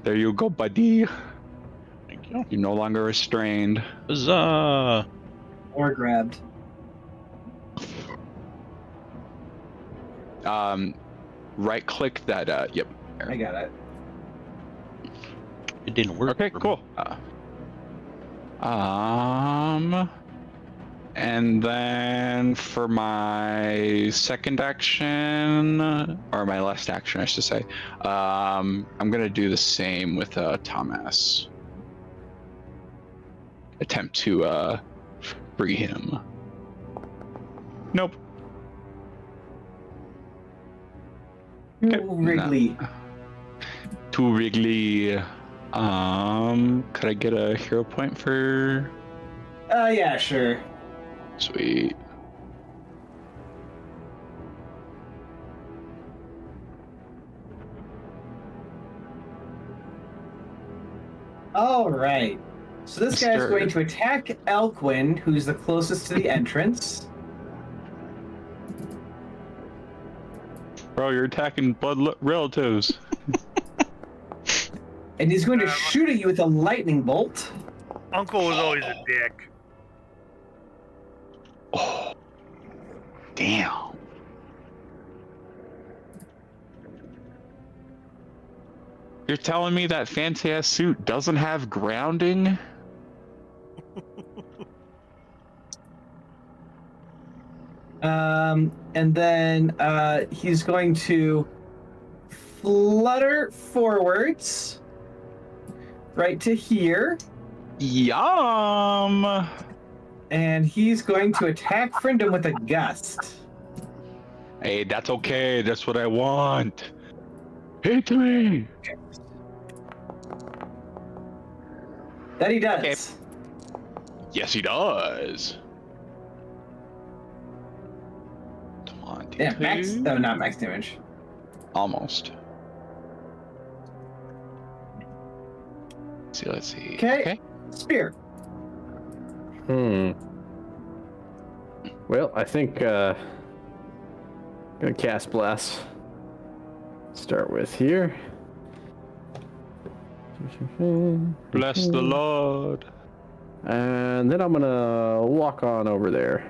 There you go, buddy. Thank you. You're no longer restrained. Huzzah! Or grabbed. Right click that, yep. I got it. It didn't work. Okay, for me. cool. And then for my second action, or my last action, I should say, I'm gonna do the same with Thomas. Attempt to free him. Nope. Okay, Wrigley. Too Wrigley. Could I get a hero point for? Yeah, sure. Sweet. All right. So this guy's Mr. going to attack Elkwyn, who's the closest to the entrance. Bro, you're attacking blood relatives. And he's going to shoot at you with a lightning bolt. Uncle was always a dick. Oh, damn. You're telling me that fancy ass suit doesn't have grounding? And then he's going to flutter forwards right to here. Yum! And he's going to attack Friendem with a gust. Hey, that's okay. That's what I want. Hit me! That he does. Okay. Yes, he does. Yeah, max. Oh, not max damage. Almost. Let's see. Okay. Spear. Well, I think gonna cast bless. Start with here. Bless the Lord. And then I'm gonna walk on over there.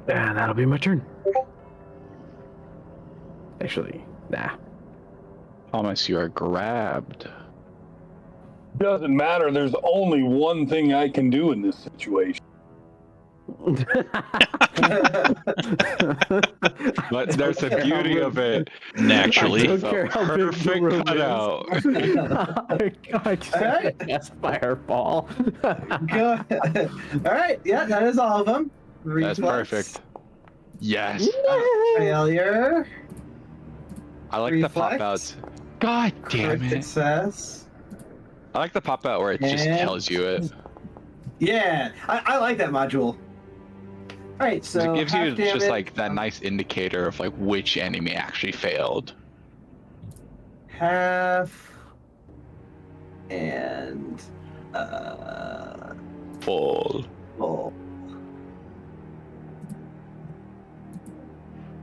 And that'll be my turn. Actually, nah. Thomas, you are grabbed. Doesn't matter. There's only one thing I can do in this situation. But there's the beauty of it. Naturally. I don't care how big the Perfect room cutout. I just cast fireball. Good. All right. Yeah, that is all of them. That's Reflex. perfect. Yes. Failure. I like the Reflex. pop outs. God damn Crit it. Success. I like the pop out where it just And- tells you it. Yeah, I like that module. All right, so it gives you half just damage, like that nice indicator of like which enemy actually failed. half and Full. full.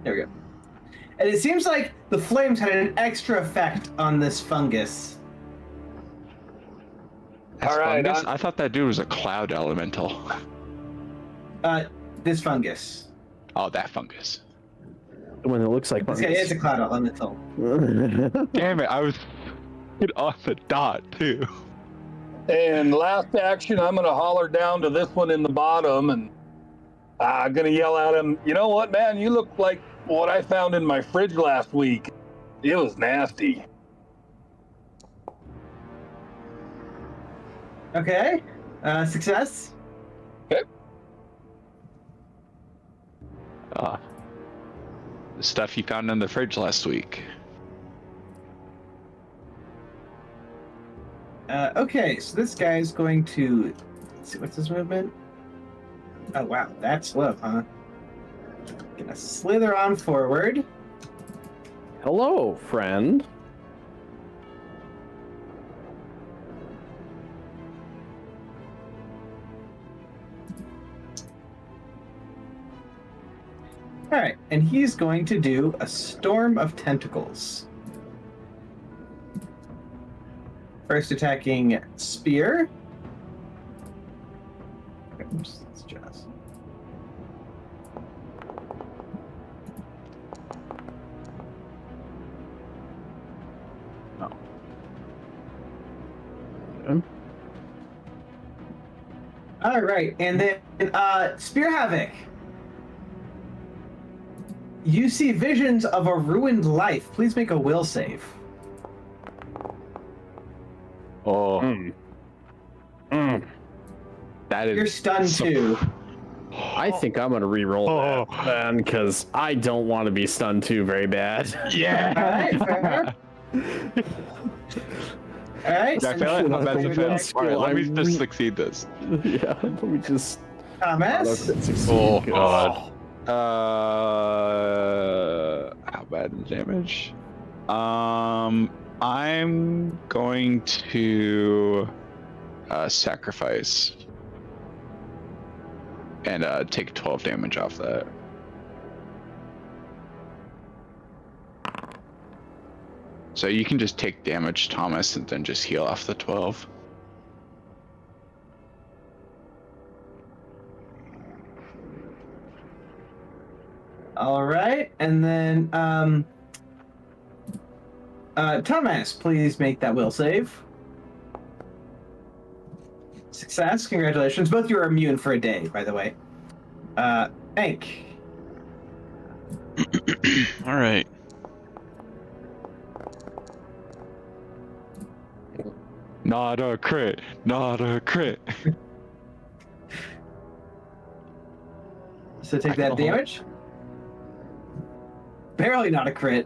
There we go. And it seems like the flames had an extra effect on this fungus. That's All right, fungus? I thought that dude was a cloud elemental. This fungus. Oh, that fungus. When it looks like This guy is a cloud elemental. Damn it, I was on the dot too. And last action, I'm going to holler down to this one in the bottom, and I'm going to yell at him, you know what, man? You look like what I found in my fridge last week. It was nasty. Okay. Success. The stuff you found in the fridge last week. Okay, so this guy is going to. Let's see, what's his movement? Oh, wow, that's slow, huh? Gonna slither on forward. Hello, friend. Alright, and he's going to do a storm of tentacles. First attacking spear. Oops, that's just. All right, and then Spear Havoc. You see visions of a ruined life. Please make a will save. Oh. That is You're stunned too. I think I'm gonna re-roll that then, because I don't want to be stunned too very bad. Yeah. All right, fair. All right, Did I fail it? How bad did I fail? Alright, let me I'm just succeed this. Yeah, let me just. Thomas. Oh, God. How bad is the damage? I'm going to sacrifice and take 12 damage off that. So you can just take damage, Thomas, and then just heal off the 12. All right, and then Thomas, please make that will save. Success, congratulations. Both of you are immune for a day, by the way. Hank. All right. Not a crit, not a crit. So take I can that hold. damage. Barely not a crit.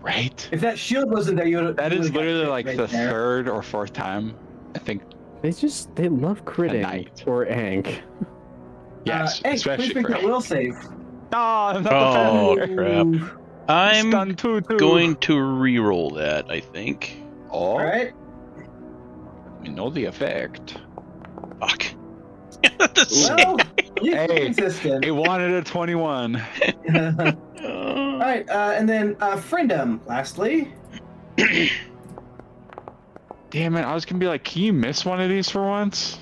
Right? If that shield wasn't there, you would. That is literally like right the there. third or fourth time. I think. They love critting night. or Ank. Yes, Hey, especially please make for. that will save. Oh, not Oh, the crap. Pathfinder. I'm Stun 2-2. going to re-roll that, I think. Oh, All right. we know the effect. Fuck. The Well, you can be Hey, consistent. it wanted a 21. All right, and then Friendom, lastly. Damn it, I was gonna be like, can you miss one of these for once?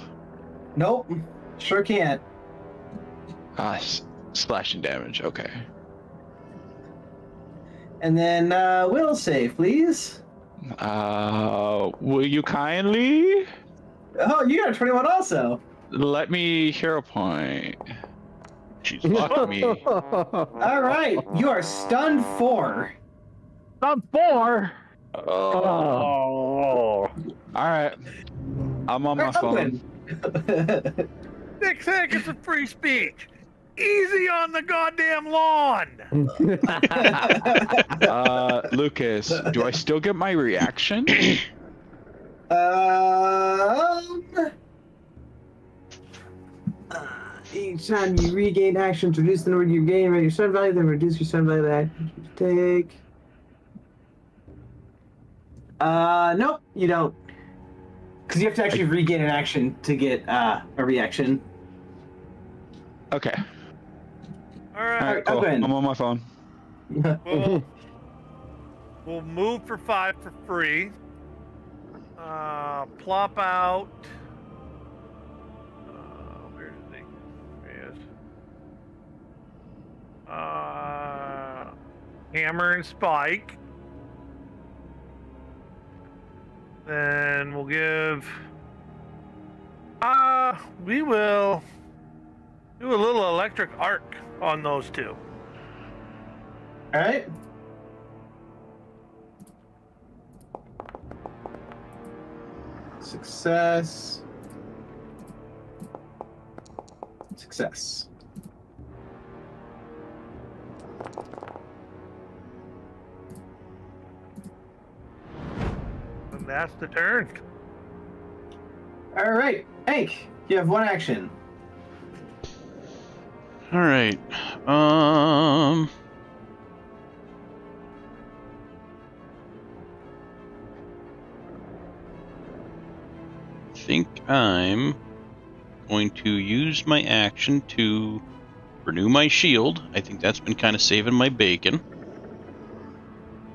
Nope, sure can't. Slashing damage, okay. And then will save, please. Will you kindly Oh, you got a 21 also. let me hero point? She's Fuck me. All right, you are stunned 4. Not 4. Oh. Alright. I'm on my phone. Nick seconds of free speech. Easy on the goddamn lawn. Lucas, do I still get my reaction? Each time you regain action, to reduce the number you gain, your stun value, then reduce your stun value that you take. Nope, you don't. Because you have to actually regain an action to get a reaction. Okay. All right. Alright, cool. I'm I'm on my phone. We'll move for 5 for free. Plop out. Where is he? There he is. Hammer and spike. Then we'll give. We will do a little electric arc on those two. All right. Success. Success. And that's the turn. All right, Hank, you have one action. All right. I think I'm going to use my action to renew my shield. I think that's been kind of saving my bacon.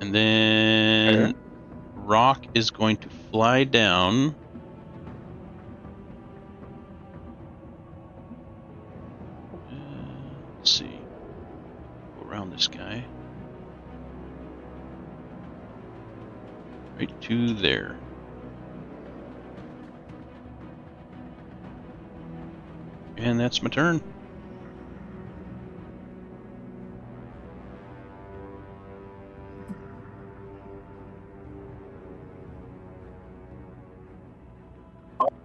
And then Rock is going to fly down. Let's see. Go around this guy. Right to there. And that's my turn.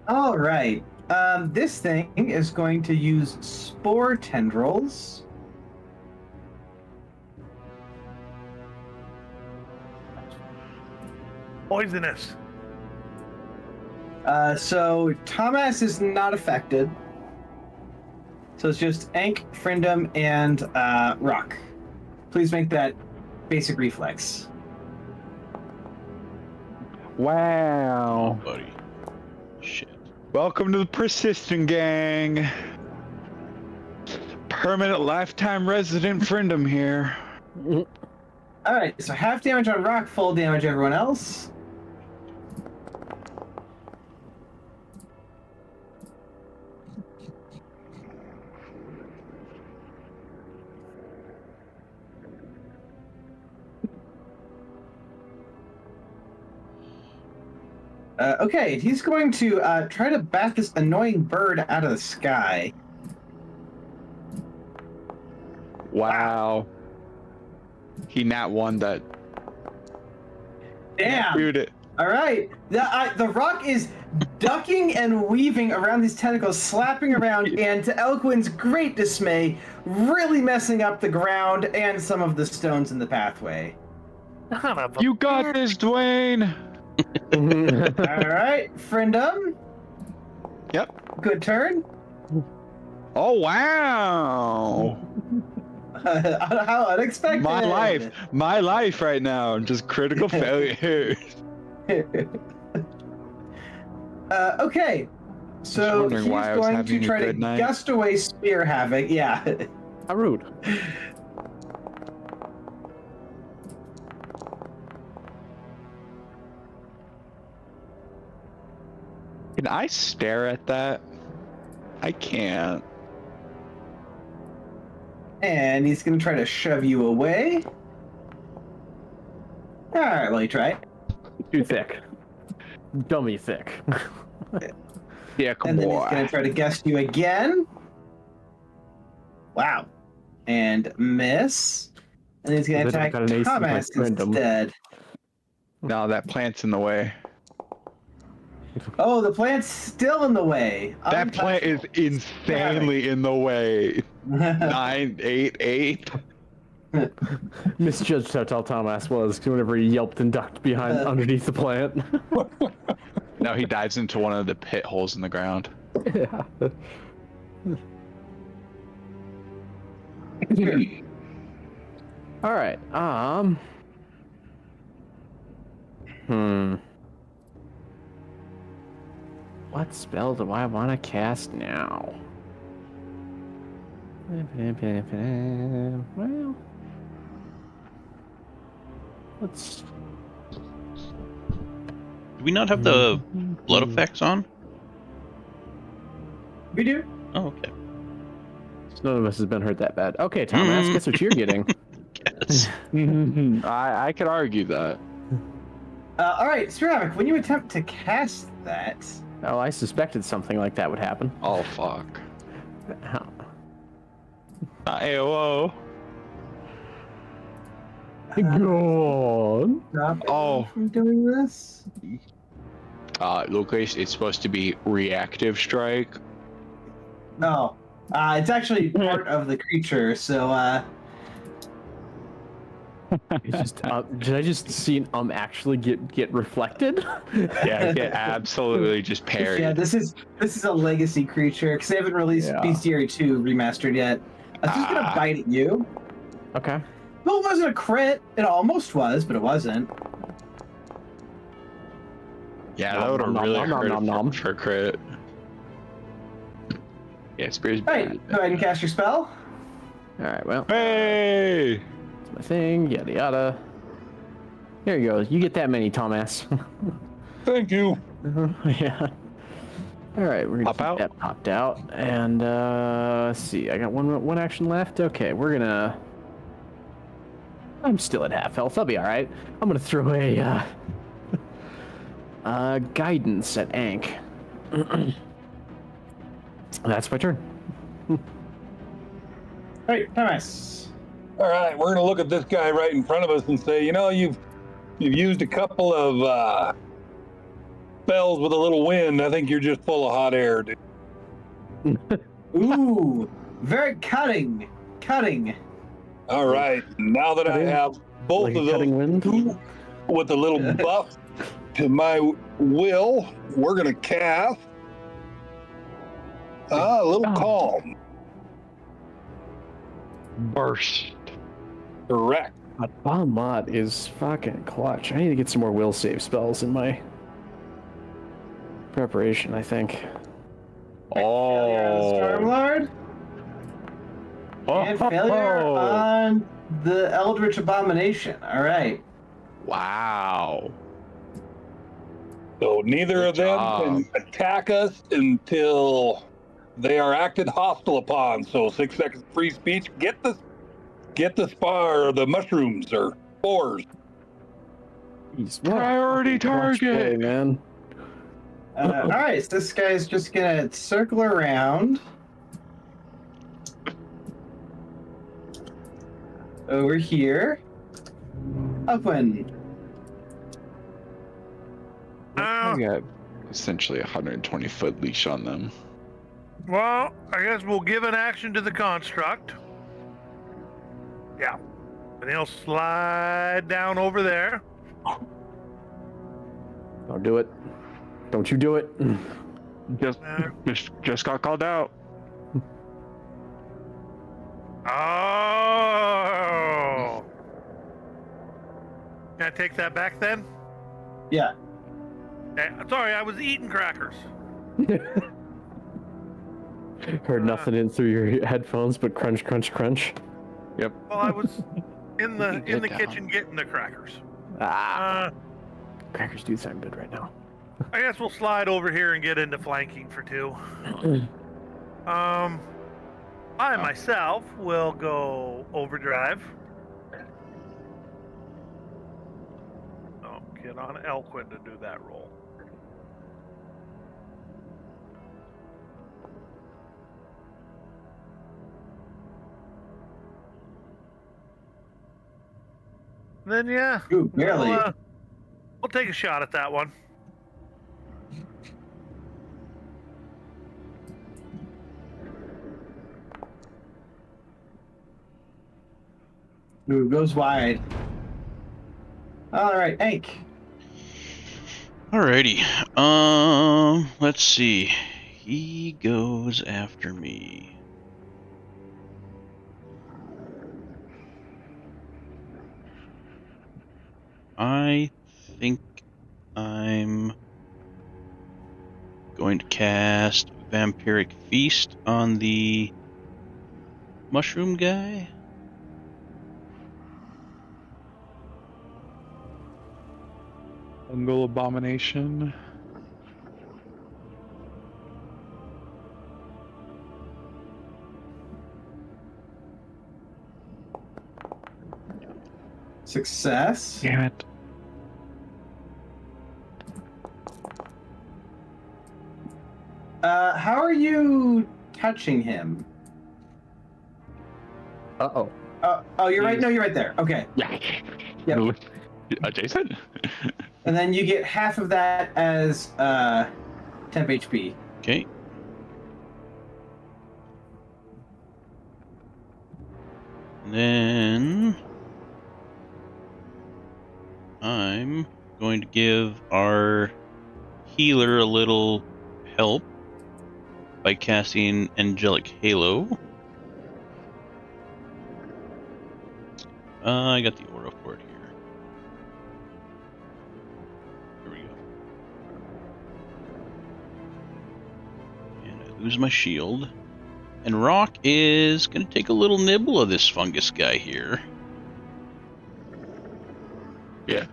All right. This thing is going to use spore tendrils. Poisonous. So Thomas is not affected. So it's just Ank, Friendom, and Rock. Please make that basic reflex. Wow. Buddy. Shit. Welcome to the Persistent Gang. Permanent lifetime resident Friendom here. All right, so half damage on Rock, full damage everyone else. Okay, he's going to try to bat this annoying bird out of the sky. Wow. He nat won that. Damn! Viewed it. All right, the rock is ducking and weaving around these tentacles, slapping around, and to Elquin's great dismay, really messing up the ground and some of the stones in the pathway. You got this, Dwayne. All right, Friendum. Yep. Good turn. Oh wow! How unexpected! My life right now, just critical failure. Okay, so wondering he's why I was going having to a try to good night. gust away spear havoc. Yeah. How rude. Can I stare at that? I can't. And he's going to try to shove you away. All right, well, you try. Too thick. Dummy thick. Yeah, come And then he's on. going to try to gust you again. Wow. And miss. And he's going to Then I attack got an AC by Thomas random. instead. No, that plant's in the way. Oh, the plant's still in the way. That plant is insanely in the way. 988. Misjudged how tall Thomas was whenever he yelped and ducked behind underneath the plant. No, he dives into one of the pit holes in the ground. Yeah. All right. What spell do I want to cast now? Well, let's. Do we not have the blood effects on? We do. Oh, okay. None of us has been hurt that bad. Okay, Thomas, guess what you're getting? Yes. I could argue that. All right, Spear Havoc, when you attempt to cast that, Oh, I suspected something like that would happen. Oh, fuck. Oh. AOO. Go on. stop Oh. from doing this. Lucas, it's supposed to be reactive strike. No, it's actually part of the creature. So, It's just, did I just see actually get reflected? Yeah, get absolutely just parried. yeah, this is a legacy creature because they haven't released Yeah. Bestiary 2 remastered yet. I was just gonna bite at you. Okay. Well, it wasn't a crit. It almost was, but it wasn't. Yeah, that would have really hurt nom. for crit. Yeah, Spear's All right, bad. go ahead and cast your spell. All right. Well, Hey! it's my thing. Yada yada. There you go. You get that many, Thomas. Thank you. Yeah. All right, we're gonna Pop keep out. that popped out, and let's see. I got one action left. Okay, we're gonna. I'm still at half health. I'll be all right. I'm gonna throw a guidance at Ank. That's my turn. All right, Thomas. All right, we're gonna look at this guy right in front of us and say, you know, you've used a couple of spells with a little wind. I think you're just full of hot air, dude. Ooh, very cutting. All right, now that I have both Like a of those cutting wind? with a little buff to my will, we're gonna cast a little calm. Burst. Correct. Bomb mod is fucking clutch. I need to get some more will save spells in my preparation, I think. Failure on the Stormlord. And failure on the Eldritch Abomination. All right. Wow. So neither Good of them can attack us until they are acted hostile upon. So 6 seconds free speech. Get the spar, the mushrooms or spores. Jeez, Priority clutch play, target. man. All right. So this guy's just gonna circle around over here. Upwind. I got essentially 120-foot leash on them. Well, I guess we'll give an action to the construct. Yeah. And he'll slide down over there. Don't do it. Don't you do it. Just got called out. Oh. Can I take that back then? Yeah. Sorry, I was eating crackers. Heard nothing in through your headphones but crunch, crunch, crunch. Well, I was in the Get down. kitchen getting the crackers. Crackers do sound good right now. I guess we'll slide over here and get into flanking for 2. I myself will go overdrive. Oh, get on Elquin to do that roll. Then yeah, Ooh, barely. we'll take a shot at that one. Ooh, goes wide. All right, Hank. Alrighty. Let's see. He goes after me. I think I'm going to cast Vampiric Feast on the mushroom guy. Fungal abomination. Success. Damn it. How are you touching him? Uh-oh. Oh, you're right. No, you're right there. Okay. Yeah. Yep. Adjacent? And then you get half of that as temp HP. Okay. And then I'm going to give our healer a little help by casting Angelic Halo. I got the aura for it here. Here we go. And I lose my shield. And Rock is going to take a little nibble of this fungus guy here. Yeah.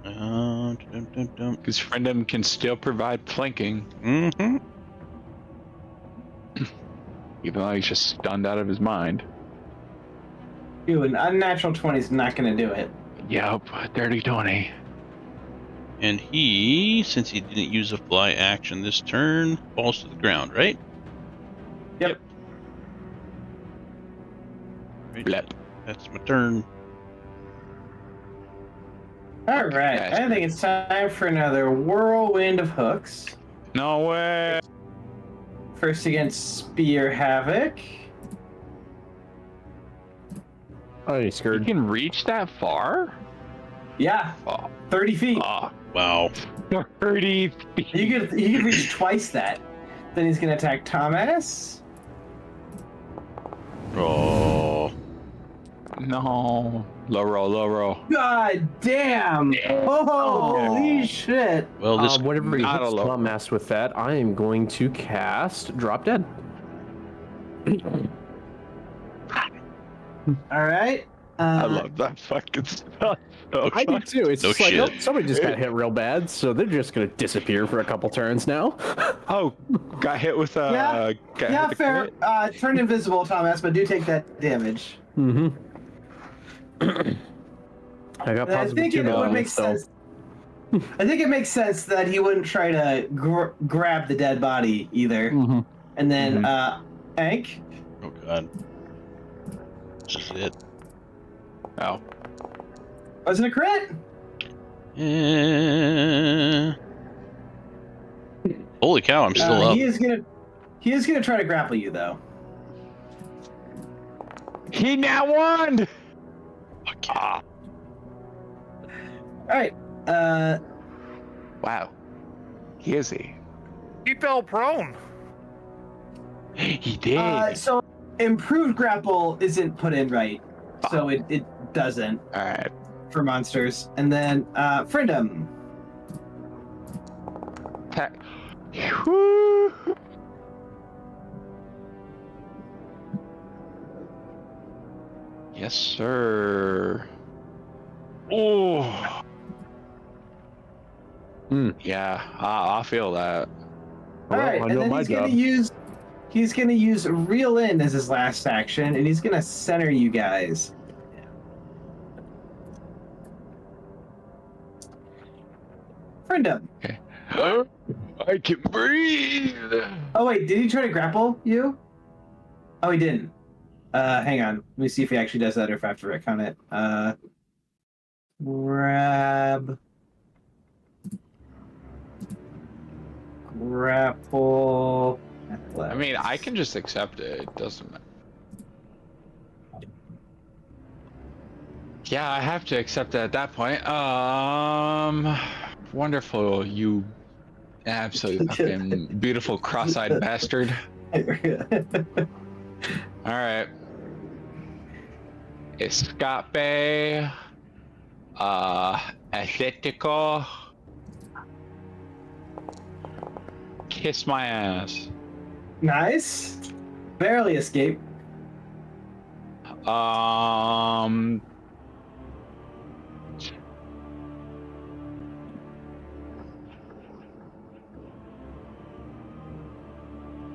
Because Friendem can still provide flanking, Mm-hmm. even though he's just stunned out of his mind. Dude, an unnatural 20 is not going to do it. Yep, dirty 20. And he, since he didn't use a fly action this turn, falls to the ground, right? Yep. Right. Blep. That's my turn. All right. I think it's time for another whirlwind of hooks. No way. First against Spear Havoc. Oh, you You scared. can reach that far? Yeah, Oh, 30 feet. Wow. 30 feet. You can reach twice that. Then he's going to attack Thomas. Oh. No. Low roll, low roll. God damn! Holy shit! Well, this Whenever he not hits a low. Thomas with that, I am going to cast Drop Dead. All right. I love that fucking spell. So I do much. too. It's No just like, shit. oh, somebody just got hit real bad, so they're just going to disappear for a couple turns now. Oh, got hit with Yeah, got yeah, hit with fair. crit? Turn invisible, Thomas, but do take that damage. Mm-hmm. I got And I positive think it would bones, make so- sense. I think it makes sense that he wouldn't try to grab the dead body either. Mhm. And then, Hank. Oh god. This is it. Oh. Wasn't a crit? Holy cow, I'm still up. He is gonna try to grapple you though. He now won! Fuck yeah. All right. Wow. He is he. He fell prone. He did. So improved grapple isn't put in right, so it doesn't All right. for monsters. And then freedom. Woo. Yes, sir. Oh. Yeah, I feel that. All right, I and know then my he's job. gonna use reel in as his last action, and he's gonna center you guys. Freedom. Okay. I can breathe. Oh wait, did he try to grapple you? Oh, he didn't. Hang on. Let me see if he actually does that or if I have to retcon it. Grapple. I mean, I can just accept it. It doesn't matter. Yeah, I have to accept it at that point. Wonderful, you absolutely fucking beautiful cross-eyed bastard. All right. Escape. Athletico. Kiss my ass. Nice. Barely escape.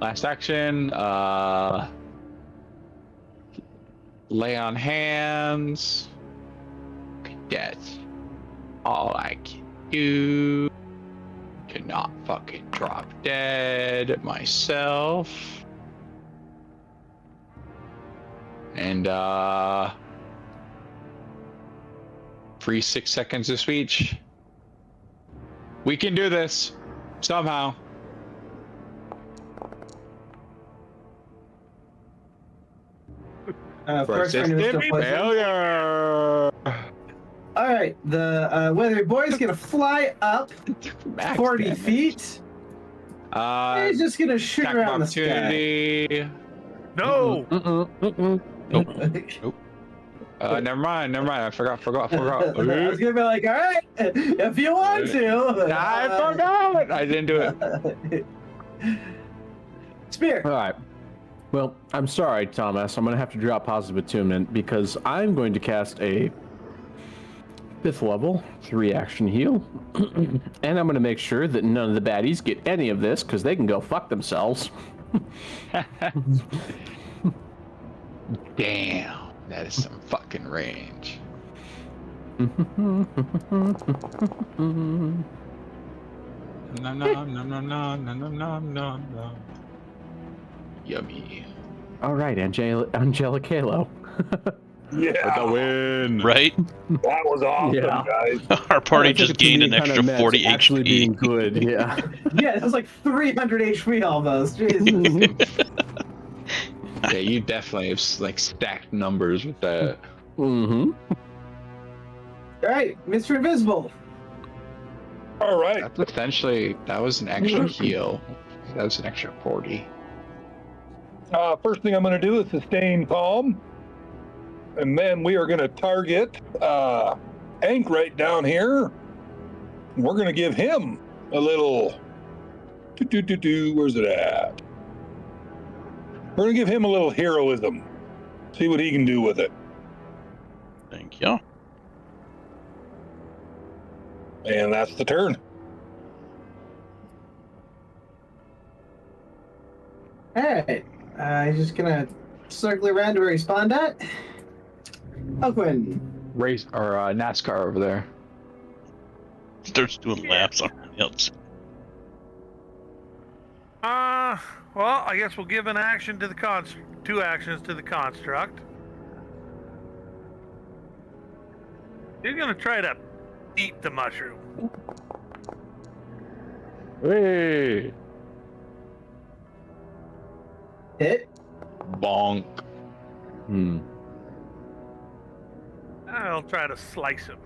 Last action. Lay on hands. That's all I can do. Cannot fucking drop dead myself. And free 6 seconds of speech. We can do this somehow. Of course, Persistent Freedom is still poisoned. failure. All right, the weather boy is gonna fly up Max 40 damage. feet. He's just gonna shoot Attack around the sky. opportunity. No. Nope. Never mind. I forgot. I was gonna be like, all right, if you want to. I forgot. I didn't do it. Spear. All right. Well, I'm sorry, Thomas. I'm going to have to drop positive attunement because I'm going to cast a 5th level 3 action heal. And I'm going to make sure that none of the baddies get any of this because they can go fuck themselves. Damn. That is some fucking range. No. Yummy. All right, Angelic Halo. Yeah, The win. Right? that was awesome, Yeah. guys. Our party I think just it to gained me an kinda extra meant 40 actually HP. being good, yeah. Yeah, it was like 300 HP almost. Jesus. Yeah, you definitely have like stacked numbers with that. Mm-hmm. All right, Mr. Invisible. All right. That's essentially, that was an extra heal. That was an extra 40. First thing I'm going to do is sustain calm. And then we are going to target Ank right down here. We're going to give him a little... Where's it at? We're going to give him a little heroism. See what he can do with it. Thank you. And that's the turn. All right, he's just gonna circle around to where he spawned at. Elquin. Race or NASCAR over there. Starts doing laps on else. Well, I guess we'll give an action to the 2 actions to the construct. He's gonna try to eat the mushroom. Hey. Hit. Bonk. I'll try to slice him.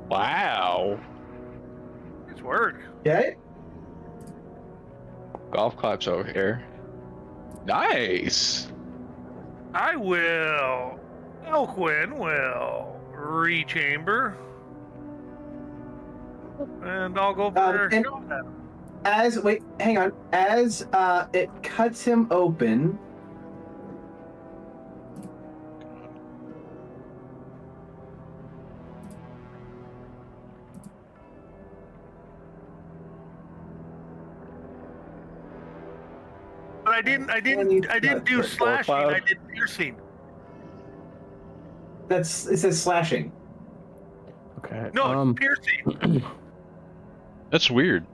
Wow. It's work. Okay. Golf claps over here. Nice. I will. Elquin will rechamber. And I'll go for and- shot at him. hang on. As it cuts him open. But I didn't do slashing. I did piercing. It says slashing. Okay. No, it's piercing. That's weird.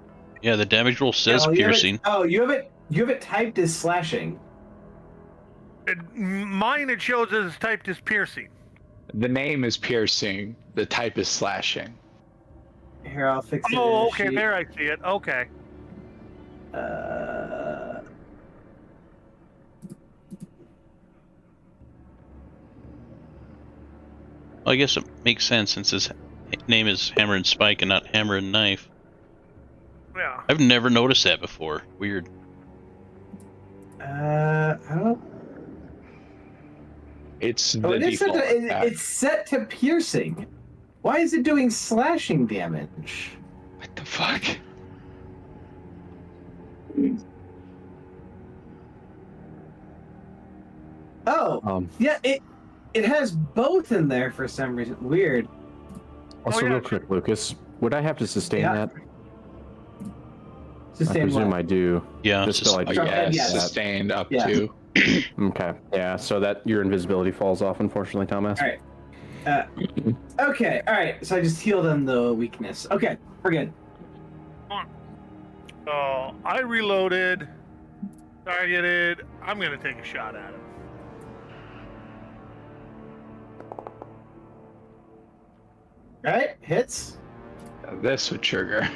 Yeah, the damage roll says piercing. You have it typed as slashing. Mine it shows as typed as piercing. The name is piercing. The type is slashing. Here, I'll fix it. Oh, okay, there I see it. Okay. I guess it makes sense since his name is Hammer and Spike and not Hammer and Knife. Yeah. I've never noticed that before. Weird. I don't. It's Oh, the it is default. it's set to piercing. Why is it doing slashing damage? What the fuck? Oh, yeah, it has both in there for some reason. Weird. Also, yeah. real quick, Lucas, would I have to sustain Yeah. that? I Sustain presume what? I do. Yeah. Just so I do. Yes, Yes. sustained up Yeah. to. Okay. Yeah. So that your invisibility falls off, unfortunately, Thomas. All right. Okay. All right. So I just healed on the weakness. Okay, we're good. I reloaded, targeted. I'm gonna take a shot at him. All right, hits. This would trigger.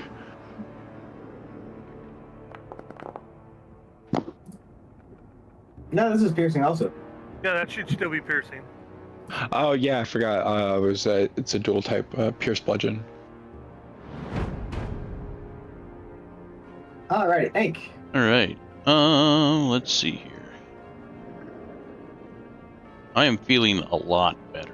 No, this is piercing also. Yeah, that should still be piercing. Oh yeah, I forgot. It's a dual type pierce bludgeon. All right, Hank. All right. Let's see here. I am feeling a lot better.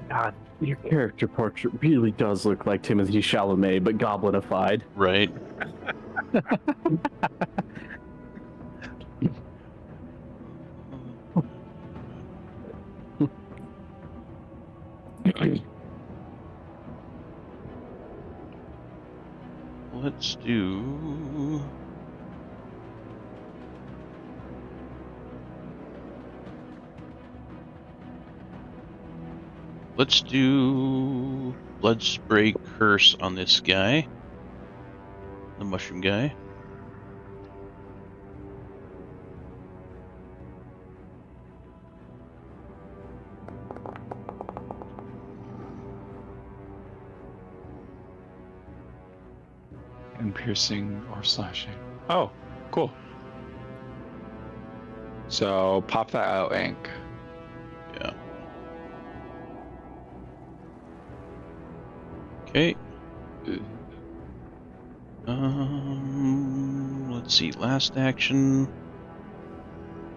God, your character portrait really does look like Timothy Chalamet, but goblinified. Right. Let's do. Let's do Blood Spray Curse on this guy. The mushroom guy. And piercing or slashing. Oh, cool. So pop that out, Ink. Yeah. Okay. Let's see. Last action.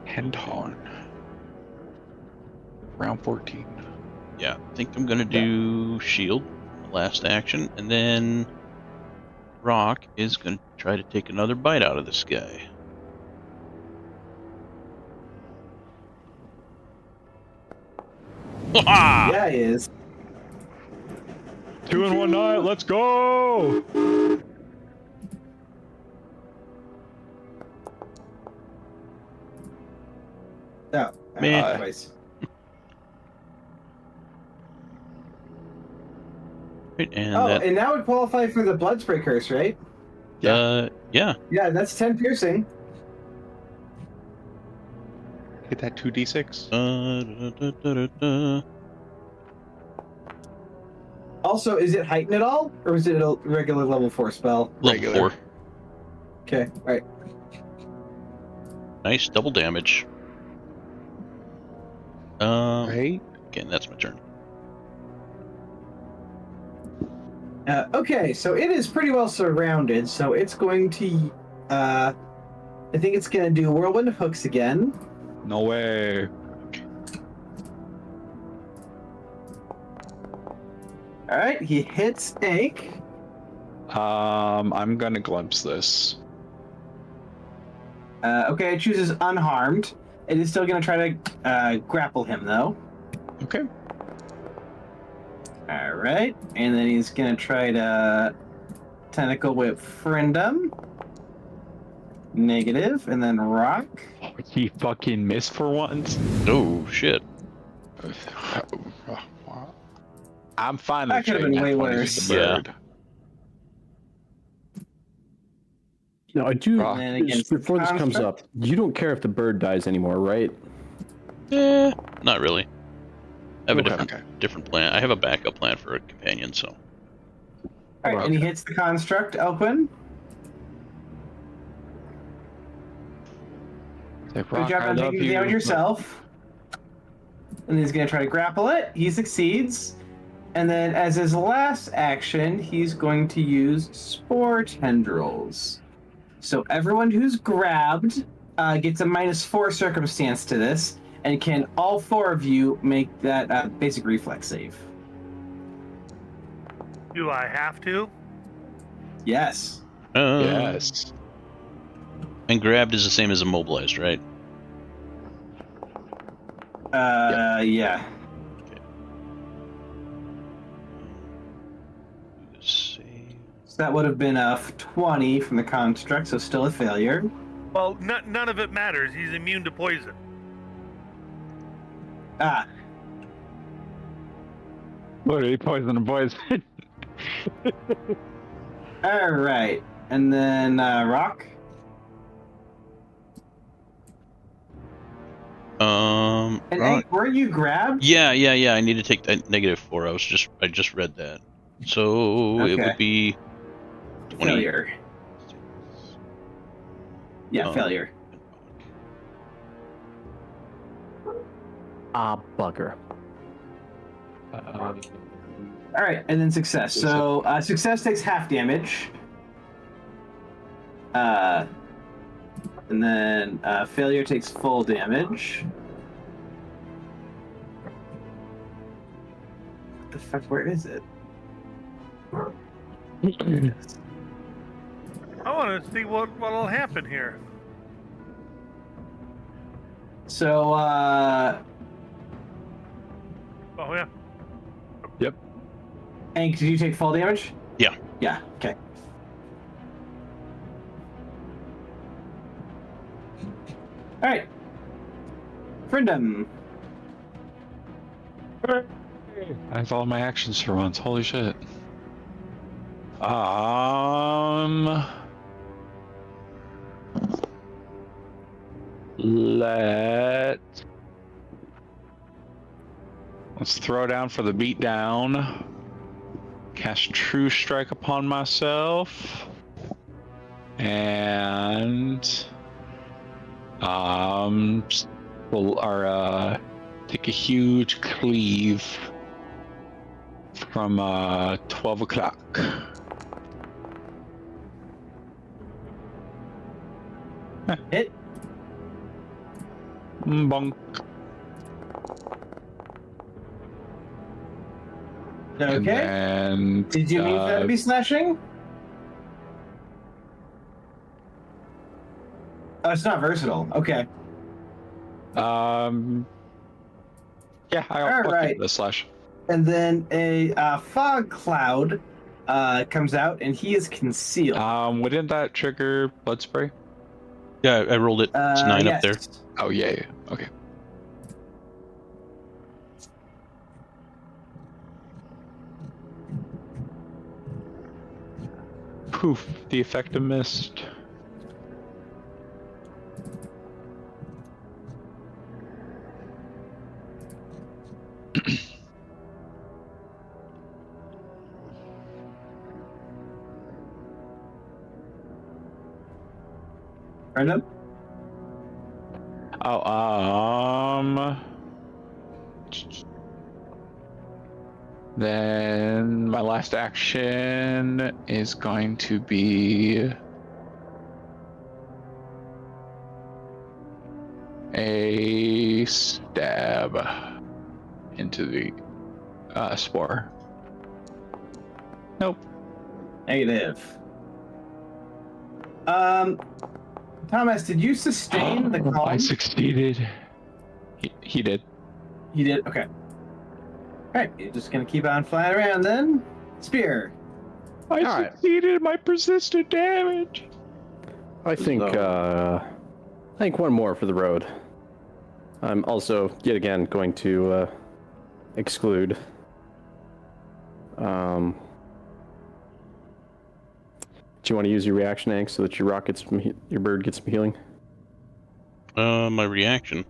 Hand on. Round 14. Yeah, I think I'm gonna do shield. Last action, and then Rock is gonna try to take another bite out of this guy. Ha! Yeah, he is. 2 in 1 night. Let's go. No. Man. Twice. Right, and Oh, that, and that would qualify for the blood spray curse, right? yeah. Yeah, that's 10 piercing. Hit that 2d6. Also, is it heightened at all, or is it a regular level 4 spell? Level Regular. 4. Okay, all right. Nice double damage. Right? Again, that's my turn. Okay, so it is pretty well surrounded, so it's going to. I think it's going to do whirlwind of hooks again. No way. All right, he hits Ake. I'm gonna glimpse this. Okay, it chooses unharmed. It is still going to try to grapple him, though. Okay. All right, and then he's going to try to tentacle whip Frindum. Negative, and then rock. He fucking missed for once. Oh shit. I'm fine That with could've been trading way that 20 worse. for the bird. No, I do. Rock. And then against the Before this comes up, construct. you don't care if the bird dies anymore, right? Not really. I have a Okay. different plan. I have a backup plan for a companion, so. All right, and he hits the construct, Elquin. Like, Good Rock, job I on love taking it you. down yourself. And he's going to try to grapple it. He succeeds. And then, as his last action, he's going to use Spore Tendrils. So everyone who's grabbed gets a -4 circumstance to this, and can all 4 of you make that basic reflex save? Do I have to? Yes. Yes. And grabbed is the same as immobilized, right? Yeah. Save. So that would have been a 20 from the construct, so still a failure. Well, none of it matters. He's immune to poison. Ah, What are you poisoning boys? all right. And then rock. And Right. Hank, were you grabbed? Yeah. I need to take that -4. I just read that. So it Okay. would be 20. Failure. Yeah, failure. Ah, bugger. All right, and then success. So success takes half damage. And then failure takes full damage. What the fuck? Where is it? I want to see what'll happen here. So Oh yeah. Hank, did you take full damage? Yeah. Yeah. Okay. All right. Frindum. I have all my actions for once. Holy shit. Let's throw down for the beat down. Cast True Strike upon myself. And we'll take a huge cleave from 12 o'clock. Hit. Bonk. Okay. And Did you mean for that to be slashing? Oh, it's not versatile. Okay. yeah, I'll right. keep the slash. And then a fog cloud comes out, and he is concealed. Wouldn't that trigger blood spray? Yeah, I rolled it. It's 9 up there. Yes. Oh yeah. Okay. Poof, the effective mist. Brandon? Oh, Then my last action is going to be a stab into the spore. Nope. Negative. Thomas, did you sustain the column? I succeeded. He did. He did? Okay. Alright, you're just gonna keep on flying around then. Spear. I succeeded my persistent damage. I think one more for the road. I'm also yet again going to exclude. Do you want to use your reaction, Hank, so that your bird gets some healing? My reaction.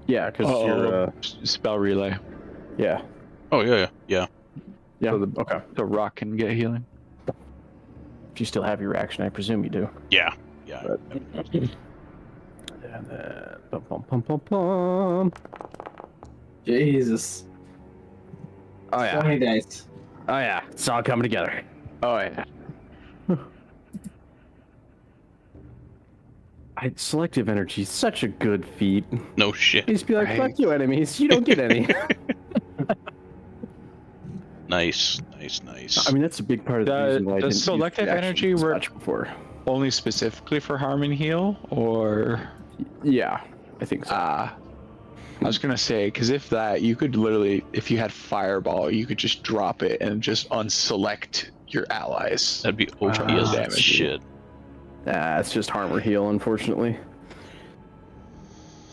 Yeah, because you're spell relay. yeah. Oh yeah. Yeah. So Okay. the rock can get healing. If you still have your reaction, I presume you do. Yeah. And then bum. Jesus. Oh So yeah. many dice. Oh yeah. It's all coming together. Oh yeah. Selective energy is such a good feat. No shit. You just be like, Right. fuck you, enemies. You don't get any. Nice. I mean, that's a big part of the reason why I Does didn't selective use energy reactions work much before. Only specifically for harm and heal, or? Yeah, I think so. I was gonna say, because if that, you could literally, if you had fireball, you could just drop it and just unselect your allies. That'd be OP as damage. shit. It's just harm or heal, unfortunately.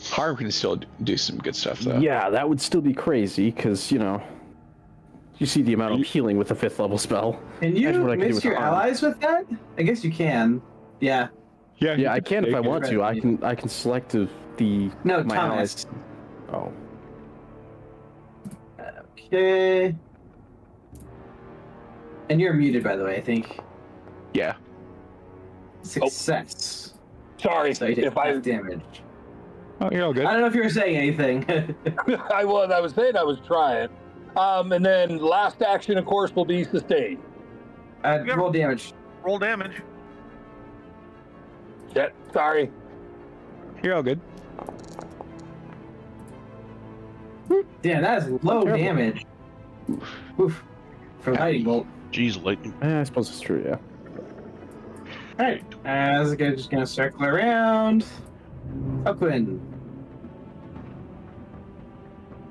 Harm can still do some good stuff though. Yeah, that would still be crazy, because, you see the amount of healing with a 5th level spell. Can you That's what I can do mix with your harm. allies with that? I guess you can. Yeah. Yeah, I can if I want to. Right. I can select the No, my Thomas. allies. Oh. Okay. And you're muted, by the way, I think. Yeah. Success. Sorry So you take if I half damage. Oh, you're all good. I don't know if you were saying anything. I was saying I was trying. And then last action, of course, will be sustain. Roll damage. Roll damage. Shit, sorry. You're all good. Damn, that is low damage. Oof. For lightning bolt. Jeez, lightning. I suppose it's true, yeah. Alright. As the guy's just gonna circle around. Upwind.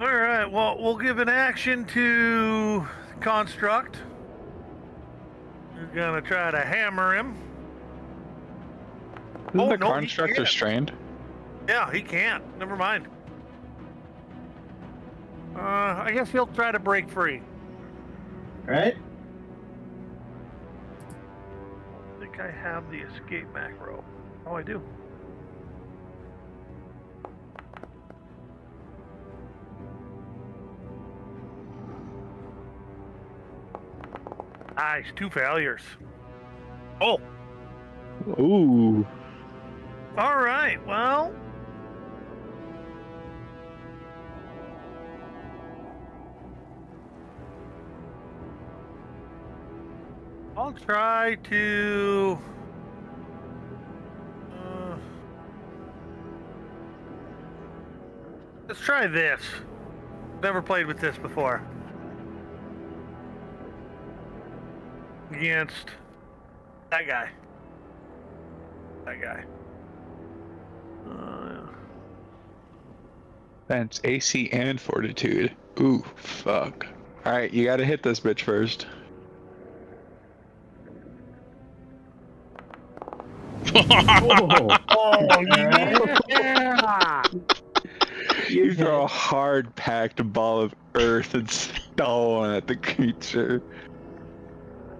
All right. Well, we'll give an action to Construct. We're gonna try to hammer him. Isn't the no, he constructor can't. strained? Yeah, he can't. Never mind. I guess he'll try to break free. Alright. I think I have the escape macro. Oh, I do. Nice, 2 failures. Oh, Ooh. all right. Well, I'll try to. Let's try this. Never played with this before. Against that guy. That guy. That's AC and fortitude. Ooh, fuck. Alright, you gotta hit this bitch first. Oh, yeah! You throw a hard-packed ball of earth and stone at the creature.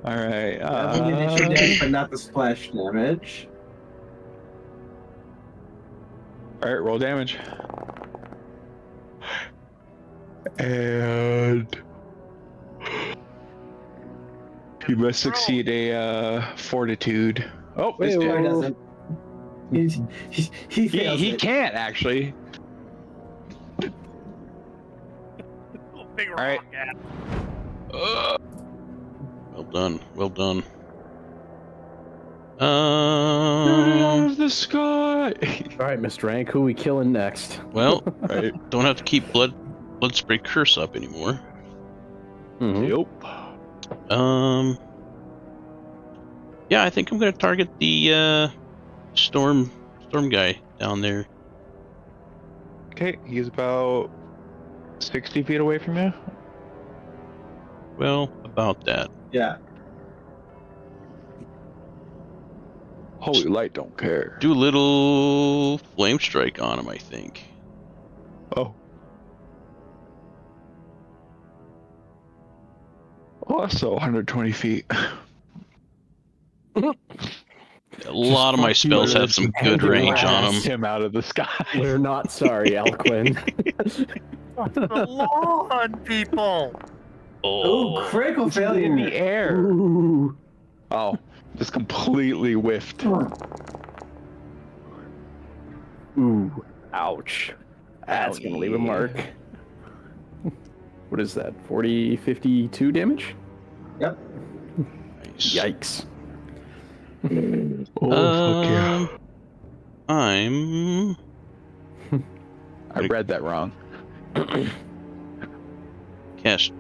Alright, The initial damage, but not the splash damage. Alright, roll damage. And you must succeed a fortitude. Oh, Wait, it's Or dead. doesn't. He fails He it. can't actually. big rock right. at. Well done. Well done. Shoot it out of the sky. All right, Mr. Rank, who we killing next? Well, Right. don't have to keep blood spray curse up anymore. Mhm. Yep. Yeah, I think I'm gonna target the storm guy down there. Okay, he's about 60 feet away from you. Well, about that. Yeah. Holy light don't care. Do a little flame strike on him, I think. Oh. Also 120 feet. A lot of my fuck you, spells have Earth, some and good your range on ass. them. Him out of the sky. We're not sorry, Alquin. The lawn, people. Oh, critical In failure. the air. Ooh. Oh, just completely whiffed. Ooh. Ouch. That's going to leave a mark. What is that? 40, 52 damage? Yep. Nice. Yikes. Oh, fuck yeah. I'm I read that wrong.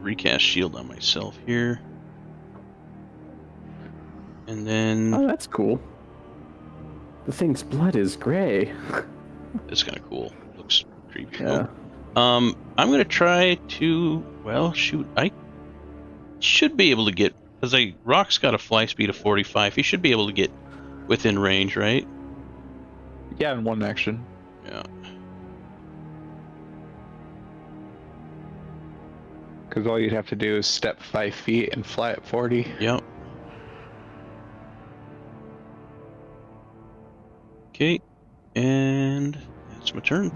recast shield on myself here. And then Oh, that's cool. The thing's blood is gray. it's kind of cool. Looks creepy. Yeah. I'm gonna try to. Well, shoot. I should be able to get because Rock's got a fly speed of 45. He should be able to get within range, right? Yeah, in one action. Yeah. Because all you'd have to do is step 5 feet and fly at 40. Yep. Okay, and it's my turn.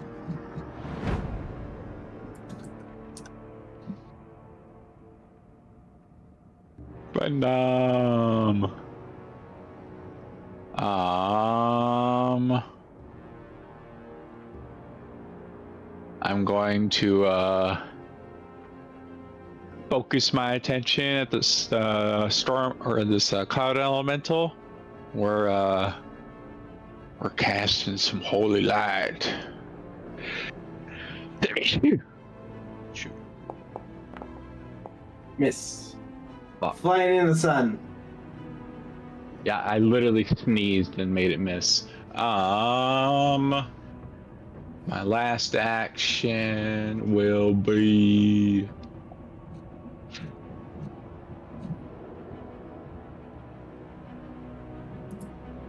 Banam. I'm going to focus my attention at this storm or this cloud elemental. We're casting some holy light. Shoot. Miss. Fuck. Flying in the sun. Yeah, I literally sneezed and made it miss. My last action will be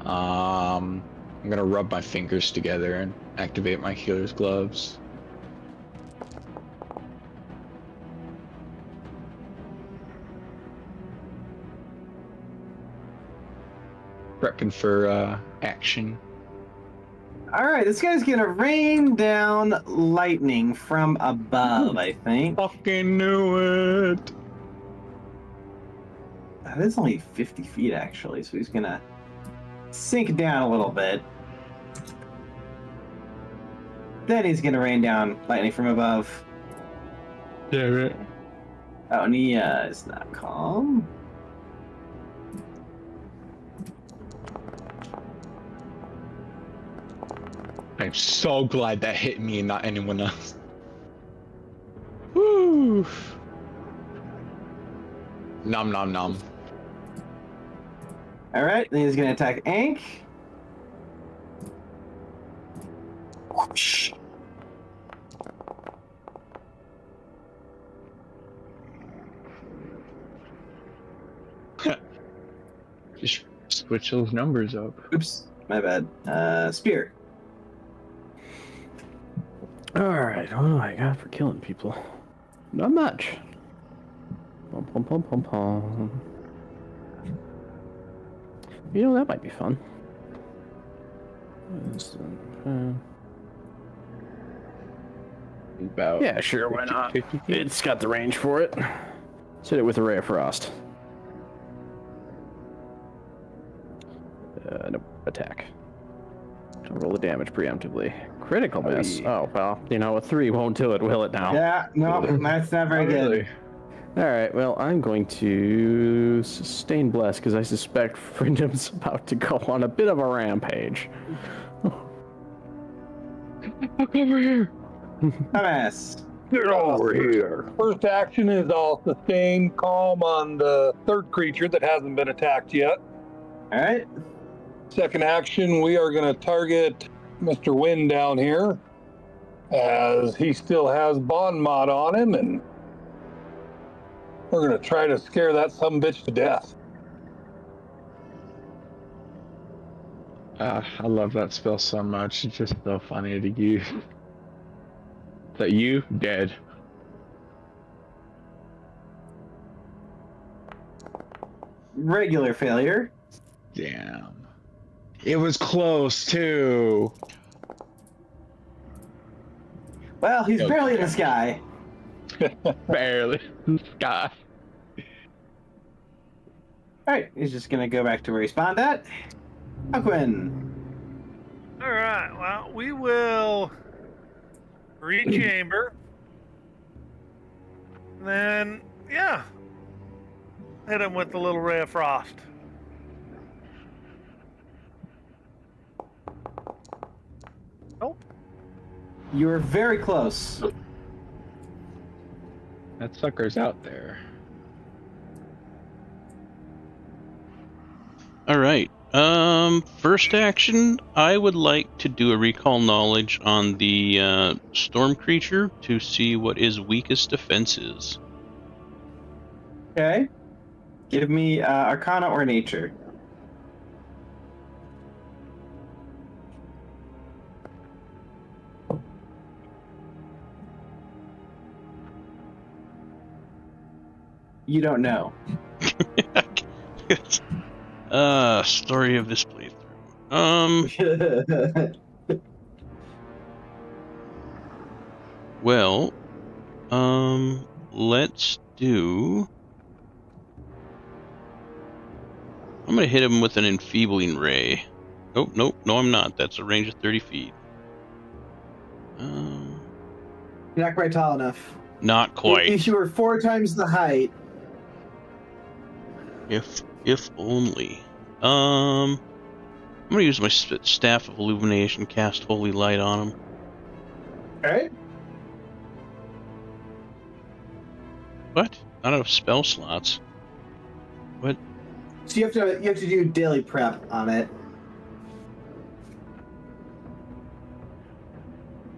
I'm gonna rub my fingers together and activate my healer's gloves. Prepping for action. All right, this guy's gonna rain down lightning from above, I think. Fucking knew it. That is only 50 feet, actually, so he's gonna sink down a little bit. Then he's gonna rain down lightning from above. Damn it. Oh, Nia is not calm. I'm so glad that hit me and not anyone else. Woo! Nom nom nom. All right, then he's gonna attack Ank. Whoosh. Just switch those numbers up. Oops, my bad. Spear. Alright, what do I got for killing people? Not much. Pom pom pom pom pom. You know, that might be fun. About Yeah, sure, why 50 not? 50 feet. It's got the range for it. Let's hit it with a Ray of Frost. Nope, attack. roll the damage preemptively. Critical Oh, miss. yeah. Oh, well, you know, a 3 won't do it, will it now? Yeah, no, that's not very Not good. really. All right, well, I'm going to sustain bless because I suspect Frindham's about to go on a bit of a rampage. Look over here. Dumbass. Get over here. First action is I'll sustain calm on the third creature that hasn't been attacked yet. All right. Second action, we are going to target Mr. Wynn down here, as he still has bond mod on him, and we're going to try to scare that sumbitch to death. I love that spell so much. It's just so funny to use. That you dead. Regular failure. Damn. It was close too. Well, he's Okay. barely in the sky. Barely. Sky. All right, he's just gonna go back to where he spawned at. Aquin. All right. Well, we will rechamber. Then, yeah, hit him with the little ray of frost. Nope. You were very close. That sucker's out there. All right. First action, I would like to do a recall knowledge on the storm creature to see what his weakest defense is. Okay. Give me Arcana or Nature. You don't know. Story of this playthrough. Well, let's do. I'm gonna hit him with an enfeebling ray. Oh, nope, no, I'm not. That's a range of 30 feet. You're not quite tall enough. Not quite. If you were 4 times the height. If only. I'm gonna use my staff of illumination, cast holy light on him. Alright. What? Not enough spell slots. What? So you have to do daily prep on it.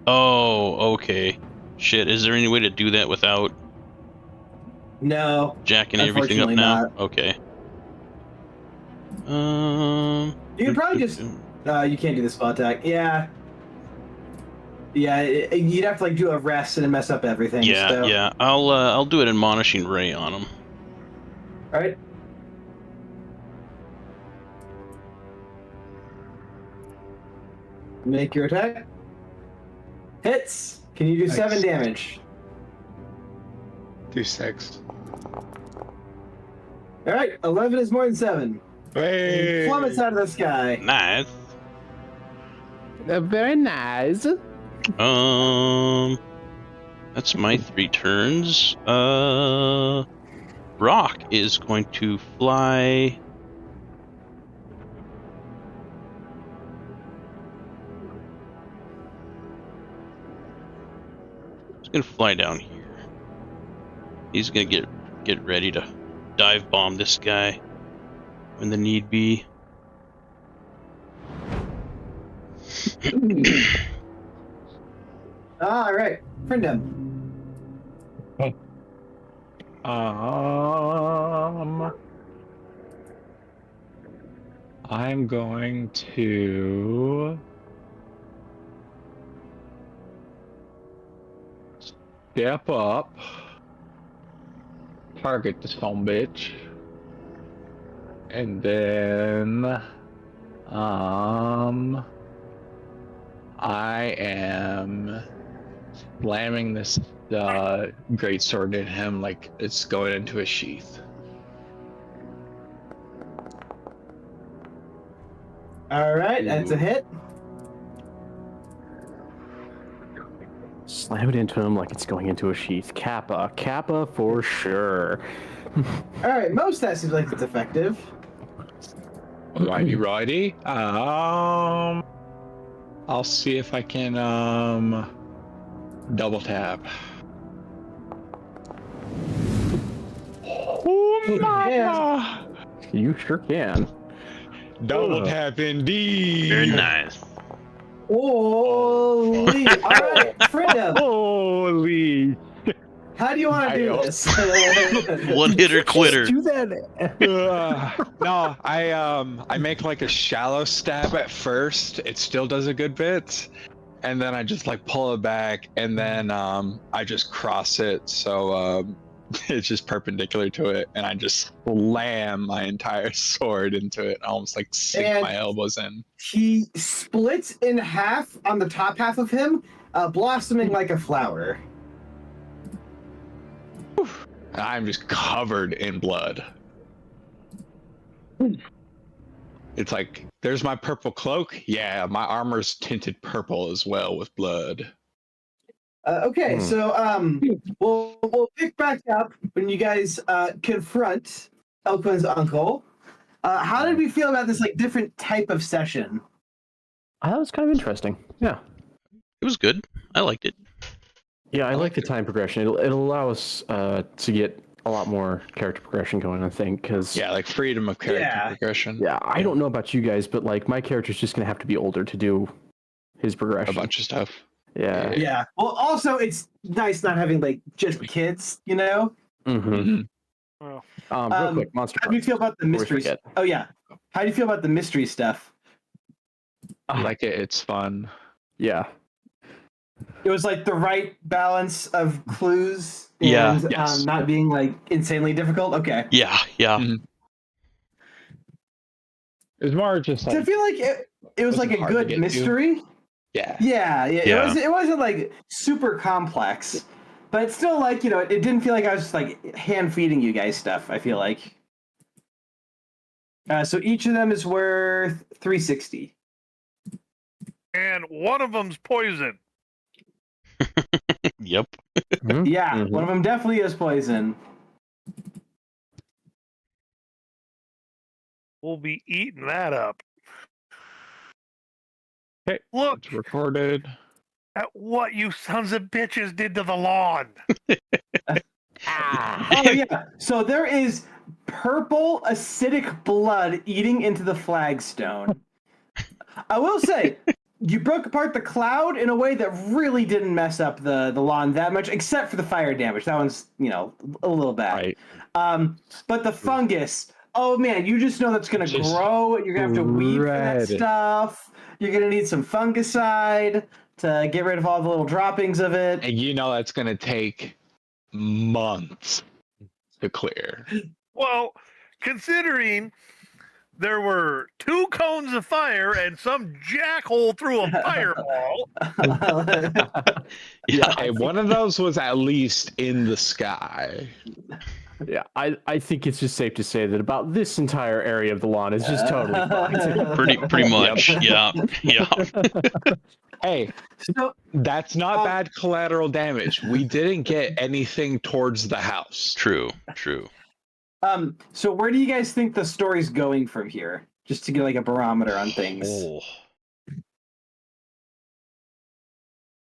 Oh, okay. Shit, is there any way to do that without No. jacking everything up Unfortunately now? not. Okay. You could probably just. You can't do the spell attack. Yeah. Yeah, you'd have to like do a rest and mess up everything. Yeah, so. yeah. I'll do an admonishing ray on him. All right. Make your attack. Hits. Can you do Nice. 7 damage? Do 6. All right. 11 is more than 7. Hey. Plummets out of the sky. Nice. Very nice. That's my 3 turns. Rock is going to fly. He's gonna fly down here. He's gonna get ready to dive bomb this guy when the need be. All right. Frindom. I'm going to step up, target this home bitch, and then I am slamming this great sword in him like it's going into a sheath. All right. That's a hit. Slam it into him like it's going into a sheath. Kappa. Kappa for sure. All right, most that seems like it's effective. Righty. I'll see if I can double tap. Oh my! You sure can. Double tap indeed. Very nice. Holy! All right, Frida, Holy! how do you want to do this? One hitter quitter. Do that. No, I make like a shallow stab at first. It still does a good bit, and then I just like pull it back, and then I just cross it so it's just perpendicular to it, and I just slam my entire sword into it, almost like sink And- my elbows in. He splits in half on the top half of him, blossoming like a flower. And I'm just covered in blood. It's like, there's my purple cloak. Yeah, my armor's tinted purple as well with blood. Okay, so we'll pick back up when you guys confront Elquin's uncle. How did we feel about this like different type of session? I thought it was kind of interesting. Yeah. It was good. I liked it. Yeah, I like the time progression. It'll allow us to get a lot more character progression going, I think, because Yeah, like freedom of character progression. yeah, I don't know about you guys, but like my character's just gonna have to be older to do his A progression. bunch of stuff. Yeah. Yeah. Well, also it's nice not having like just kids, you know. Mm-hmm. Oh. Real quick, monster. How do you feel about the Before we mysteries? forget. Oh yeah. How do you feel about the mystery stuff? I like it. It's fun. Yeah. It was like the right balance of clues Yeah. and Yes. not being like insanely difficult. Okay. Yeah, yeah. It's more just So I like, feel like it was like wasn't a hard to good get to. mystery. yeah. Yeah. Yeah. It wasn't like super complex, but it's still like, you know, it didn't feel like I was just like hand feeding you guys stuff, I feel like. So each of them is worth 360. And one of them's poison. Yep. Yeah, Mhm. one of them definitely is poison. We'll be eating that up. Okay. Look It's recorded. at what you sons of bitches did to the lawn. Oh yeah. So there is purple acidic blood eating into the flagstone. I will say, you broke apart the cloud in a way that really didn't mess up the lawn that much, except for the fire damage. That one's, you know, a little bad. Right. But the fungus, oh man, you just know that's gonna Just grow. You're gonna have to weed for that red. stuff. You're gonna need some fungicide to get rid of all the little droppings of it. And you know that's going to take months to clear. Well, considering there were 2 cones of fire and some jackhole threw a fireball. Yeah. Hey, one of those was at least in the sky. Yeah. I think it's just safe to say that about this entire area of the lawn is just totally fucked. Pretty much. Yeah. Yeah. Hey, So, that's not bad collateral damage. We didn't get anything towards the house. True. so where do you guys think the story's going from here? Just to get like a barometer on things. Oh.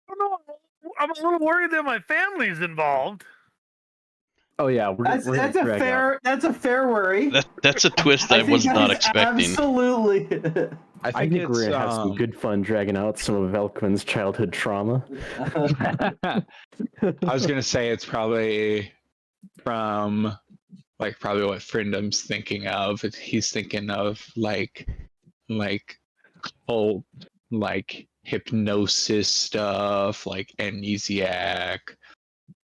I don't know. I'm a little worried that my family's involved. Oh yeah, we're That's gonna a drag out. that's a fair worry. That's a twist I think was that not is expecting. Absolutely. I think we're gonna have some good fun dragging out some of Elquin's childhood trauma. I was gonna say it's probably from like probably what Frindam's thinking of. He's thinking of like whole like hypnosis stuff, like amnesiac,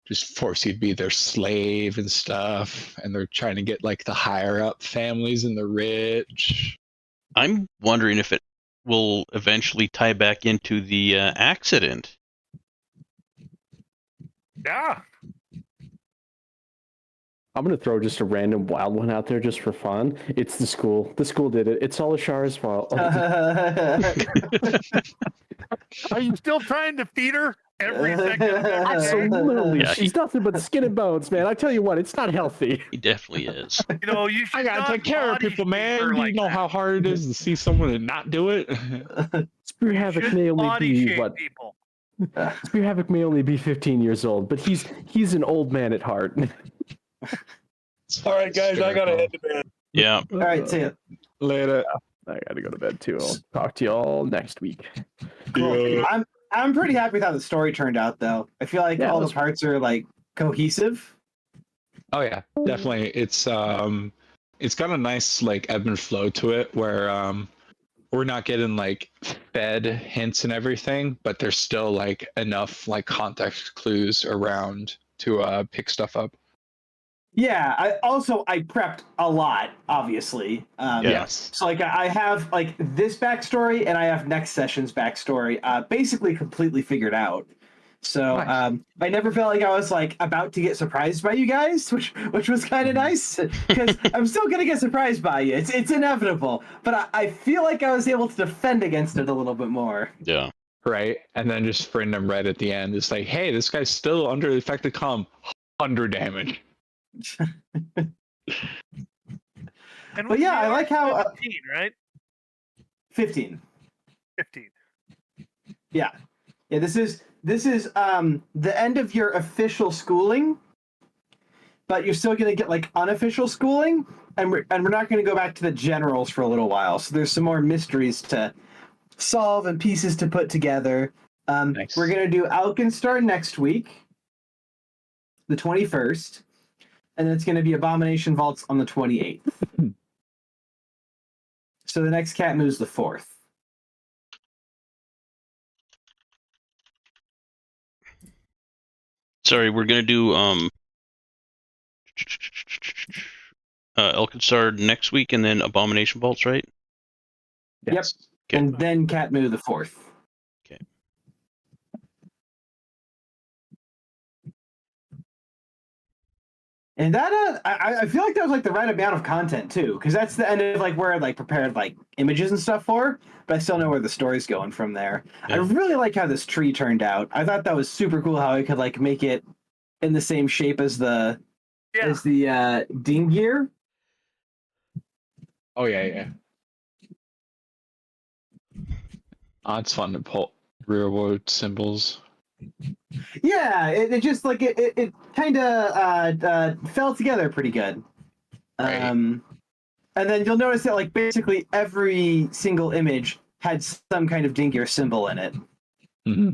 just force you to be their slave and stuff, and they're trying to get like the higher up families and the rich. I'm wondering if it will eventually tie back into the accident. Yeah. I'm gonna throw just a random wild one out there just for fun. It's the school. The school did it. It's all Ashar's fault. Are you still trying to feed her every second of every day. Absolutely. Yeah, She's nothing but skin and bones, man. I tell you what, it's not healthy. He definitely is. You know, you should I gotta not take care of body people, shame man. her Do you like know that. how hard it is to see someone and not do it? Spear You Havoc shouldn't may only body be shame what? people. Spear Havoc may only be 15 years old, but he's an old man at heart. All right, guys, I gotta head to bed. Yeah. All right, see ya. Later. I gotta go to bed too. I'll talk to you all next week. Cool. Yeah. I'm pretty happy with how the story turned out, though. I feel like Yeah, all it the was- parts are like cohesive. Oh yeah, definitely. It's got a nice like ebb and flow to it where we're not getting like fed hints and everything, but there's still like enough like context clues around to pick stuff up. Yeah. I prepped a lot, obviously. Yeah. Yes. So like I have like this backstory and I have next session's backstory basically completely figured out. So Nice. I never felt like I was like about to get surprised by you guys, which was kind of nice because I'm still gonna get surprised by you. It's inevitable, but I feel like I was able to defend against it a little bit more. Yeah. Right, and then just sprint them right at the end. It's like, hey, this guy's still under the effect of calm, 100 damage. And But yeah, I like how 15, right? 15. 15. Yeah. This is the end of your official schooling, but you're still gonna get like unofficial schooling, and we're not gonna go back to the generals for a little while. So there's some more mysteries to solve and pieces to put together. Nice. We're gonna do Alkenstar next week, the 21st, and then it's gonna be Abomination Vaults on the 28th. So the next Katmu is the 4th. Sorry, we're gonna do Elkinsard next week and then Abomination Vaults, right? Yes. Okay. And then Katmu the 4th. Okay. And that I feel like that was like the right amount of content too, because that's the end of like where I like prepared like images and stuff for, but I still know where the story's going from there. Yeah. I really like how this tree turned out. I thought that was super cool how I could like make it in the same shape as the Dingir. Oh yeah. Oh, it's fun to pull rearward symbols. Yeah, it just like it kind of fell together pretty good. Right. And then you'll notice that like basically every single image had some kind of Dingir symbol in it. Mm-hmm.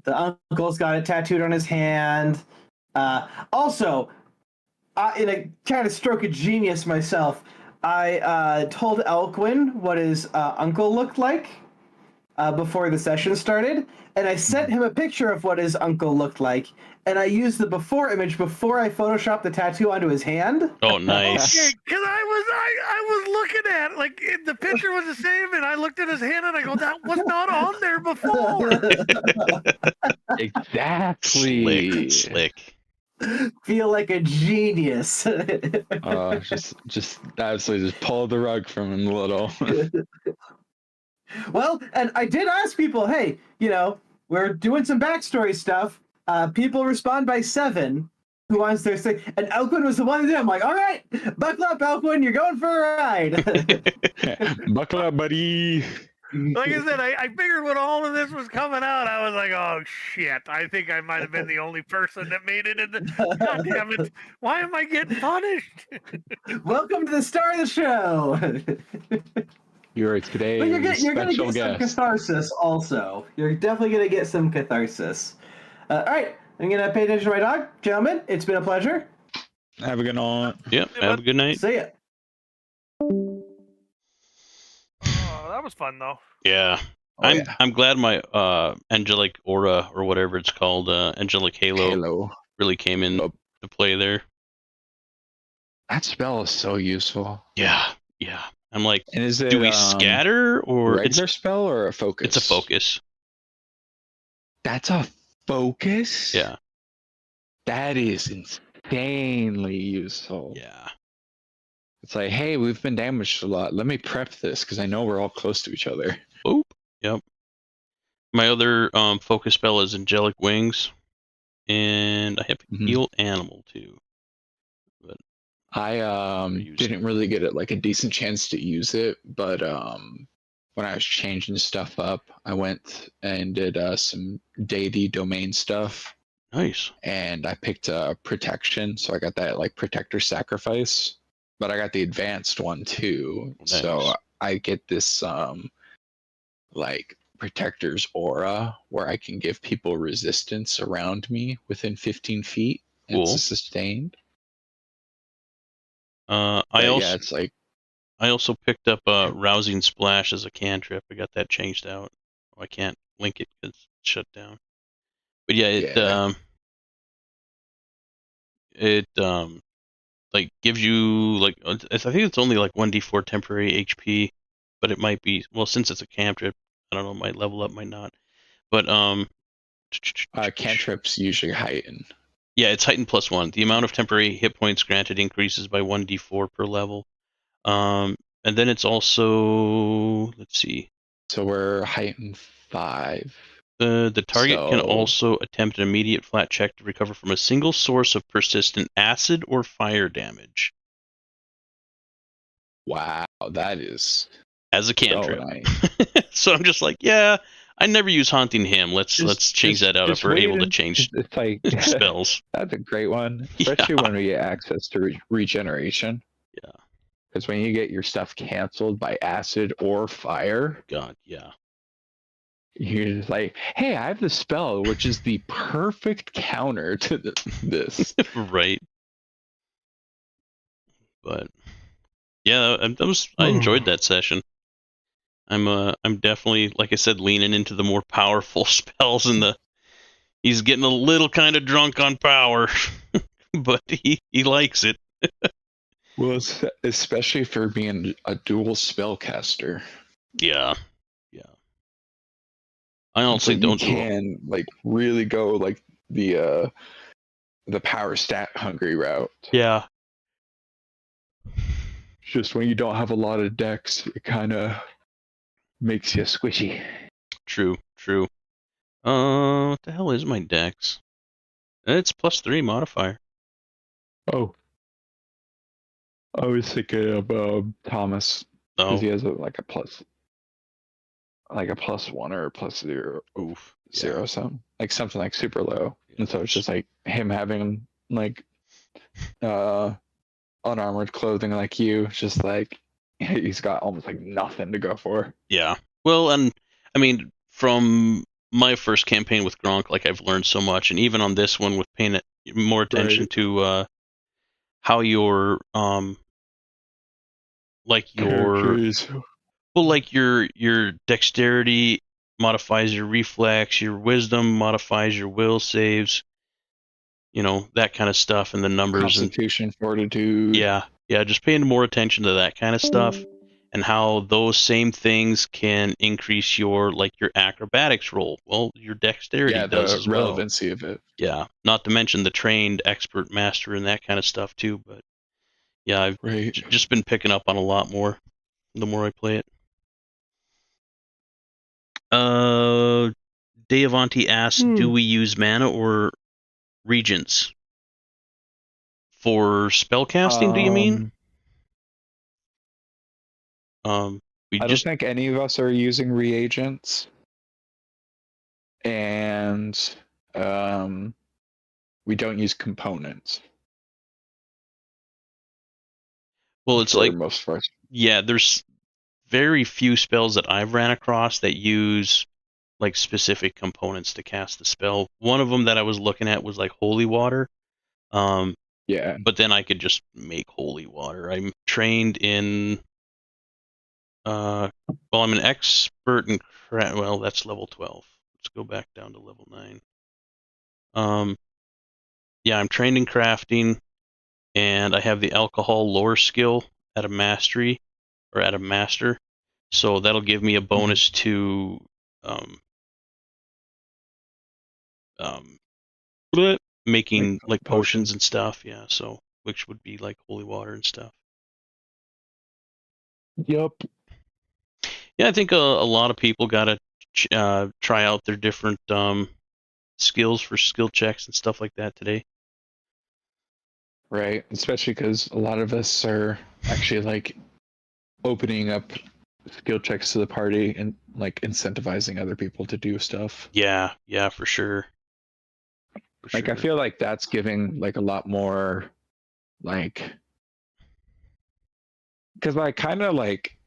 The uncle's got it tattooed on his hand. Also, in a kind of stroke of genius myself, I told Elquin what his uncle looked like before the session started, and I sent him a picture of what his uncle looked like, and I used the before image before I photoshopped the tattoo onto his hand. Oh, nice. Okay, because I was looking at it, like the picture was the same, and I looked at his hand and I go, that was not on there before. Exactly. Slick. Feel like a genius. Just absolutely just pull the rug from him a little. Well, and I did ask people, hey, we're doing some backstory stuff. People respond by 7. Who wants their thing? And Elquin was the one that did. I'm like, all right, buckle up, Elquin, you're going for a ride. Buckle up, buddy. Like I said, I figured when all of this was coming out, I was like, oh shit, I think I might have been the only person that made it in the... God damn it, why am I getting punished? Welcome to the star of the show. You're today's But you're going to special get some guest. catharsis also. You're definitely going to get some catharsis. All right, I'm going to pay attention to my dog. Gentlemen, it's been a pleasure. Have a good night. Yep. Have a good night. See ya. Oh, that was fun though. Yeah. Oh, I'm yeah. I'm glad my angelic aura or whatever it's called, angelic halo, really came in to play there. That spell is so useful. Yeah. I'm like, And is it do we scatter or regular spell or a focus? it's a focus? That's a focus? Yeah. That is insanely useful. Yeah. It's like, hey, we've been damaged a lot. Let me prep this because I know we're all close to each other. Boop. Yep. My other focus spell is Angelic Wings, and I have Heal Animal too. But I didn't really get it like a decent chance to use it, but when I was changing stuff up, I went and did some deity domain stuff, nice. and I picked protection, so I got that like protector sacrifice, but I got the advanced one too, Nice. so I get this like protector's aura where I can give people resistance around me within 15 feet. Cool. It's sustained. I also picked up Rousing Splash as a cantrip. I got that changed out. I can't link it because it's shut down. But yeah, it like gives you like I think it's only like 1d4 temporary HP, but it might be, well, since it's a cantrip, I don't know, might level up, might not. But cantrips usually heighten. Yeah, it's heightened +1. The amount of temporary hit points granted increases by 1d4 per level. And then it's also, let's see. So we're heightened 5. The target can also attempt an immediate flat check to recover from a single source of persistent acid or fire damage. Wow, that is as a cantrip. So nice. So I'm just like, yeah, I never use Haunting Hymn. Let's change that out if we're able to change it's like spells. That's a great one, especially when we get access to regeneration. Yeah. Because when you get your stuff canceled by acid or fire, God, yeah. You're just like, hey, I have the spell, which is the perfect counter to this. Right. But yeah, I enjoyed that session. I'm definitely, like I said, leaning into the more powerful spells, and he's getting a little kind of drunk on power, but he likes it. Well, especially for being a dual spellcaster. Yeah. I honestly don't can like really go like the power stat hungry route. Yeah. Just when you don't have a lot of decks, it kind of makes you squishy. True. What the hell is my dex? It's +3 modifier. Oh. I was thinking of Thomas. Because he has like a +1 or a +0. Oof. Zero something. Like something like super low. And so it's just like him having like unarmored clothing like you. It's just like he's got almost like nothing to go for. Yeah. Well, and I mean, from my first campaign with Gronk, like I've learned so much, and even on this one with paying more attention to how your your dexterity modifies your reflex, your wisdom modifies your will saves, that kind of stuff, and the numbers, Constitution, fortitude. Yeah, just paying more attention to that kind of stuff, and how those same things can increase your acrobatics roll. Well, your dexterity does as well. Yeah, the relevancy of it. Yeah, not to mention the trained expert master and that kind of stuff too. But yeah, I've just been picking up on a lot more the more I play it. Deavanti asks, do we use mana or regents for spellcasting? Do you mean? I don't think any of us are using reagents, and we don't use components. Well, it's like most of us. Yeah, there's very few spells that I've ran across that use like specific components to cast the spell. One of them that I was looking at was like holy water. Yeah. But then I could just make holy water. I'm trained in I'm an expert in well, that's level 12. Let's go back down to level 9. Yeah, I'm trained in crafting, and I have the alcohol lore skill at a mastery or at a master. So that'll give me a bonus to making like potions and stuff. Yeah, so which would be like holy water and stuff. Yep. Yeah, I think a lot of people gotta try out their different skills for skill checks and stuff like that today. Right, especially because a lot of us are actually like opening up skill checks to the party and like incentivizing other people to do stuff. Yeah, for sure. Like I feel like that's giving like a lot more like, because I kind of like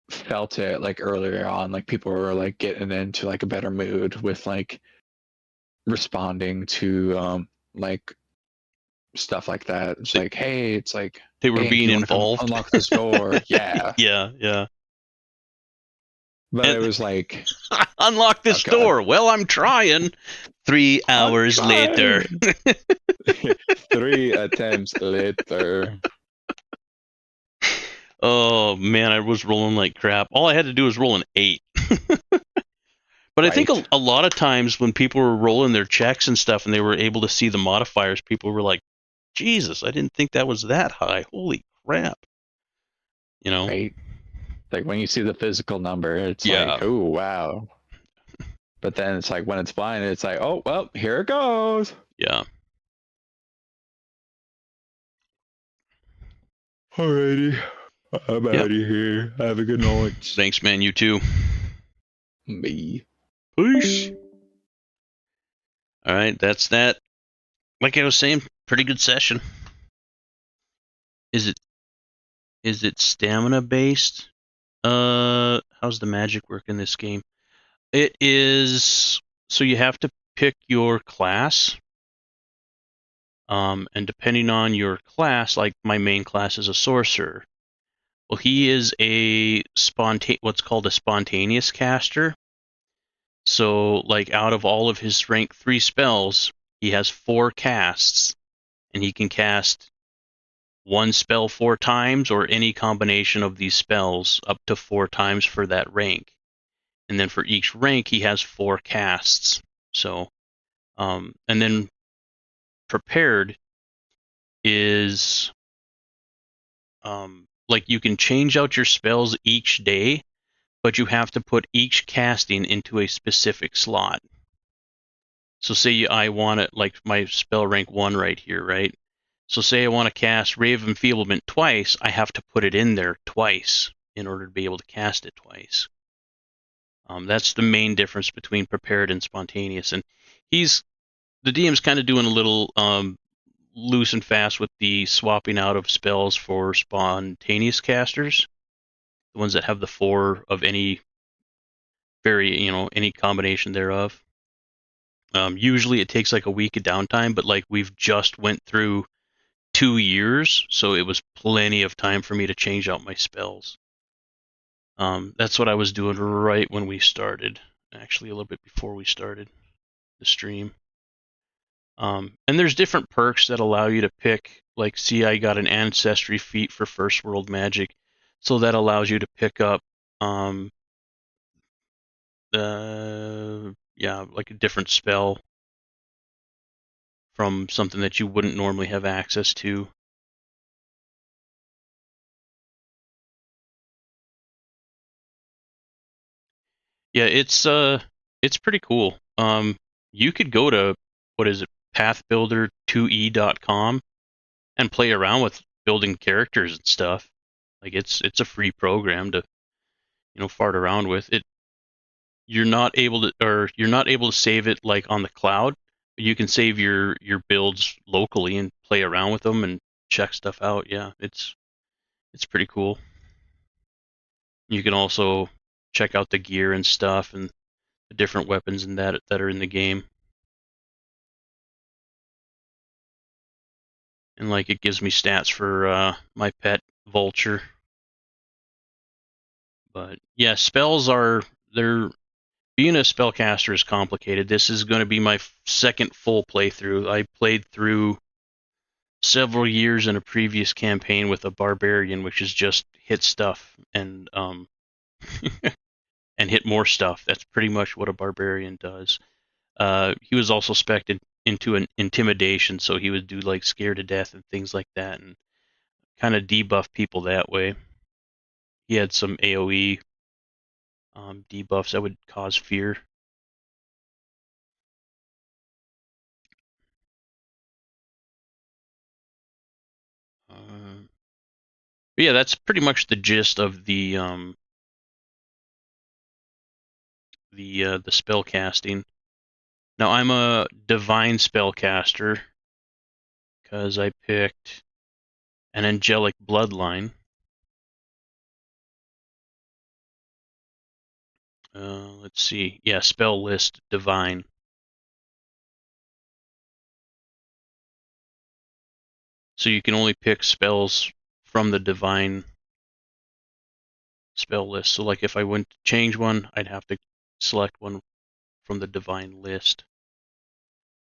felt it like earlier on, like people were like getting into like a better mood with like responding to like stuff like that. It's like, hey, it's like, they were hey, being do you want to come involved. unlock this door? Yeah. Yeah. But it was like, unlock this oh, God. door. Well, I'm trying. 3 hours later. 3 attempts later. Oh man, I was rolling like crap. All I had to do was roll an 8. But I think a lot of times when people were rolling their checks and stuff and they were able to see the modifiers, people were like, Jesus, I didn't think that was that high. Holy crap. You know? Right. Like when you see the physical number, it's Yeah. like, oh, wow. But then it's like when it's blind, it's like, oh, well, here it goes. Yeah. Alrighty. I'm Yep. out of here. Have a good night. Thanks, man. You too. Me. Peace. All right, that's that. Like I was saying, pretty good session. Is it stamina based? How's the magic work in this game? It is, so you have to pick your class. And depending on your class, like my main class is a sorcerer. Well, he is a what's called a spontaneous caster. So, like, out of all of his rank 3 spells, he has 4 casts, and he can cast 1 spell 4 times, or any combination of these spells up to 4 times for that rank. And then for each rank, he has 4 casts. So, and then prepared is, like, you can change out your spells each day, but you have to put each casting into a specific slot. So say I want it, like my spell rank 1 right here, right? So say I want to cast Ray of Enfeeblement twice, I have to put it in there twice in order to be able to cast it twice. That's the main difference between prepared and spontaneous. And the DM's kind of doing a little loose and fast with the swapping out of spells for spontaneous casters, the ones that have the 4 of any any combination thereof. Usually it takes like a week of downtime, but like we've just went through 2 years, so it was plenty of time for me to change out my spells. That's what I was doing right when we started, actually a little bit before we started the stream. And there's different perks that allow you to pick, like, see, I got an Ancestry feat for First World Magic, so that allows you to pick up, like a different spell from something that you wouldn't normally have access to. Yeah, it's pretty cool. You could go to, what is it, pathbuilder2e.com and play around with building characters and stuff. Like it's a free program to, fart around with. You're not able to save it like on the cloud. But you can save your builds locally and play around with them and check stuff out. Yeah, it's pretty cool. You can also check out the gear and stuff and the different weapons and that are in the game. And like it gives me stats for my pet vulture. But yeah, spells being a spellcaster is complicated. This is going to be my second full playthrough. I played through several years in a previous campaign with a barbarian, which is just hit stuff and and hit more stuff. That's pretty much what a barbarian does. He was also spec'd into an intimidation, so he would do like scare to death and things like that, and kind of debuff people that way. He had some AoE debuffs that would cause fear. But yeah, that's pretty much the gist of the spell casting. Now I'm a divine spellcaster because I picked an angelic bloodline. Let's see. Yeah, spell list divine. So you can only pick spells from the divine spell list. So like if I went to change one, I'd have to select one from the divine list.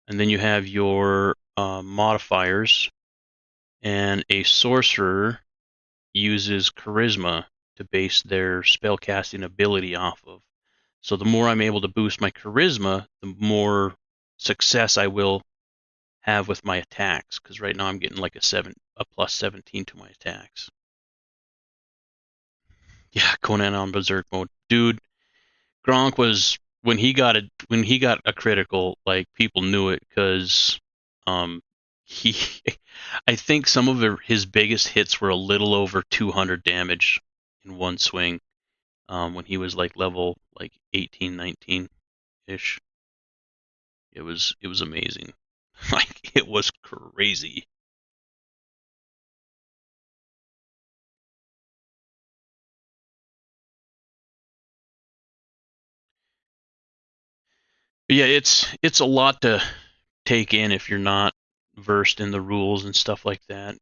And then you have your modifiers, and a sorcerer uses charisma to base their spellcasting ability off of. So the more I'm able to boost my charisma, the more success I will have with my attacks. Because right now I'm getting like a plus 17 to my attacks. Yeah, Conan on Berserk mode, dude. Gronk was when he got a critical, like people knew it because he I think some of his biggest hits were a little over 200 damage in one swing when he was like level like 18, 19 ish. It was amazing. Like it was crazy. But yeah, it's a lot to take in if you're not versed in the rules and stuff like that.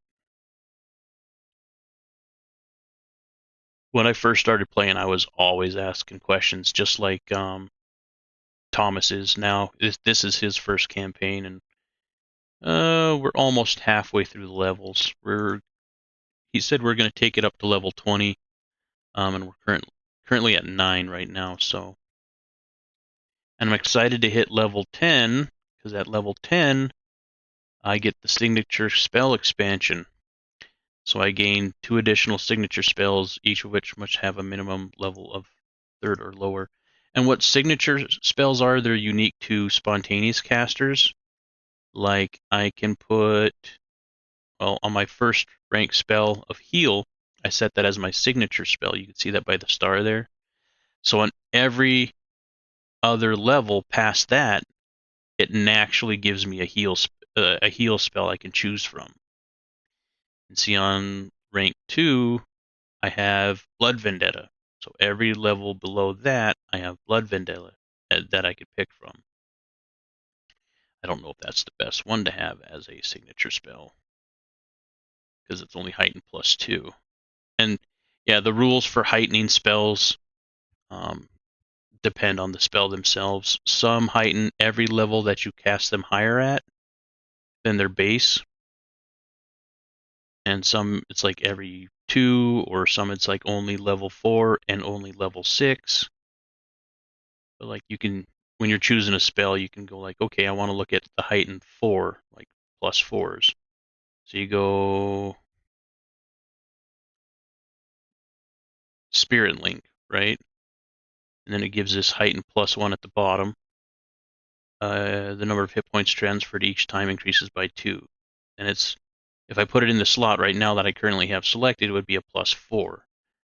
When I first started playing, I was always asking questions, just like Thomas is now. This is his first campaign, and we're almost halfway through the levels. He said we're going to take it up to level 20, and we're currently at 9 right now. So, and I'm excited to hit level 10 because at level 10, I get the signature spell expansion. So I gain 2 additional signature spells, each of which must have a minimum level of 3rd or lower. And what signature spells are, they're unique to spontaneous casters. Like I can put, well, on my first rank spell of heal, I set that as my signature spell. You can see that by the star there. So on every other level past that, it naturally gives me a heal spell I can choose from. And see on rank 2, I have Blood Vendetta. So every level below that, I have Blood Vendetta that I could pick from. I don't know if that's the best one to have as a signature spell because it's only heightened +2. And yeah, the rules for heightening spells depend on the spell themselves. Some heighten every level that you cast them higher at than their base, and some it's like every 2, or some it's like only level 4 and only level 6. But like you can, when you're choosing a spell, you can go like, okay, I want to look at the heightened 4, like +4s. So you go Spirit Link, right? And then it gives this heightened +1 at the bottom. The number of hit points transferred each time increases by 2. And it's, if I put it in the slot right now that I currently have selected, it would be a +4.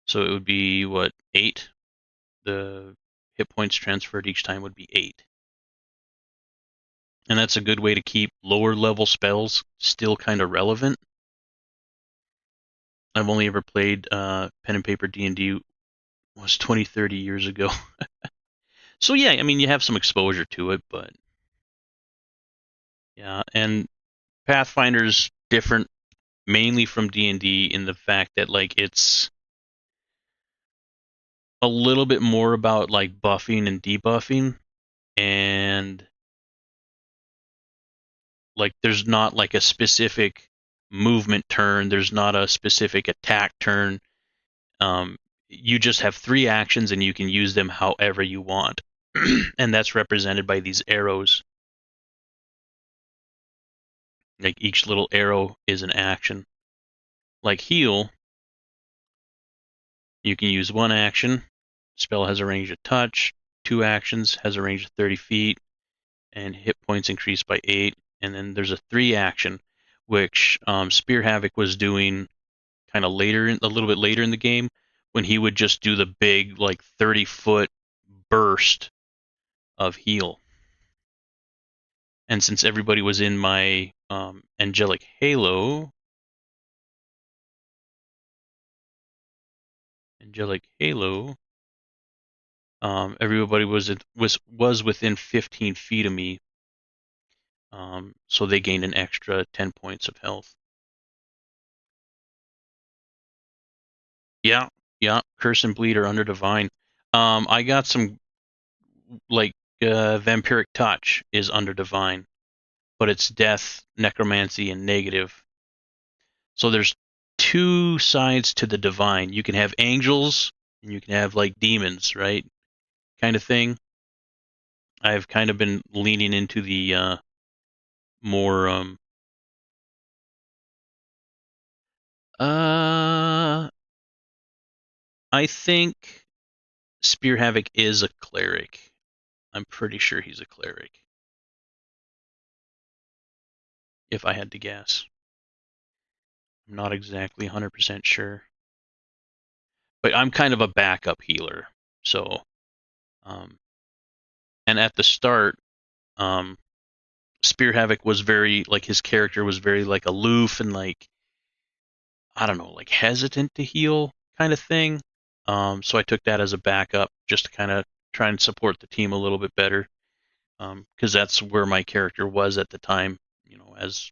So it would be, what, 8? The hit points transferred each time would be 8. And that's a good way to keep lower level spells still kind of relevant. I've only ever played pen and paper D&D was 20, 30 years ago. So yeah, I mean, you have some exposure to it, but yeah, and Pathfinder's different mainly from D&D in the fact that like it's a little bit more about like buffing and debuffing, and like there's not like a specific movement turn, there's not a specific attack turn. You just have 3 actions and you can use them however you want. And that's represented by these arrows. Like each little arrow is an action. Like heal, you can use 1 action, spell has a range of touch, 2 actions, has a range of 30 feet, and hit points increased by 8. And then there's a 3 action, which Spear Havoc was doing kind of later, a little bit later in the game, when he would just do the big, like 30-foot burst of heal. And since everybody was in my Angelic Halo, everybody was within 15 feet of me, so they gained an extra 10 points of health. Yeah, Curse and Bleed are under Divine. I got some, like, Vampiric Touch is under Divine, but it's Death, Necromancy, and Negative. So there's 2 sides to the Divine. You can have angels, and you can have, like, demons, right? Kind of thing. I've kind of been leaning into the more I think Spear Havoc is a cleric. I'm pretty sure he's a cleric, if I had to guess. I'm not exactly 100% sure. But I'm kind of a backup healer. So, and at the start, Spear Havoc was very, like, his character was very, like, aloof and, like, I don't know, like, hesitant to heal kind of thing. So I took that as a backup just to kind of try and support the team a little bit better. Because that's where my character was at the time, you know, as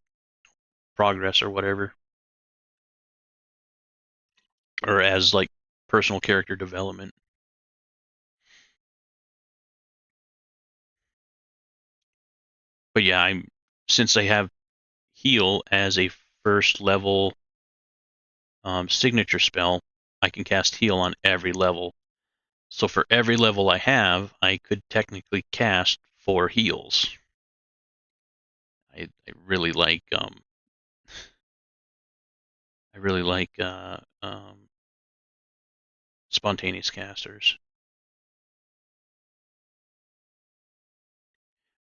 progress or whatever. Or as, like, personal character development. But yeah, since I have heal as a first level signature spell, I can cast heal on every level. So for every level I have, I could technically cast 4 heals. I really like spontaneous casters.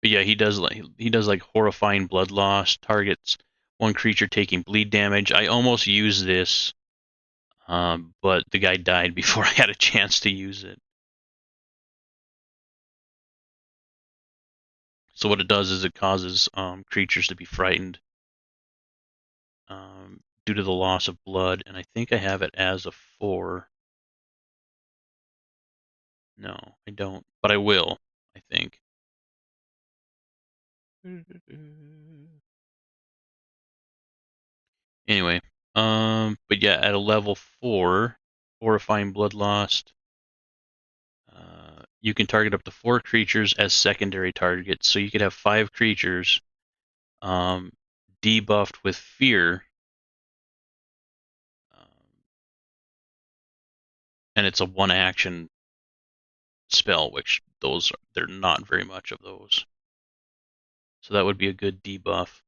But yeah, he does like horrifying blood loss, targets 1 creature taking bleed damage. I almost used this, but the guy died before I had a chance to use it. So what it does is it causes creatures to be frightened due to the loss of blood, and I think I have it as a 4. No, I don't, but I will, I think. Anyway, but yeah, at a level 4, horrifying blood loss, you can target up to 4 creatures as secondary targets. So you could have 5 creatures debuffed with fear, and it's a 1 action spell, which they're not very much of those. So that would be a good debuff,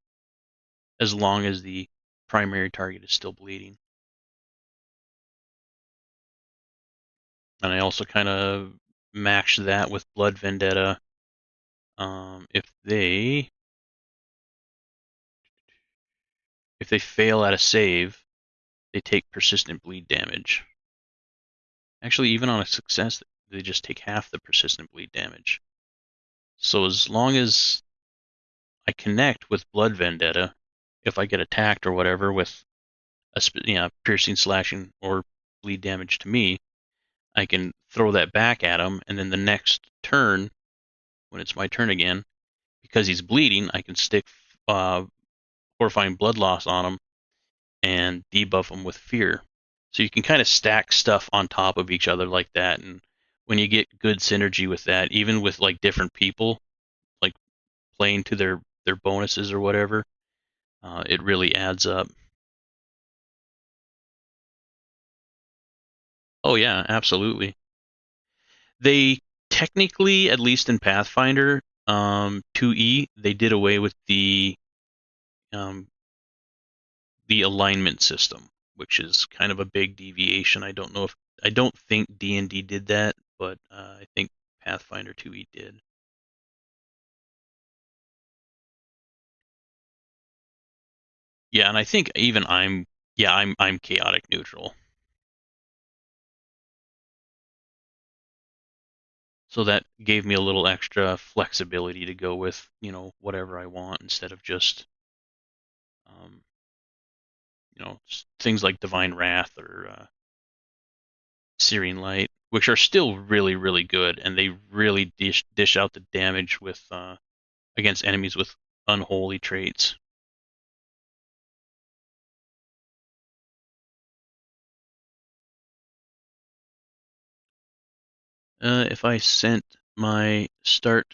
as long as the primary target is still bleeding. And I also kind of match that with Blood Vendetta. If they fail at a save, they take persistent bleed damage. Actually, even on a success, they just take half the persistent bleed damage. So as long as I connect with Blood Vendetta, if I get attacked or whatever with a piercing, slashing, or bleed damage to me, I can throw that back at him, and then the next turn, when it's my turn again, because he's bleeding, I can stick horrifying blood loss on him and debuff him with fear. So you can kind of stack stuff on top of each other like that, and when you get good synergy with that, even with, like, different people, like, playing to their bonuses or whatever, it really adds up. Oh yeah, absolutely. They technically, at least in Pathfinder 2E, they did away with the alignment system, which is kind of a big deviation. I don't think D&D did that, but I think Pathfinder 2e did. Yeah, and I think even I'm chaotic neutral. So that gave me a little extra flexibility to go with, whatever I want instead of just, things like Divine Wrath or Searing Light, which are still really, really good, and they really dish out the damage with against enemies with unholy traits. If I sent my start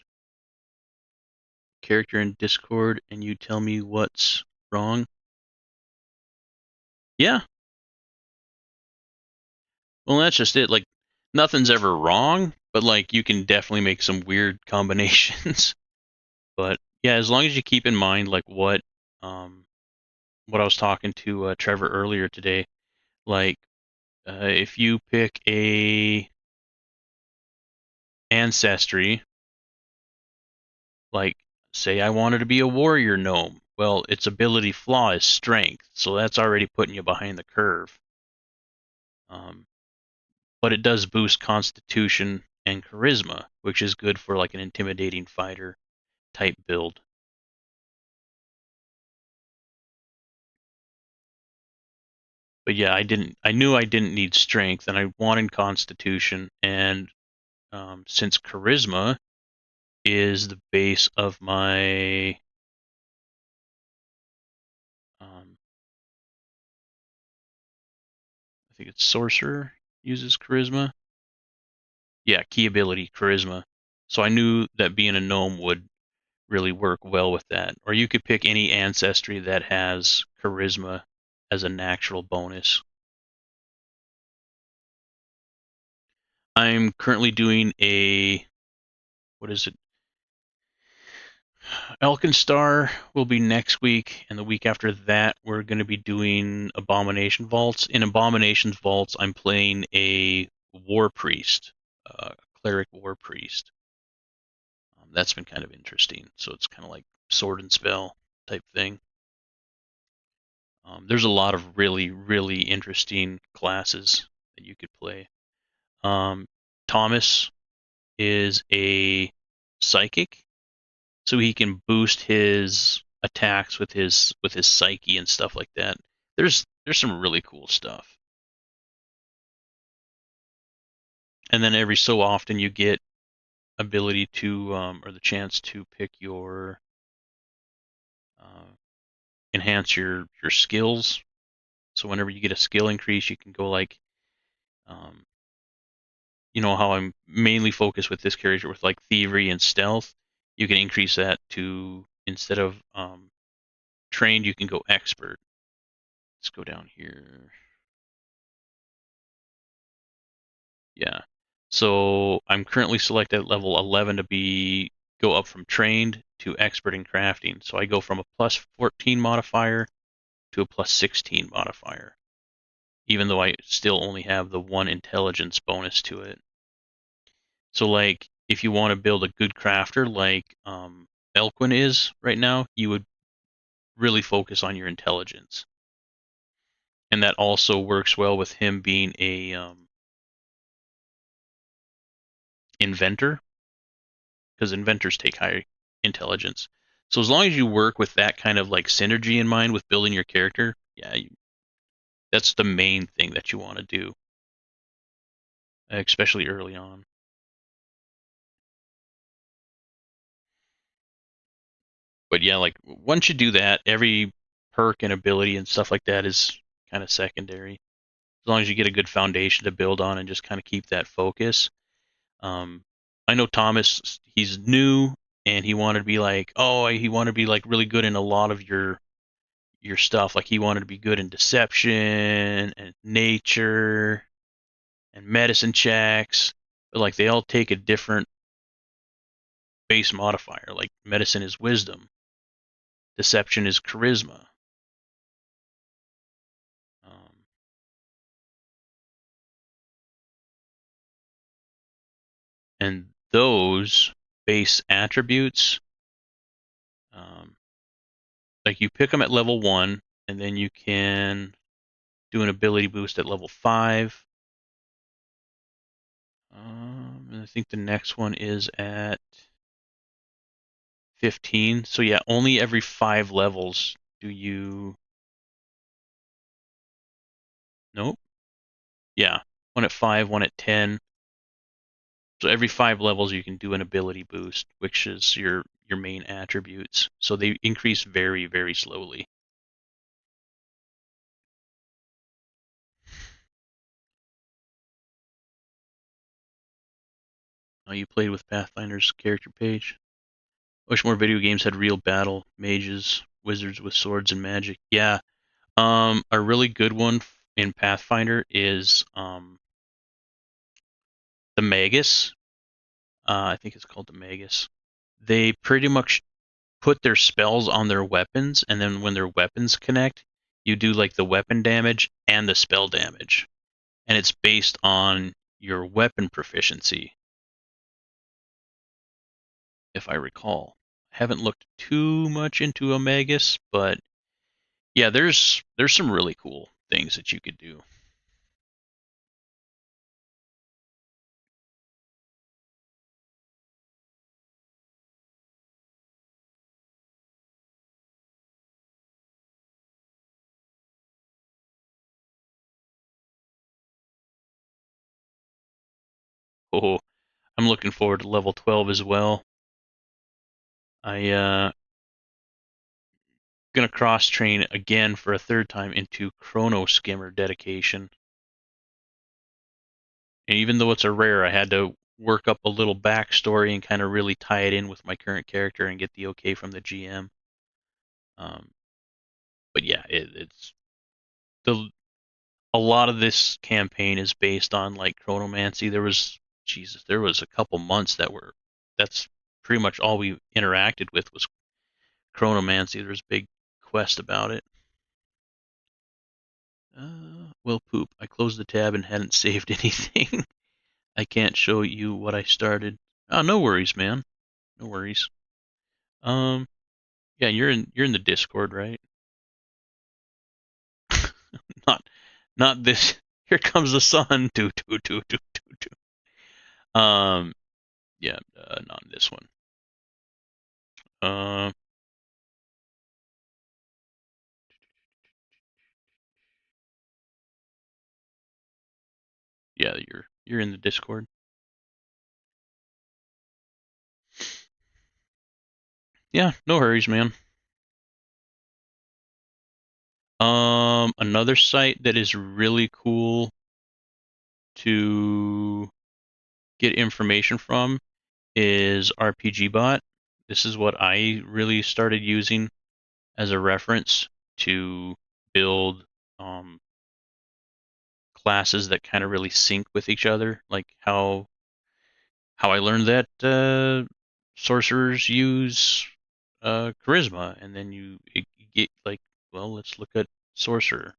character in Discord and you tell me what's wrong, yeah. Well, that's just it. Like, nothing's ever wrong, but like you can definitely make some weird combinations. But yeah, as long as you keep in mind like what I was talking to Trevor earlier today, like if you pick a ancestry, like say I wanted to be a warrior gnome, well, its ability flaw is strength, so that's already putting you behind the curve. But it does boost constitution and charisma, which is good for like an intimidating fighter type build. But yeah, I knew I didn't need strength, and I wanted constitution, and since charisma is the base of my I think it's sorcerer uses charisma. Yeah, key ability charisma. So I knew that being a gnome would really work well with that. Or you could pick any ancestry that has charisma as a natural bonus. I'm currently doing what is it? Elkinstar will be next week, and the week after that, we're going to be doing Abomination Vaults. In Abomination's Vaults, I'm playing a War Priest, Cleric War Priest. That's been kind of interesting. So it's kind of like sword and spell type thing. There's a lot of really, really interesting classes that you could play. Thomas is a psychic, so he can boost his attacks with his psyche and stuff like that. There's some really cool stuff. And then every so often you get ability to or the chance to pick your enhance your skills. So whenever you get a skill increase, you can go like how I'm mainly focused with this character with like thievery and stealth. You can increase that to, instead of trained, you can go expert. Let's go down here. Yeah. So I'm currently selected at level 11 to go up from trained to expert in crafting. So I go from a plus 14 modifier to a plus 16 modifier, even though I still only have the 1 intelligence bonus to it. So like if you want to build a good crafter like Elquin is right now, you would really focus on your intelligence. And that also works well with him being a inventor, because inventors take high intelligence. So as long as you work with that kind of like synergy in mind with building your character, yeah, that's the main thing that you want to do, especially early on. But yeah, like once you do that, every perk and ability and stuff like that is kind of secondary. As long as you get a good foundation to build on and just kind of keep that focus. I know Thomas, he's new and he wanted to be like, he wanted to be like really good in a lot of your stuff. Like he wanted to be good in deception and nature and medicine checks, but like they all take a different base modifier. Like medicine is wisdom, deception is charisma. and those base attributes, like you pick them at level 1, and then you can do an ability boost at level 5. And I think the next one is at 15. So yeah, only every 5 levels do you... Nope. Yeah, one at 5, one at 10. So every 5 levels you can do an ability boost, which is your main attributes. So they increase very, very slowly. You played with Pathfinder's character page. Wish more video games had real battle, mages, wizards with swords and magic. Yeah. A really good one in Pathfinder is the Magus. I think it's called the Magus. They pretty much put their spells on their weapons, and then when their weapons connect, you do like the weapon damage and the spell damage. And it's based on your weapon proficiency, if I recall. I haven't looked too much into a Magus, but yeah, there's some really cool things that you could do. Oh, I'm looking forward to level 12 as well. I gonna cross train again for a third time into Chrono Skimmer dedication. And even though it's a rare, I had to work up a little backstory and kind of really tie it in with my current character and get the okay from the GM. But yeah, it's a lot of this campaign is based on like chronomancy. There was a couple months that's pretty much all we interacted with was chronomancy. There's a big quest about it. Well, poop. I closed the tab and hadn't saved anything. I can't show you what I started. Oh, no worries, man. No worries. Yeah, you're in the Discord, right? not not this. Here comes the sun. Do do do do do do. Yeah, not this one. Yeah, you're in the Discord. Yeah, no hurries, man. Another site that is really cool to get information from is RPGBot. This is what I really started using as a reference to build classes that kind of really sync with each other, like how I learned that sorcerers use charisma, and then you get like, well, let's look at sorcerer.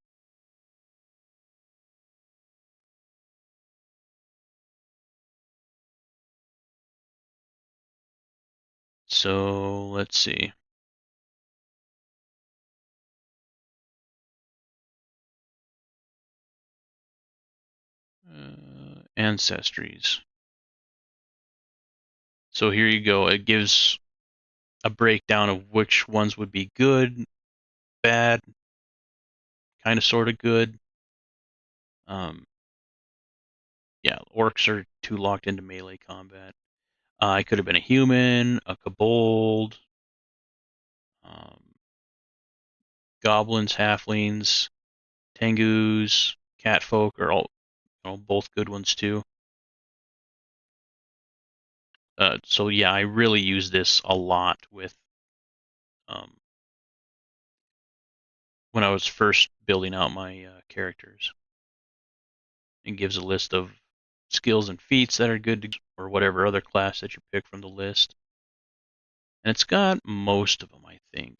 So let's see. Ancestries. So here you go. It gives a breakdown of which ones would be good, bad, kind of sort of good. Yeah, orcs are too locked into melee combat. I could have been a human, a kobold, goblins, halflings, tengus, catfolk are all, both good ones too. So yeah, I really use this a lot with when I was first building out my characters. It gives a list of skills and feats that are good to, or whatever other class that you pick from the list. And it's got most of them, I think.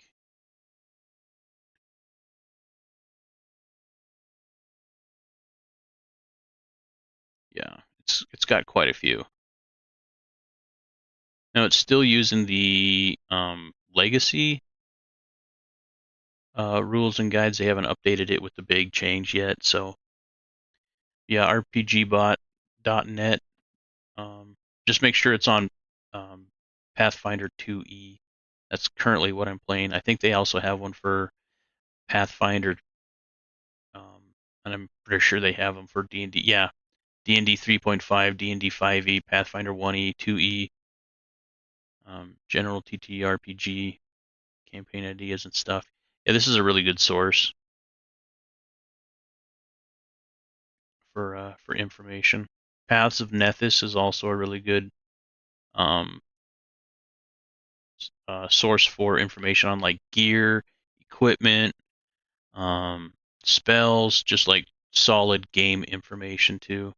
Yeah, it's got quite a few. Now it's still using the legacy rules and guides. They haven't updated it with the big change yet. So yeah, rpgbot.net. Just make sure it's on Pathfinder 2E. That's currently what I'm playing. I think they also have one for Pathfinder, and I'm pretty sure they have them for D&D. Yeah, D&D 3.5, D&D 5E, Pathfinder 1E, 2E, general TTRPG, campaign ideas and stuff. Yeah, this is a really good source for information. Paths of Nethys is also a really good source for information on like gear, equipment, spells, just like solid game information too.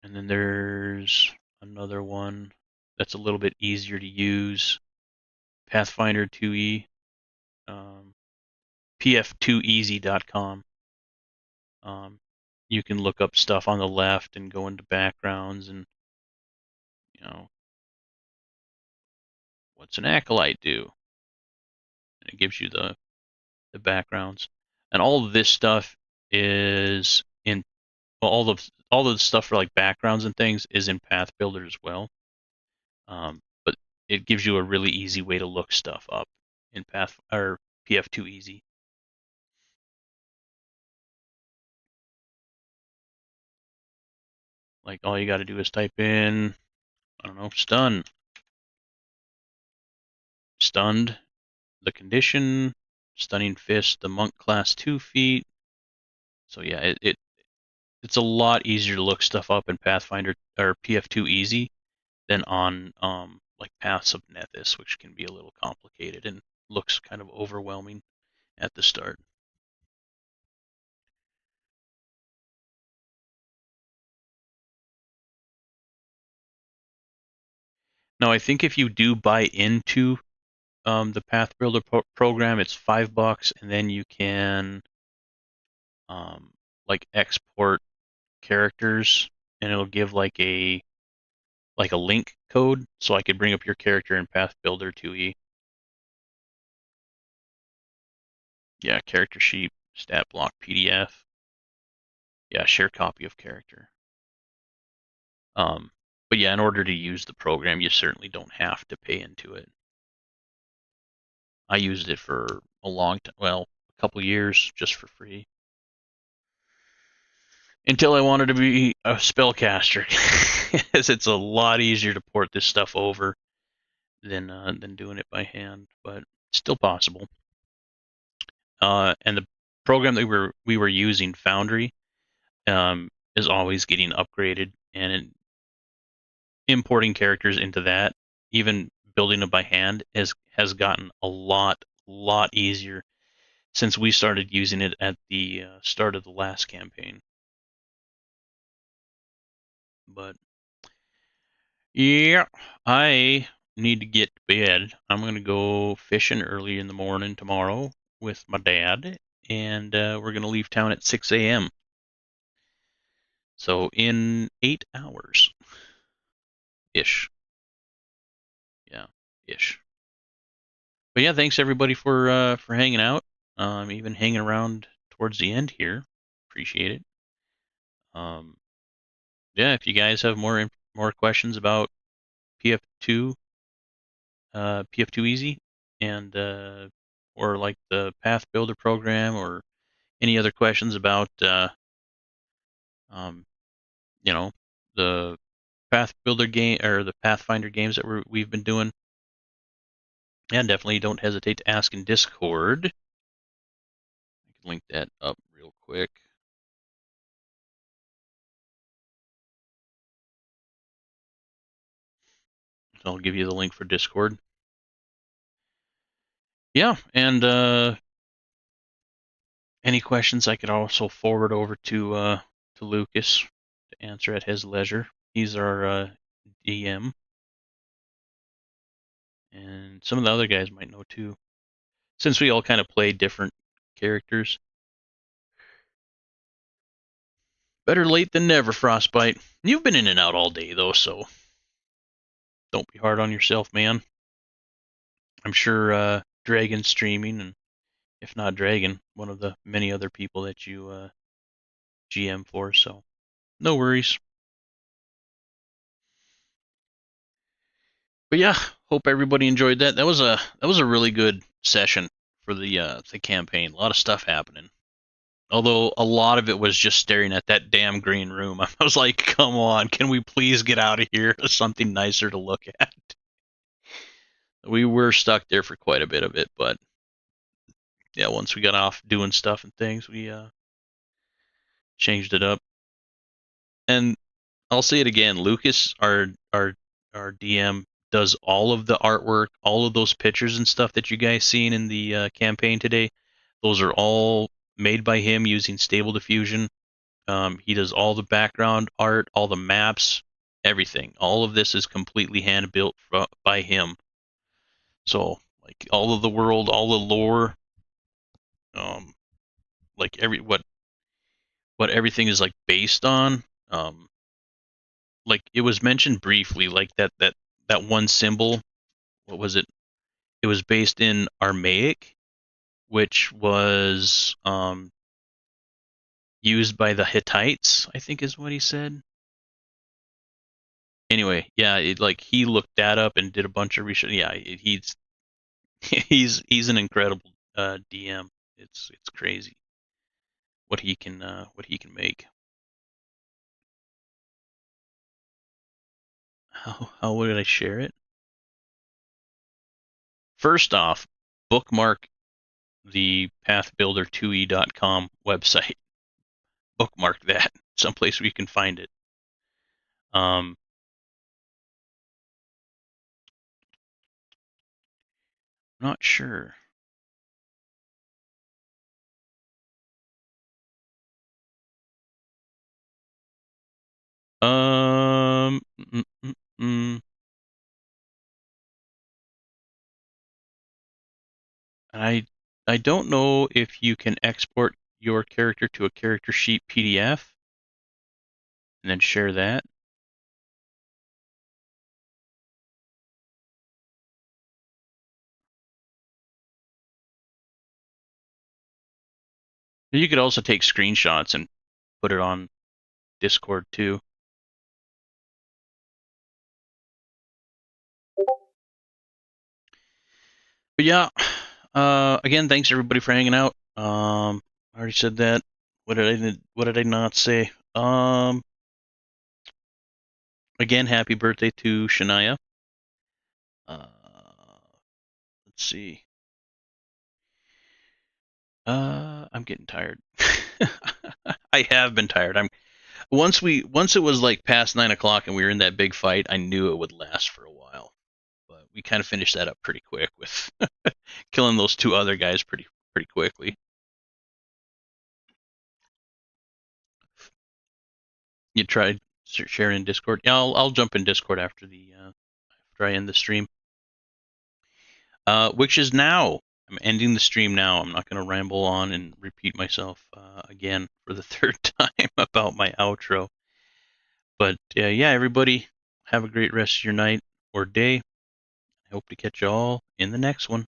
And then there's another one that's a little bit easier to use, Pathfinder 2E, pf2easy.com. You can look up stuff on the left and go into backgrounds and, you know, what's an acolyte do? And it gives you the backgrounds. And all of this stuff is in, well, all the stuff for like backgrounds and things is in Path Builder as well. But it gives you a really easy way to look stuff up in Path or PF2 Easy. Like all you got to do is type in, I don't know, stunned, the condition, stunning fist, the monk class 2 feet. So yeah, it's a lot easier to look stuff up in Pathfinder or PF2 Easy than on like Paths of Nethys, which can be a little complicated and looks kind of overwhelming at the start. Now, I think if you do buy into the Path Builder program, it's $5, and then you can like export characters, and it'll give like a link code, so I could bring up your character in Path Builder 2E. Yeah, character sheet, stat block, PDF. Yeah, share copy of character. But yeah, in order to use the program, you certainly don't have to pay into it. I used it for a long time, well, a couple years just for free. Until I wanted to be a spellcaster, because it's a lot easier to port this stuff over than doing it by hand, but still possible. And the program that we were using, Foundry, is always getting upgraded, and importing characters into that, even building them by hand, has gotten a lot easier since we started using it at the start of the last campaign. But yeah, I need to get to bed. I'm going to go fishing early in the morning tomorrow with my dad, and we're going to leave town at 6 a.m. So in 8 hours ish. Yeah, ish. But yeah, thanks everybody for hanging out. Even hanging around towards the end here. Appreciate it. Yeah, if you guys have more questions about PF2, PF2 Easy, and or like the Path Builder program, or any other questions about you know, the Path Builder game or the Pathfinder games that we've been doing, and definitely don't hesitate to ask in Discord. I can link that up real quick. I'll give you the link for Discord. Yeah, and any questions I could also forward over to Lucas to answer at his leisure. He's our DM, and some of the other guys might know too, since we all kind of play different characters. Better late than never, Frostbite. You've been in and out all day, though, so don't be hard on yourself, man. I'm sure Dragon's streaming, and if not Dragon, one of the many other people that you GM for, so no worries. But yeah, hope everybody enjoyed that. That was a really good session for the campaign. A lot of stuff happening. Although a lot of it was just staring at that damn green room. I was like, come on, can we please get out of here? Something nicer to look at. We were stuck there for quite a bit of it, but yeah, once we got off doing stuff and things, we changed it up. And I'll say it again, Lucas, our DM, does all of the artwork, all of those pictures and stuff that you guys seen in the campaign today. Those are all made by him using Stable Diffusion. He does all the background art, all the maps, everything. All of this is completely hand built by him. So, like all of the world, all the lore, like what everything is like based on. Like it was mentioned briefly, like that one symbol. What was it? It was based in Aramaic, which was used by the Hittites, I think is what he said. Anyway, yeah, he looked that up and did a bunch of research. Yeah, he's an incredible DM. It's crazy what he can make. How would I share it? First off, bookmark the pathbuilder2e.com website. Bookmark that someplace where you can find it. Not sure. Mm, mm, mm. I don't know if you can export your character to a character sheet PDF and then share that. You could also take screenshots and put it on Discord too. But yeah, again, thanks everybody for hanging out. I already said that. What did I not say? Again, happy birthday to Shania. Let's see. I'm getting tired. I have been tired. Once it was like past 9 o'clock and we were in that big fight, I knew it would last for a while. But we kind of finished that up pretty quick with killing those two other guys pretty quickly. You tried sharing in Discord? Yeah, I'll jump in Discord after I end the stream. Which is now. I'm ending the stream now. I'm not going to ramble on and repeat myself again for the third time about my outro. But yeah, everybody, have a great rest of your night or day. I hope to catch you all in the next one.